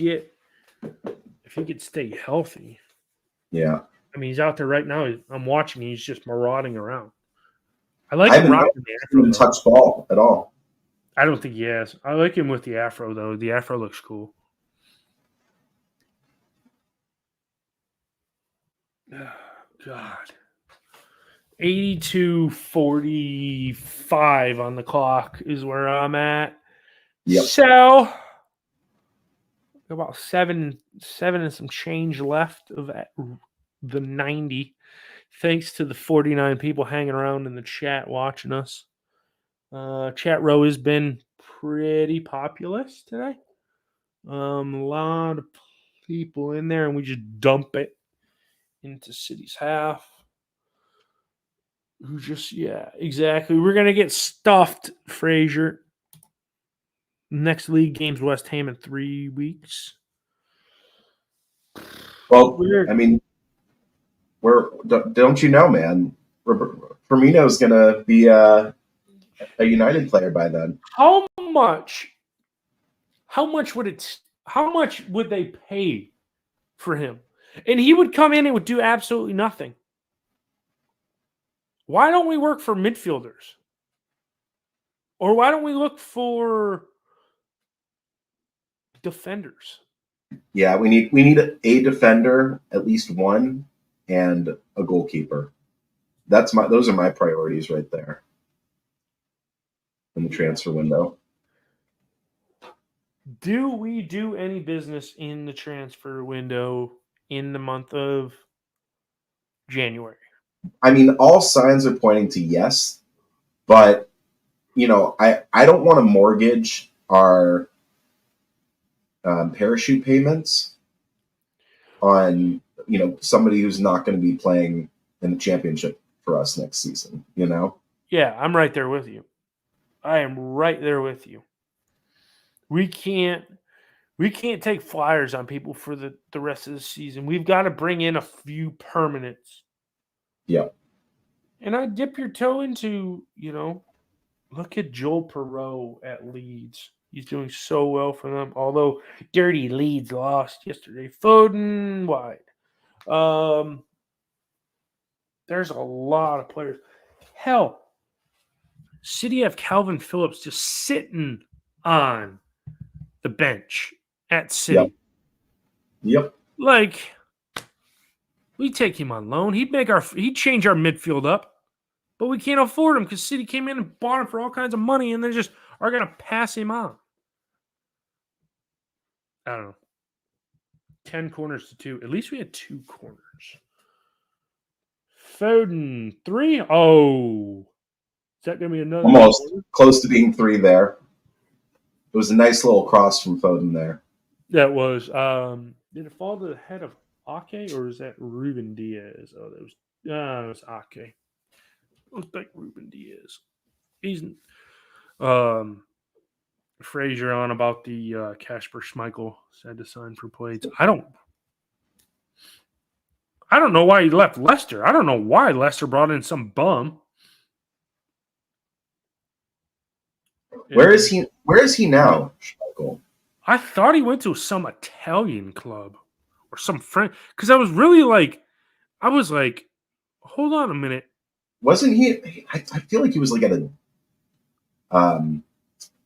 stay healthy, Yeah. I mean, he's out there right now. I'm watching. He's just marauding around. I like I him haven't rocking noticed the him afro even though. touch ball at all. I don't think he has. I like him with the afro though. The afro looks cool. Oh, God. 82:45 on the clock is where I'm at. Yep. So about seven and some change left of the 90. Thanks to the 49 people hanging around in the chat watching us. Chat row has been pretty populous today. A lot of people in there, and we just dump it into City's half. Who just, yeah, exactly. We're gonna get stuffed, Frazier. Next league game's West Ham in 3 weeks. Well, Weird. I mean, don't you know, man? Firmino's gonna be a United player by then. How much? How much would it? How much would they pay for him? And he would come in and would do absolutely nothing. Why don't we work for midfielders? Or why don't we look for defenders? Yeah, we need a defender, at least one, and a goalkeeper. Those are my priorities right there in the transfer window. Do we do any business in the transfer window in the month of January? I mean, all signs are pointing to yes, but I don't want to mortgage our parachute payments on somebody who's not going to be playing in the championship for us next season. Yeah, I'm right there with you. I am right there with you. We can't take flyers on people for the rest of the season. We've got to bring in a few permanents. Yeah. And I dip your toe into, look at Joel Perreault at Leeds. He's doing so well for them. Although dirty Leeds lost yesterday. Foden wide. There's a lot of players. Hell, City have Calvin Phillips just sitting on the bench at City. Yep. Like, we take him on loan. He'd change our midfield up, but we can't afford him because City came in and bought him for all kinds of money, and they just are gonna pass him on. I don't know. 10 corners to 2. At least we had 2 corners. Foden 3. Oh, is that gonna be another? Almost close to being 3 there. It was a nice little cross from Foden there. That was. Did it fall to the head of Ake or is that Ruben Diaz? Oh, that was. It was Ake. It was like Ruben Diaz. He's. Frazier on about the Kasper Schmeichel said to sign for plates. I don't know why he left Leicester. I don't know why Leicester brought in some bum. Where is he? Where is he now, Schmeichel? I thought he went to some Italian club or some French because I was like, hold on a minute. Wasn't he? I feel like he was like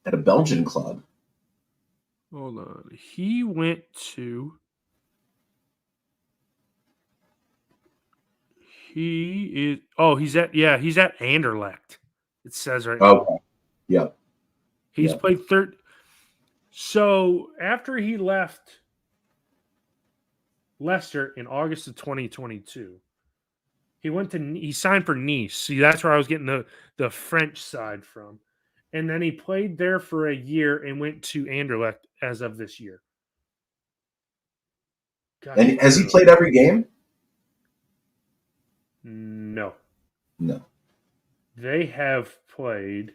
at a Belgian club. Hold on. He went to. He is. Oh, he's at Anderlecht. It says right now. Okay. Yep. He's played third. So after he left Leicester in August of 2022, he signed for Nice. See, that's where I was getting the French side from. And then he played there for a year and went to Anderlecht as of this year. God, And has he played every game? No. No. They have played.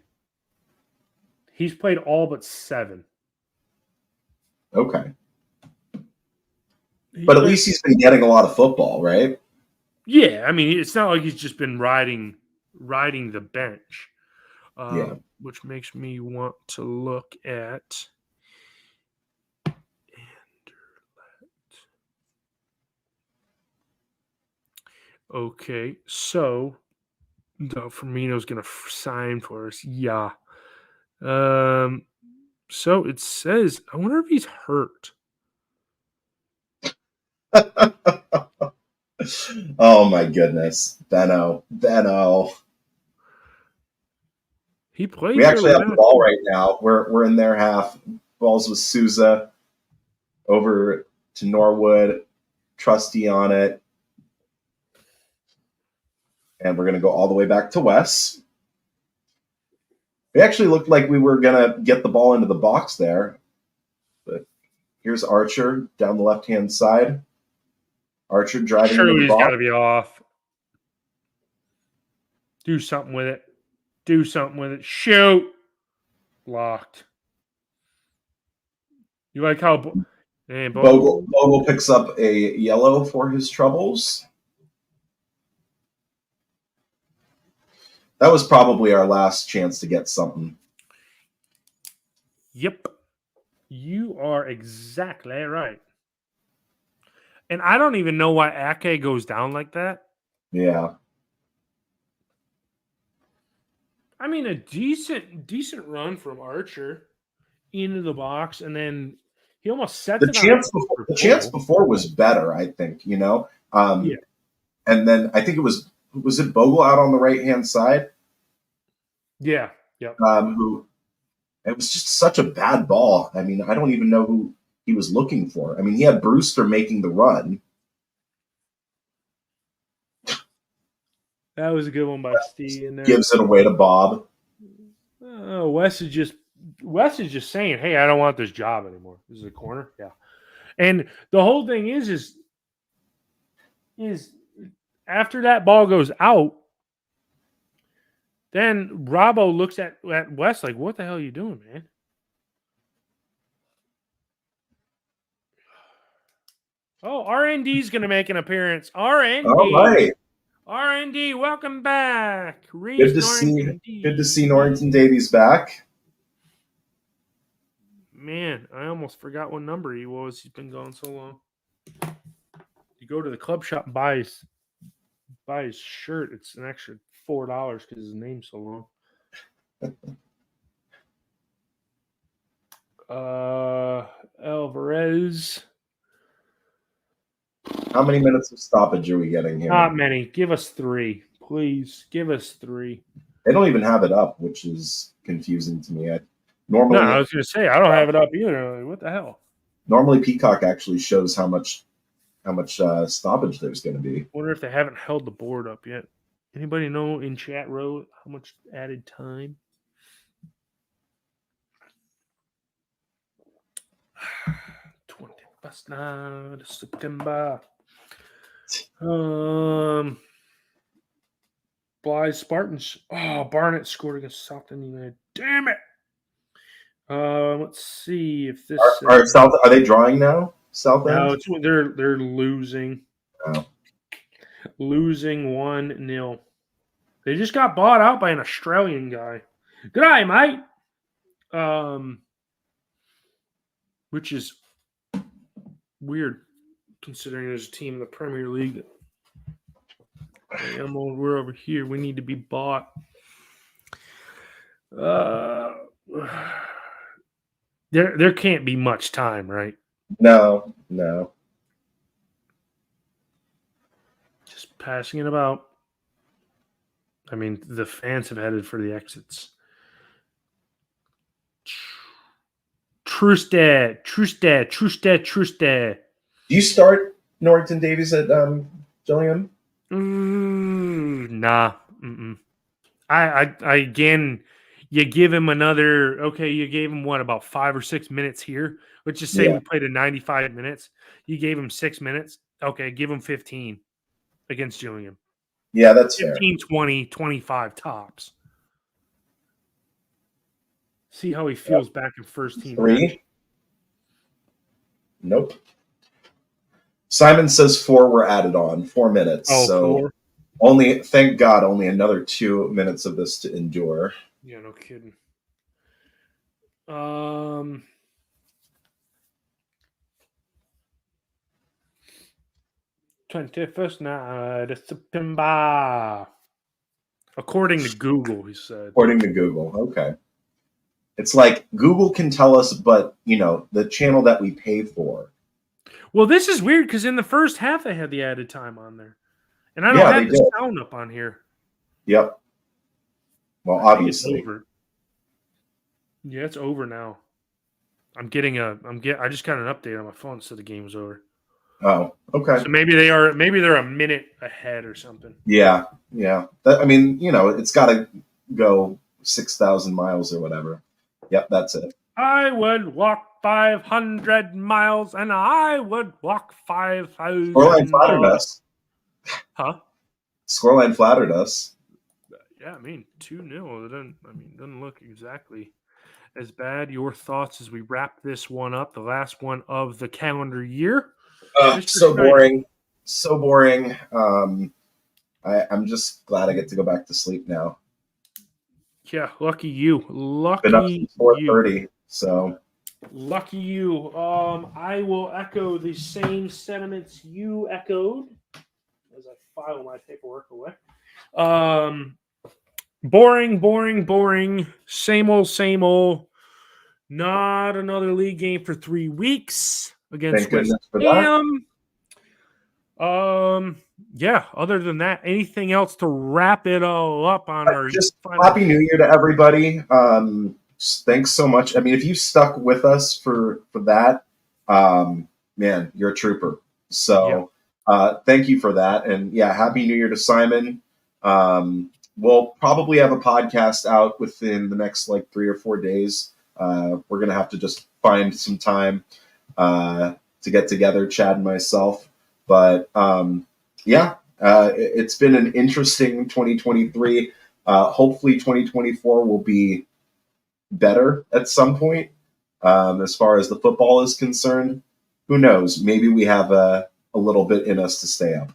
He's played all but 7. Okay. But at least he's been getting a lot of football, right? Yeah, I mean, it's not like he's just been riding the bench. Yeah. Which makes me want to look at Anderlecht. Okay, so Firmino's gonna sign for us. Yeah. Um. So it says, I wonder if he's hurt. Oh my goodness, Benno. He played We here actually have the last ball year. right now. We're in their half. Balls with Souza over to Norwood. Trusty on it, and we're gonna go all the way back to Wes. We actually looked like we were gonna get the ball into the box there, but here's Archer down the left hand side. Archer driving into the Surely he's got box. to be off. Do something with it. Do something with it. Shoot. Blocked. You like how Bogle picks up a yellow for his troubles. That was probably our last chance to get something. Yep. You are exactly right. And I don't even know why Ake goes down like that. Yeah. I mean, a decent run from Archer into the box, and then he almost sets The it on the chance before was better, I think, Yeah. And then I think was it Bogle out on the right hand side? Yeah. Yep. Who it was just such a bad ball. I mean, I don't even know who he was looking for. I mean, he had Brewster making the run. That was a good one by Steve in there. Gives it away to Bob. Wes is just saying, "Hey, I don't want this job anymore." This is a corner, yeah. And the whole thing is after that ball goes out, then Robbo looks at Wes like, "What the hell are you doing, man?" Oh, RND is going to make an appearance. All right. RND, welcome back. Good Reese to see Norrington Norrington Davies back. Man, I almost forgot what number he was. He's been gone so long. You go to the club shop and buy his shirt. It's an extra $4 because his name's so long. Alvarez. How many minutes of stoppage are we getting here? Not many. Give us 3, please. Give us 3. They don't even have it up, which is confusing to me. No, Normally, I was going to say I don't have it up either. What the hell? normally Peacock actually shows how much stoppage there's going to be. Wonder if they haven't held the board up yet. Anybody know in chat row how much added time? September. Blythe Spartans. Oh, Barnett scored against Southend United. Damn it. Let's see if this Are they drawing now? Southend? No, they're losing. Oh. Losing 1-0. They just got bought out by an Australian guy. Good eye, mate. Which is weird considering there's a team in the Premier League. We're over here. We need to be bought. There can't be much time, right? No. Just passing it about. I mean, the fans have headed for the exits. Trusted. Do you start Norrington Davies at Gillingham? Nah. I again, you give him another. Okay, you gave him about 5 or 6 minutes here. Let's just say we played a 95 minutes. You gave him 6 minutes. Okay, give him 15 against Gillingham. Yeah, that's 15, 20, 25 tops. See how he feels back in first team. 3. Match. Nope. Simon says 4 were added on. 4 minutes. Oh, so 4? Thank God, only another 2 minutes of this to endure. Yeah, no kidding. 21st night of September. According to Google, he said. According to Google. Okay. It's like Google can tell us, but the channel that we pay for. Well, this is weird because in the first half they had the added time on there, and I don't Yeah, have they the did. sound up on here. Yep. Well, I think it's obviously. over. Yeah, it's over now. I just got an update on my phone, so the game's over. Oh, okay. So maybe they're a minute ahead or something. Yeah. It's got to go 6,000 miles or whatever. Yep, that's it. I would walk 500 miles, and I would walk 5,000 Scoreline flattered miles. us. Huh? Scoreline flattered us. Yeah, 2-0. It doesn't look exactly as bad. Your thoughts as we wrap this one up, the last one of the calendar year? So boring. So boring. I'm just glad I get to go back to sleep now. Yeah, lucky you. Been up since 4:30, so lucky you. I will echo the same sentiments you echoed as I file my paperwork away. Boring. Same old. Not another league game for 3 weeks against West Ham. Yeah, other than that, anything else to wrap it all up on our just Happy New Year to everybody. Thanks so much. If you stuck with us for that, man, you're a trooper. So thank you for that. And yeah, Happy New Year to Simon. We'll probably have a podcast out within the next 3 or 4 days. We're going to have to just find some time to get together, Chad and myself. But it's been an interesting 2023. Hopefully 2024 will be better at some point as far as the football is concerned. Who knows? Maybe we have a little bit in us to stay up.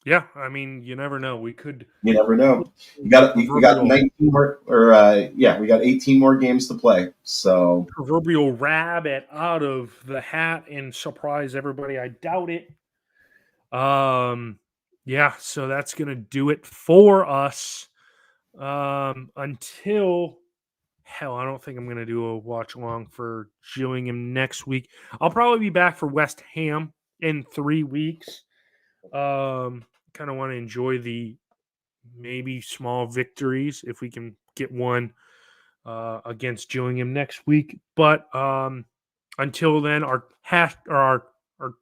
Yeah, you never know. We could. You never know. We got 19 more, we got 18 more games to play. So proverbial rabbit out of the hat and surprise everybody. I doubt it. Yeah, so that's gonna do it for us. Until I don't think I'm gonna do a watch along for Gillingham next week. I'll probably be back for West Ham in 3 weeks. Kind of want to enjoy the maybe small victories if we can get one against Gillingham next week. But until then, our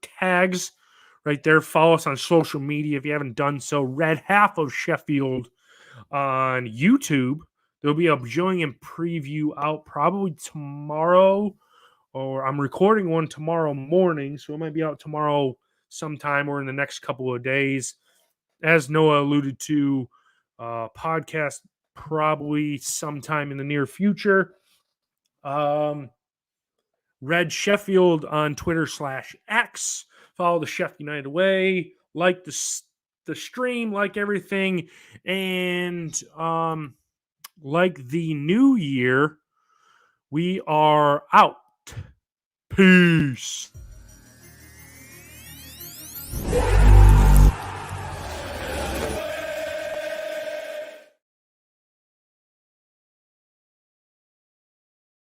tags right there. Follow us on social media if you haven't done so. Red Half of Sheffield on YouTube. There'll be a Gillingham preview out probably tomorrow, or I'm recording one tomorrow morning, so it might be out tomorrow sometime or in the next couple of days. As Noah alluded to, podcast probably sometime in the near future. Red Sheffield on Twitter /X. Follow the Sheff United Way. Like the stream, like everything. And like the new year, we are out. Peace.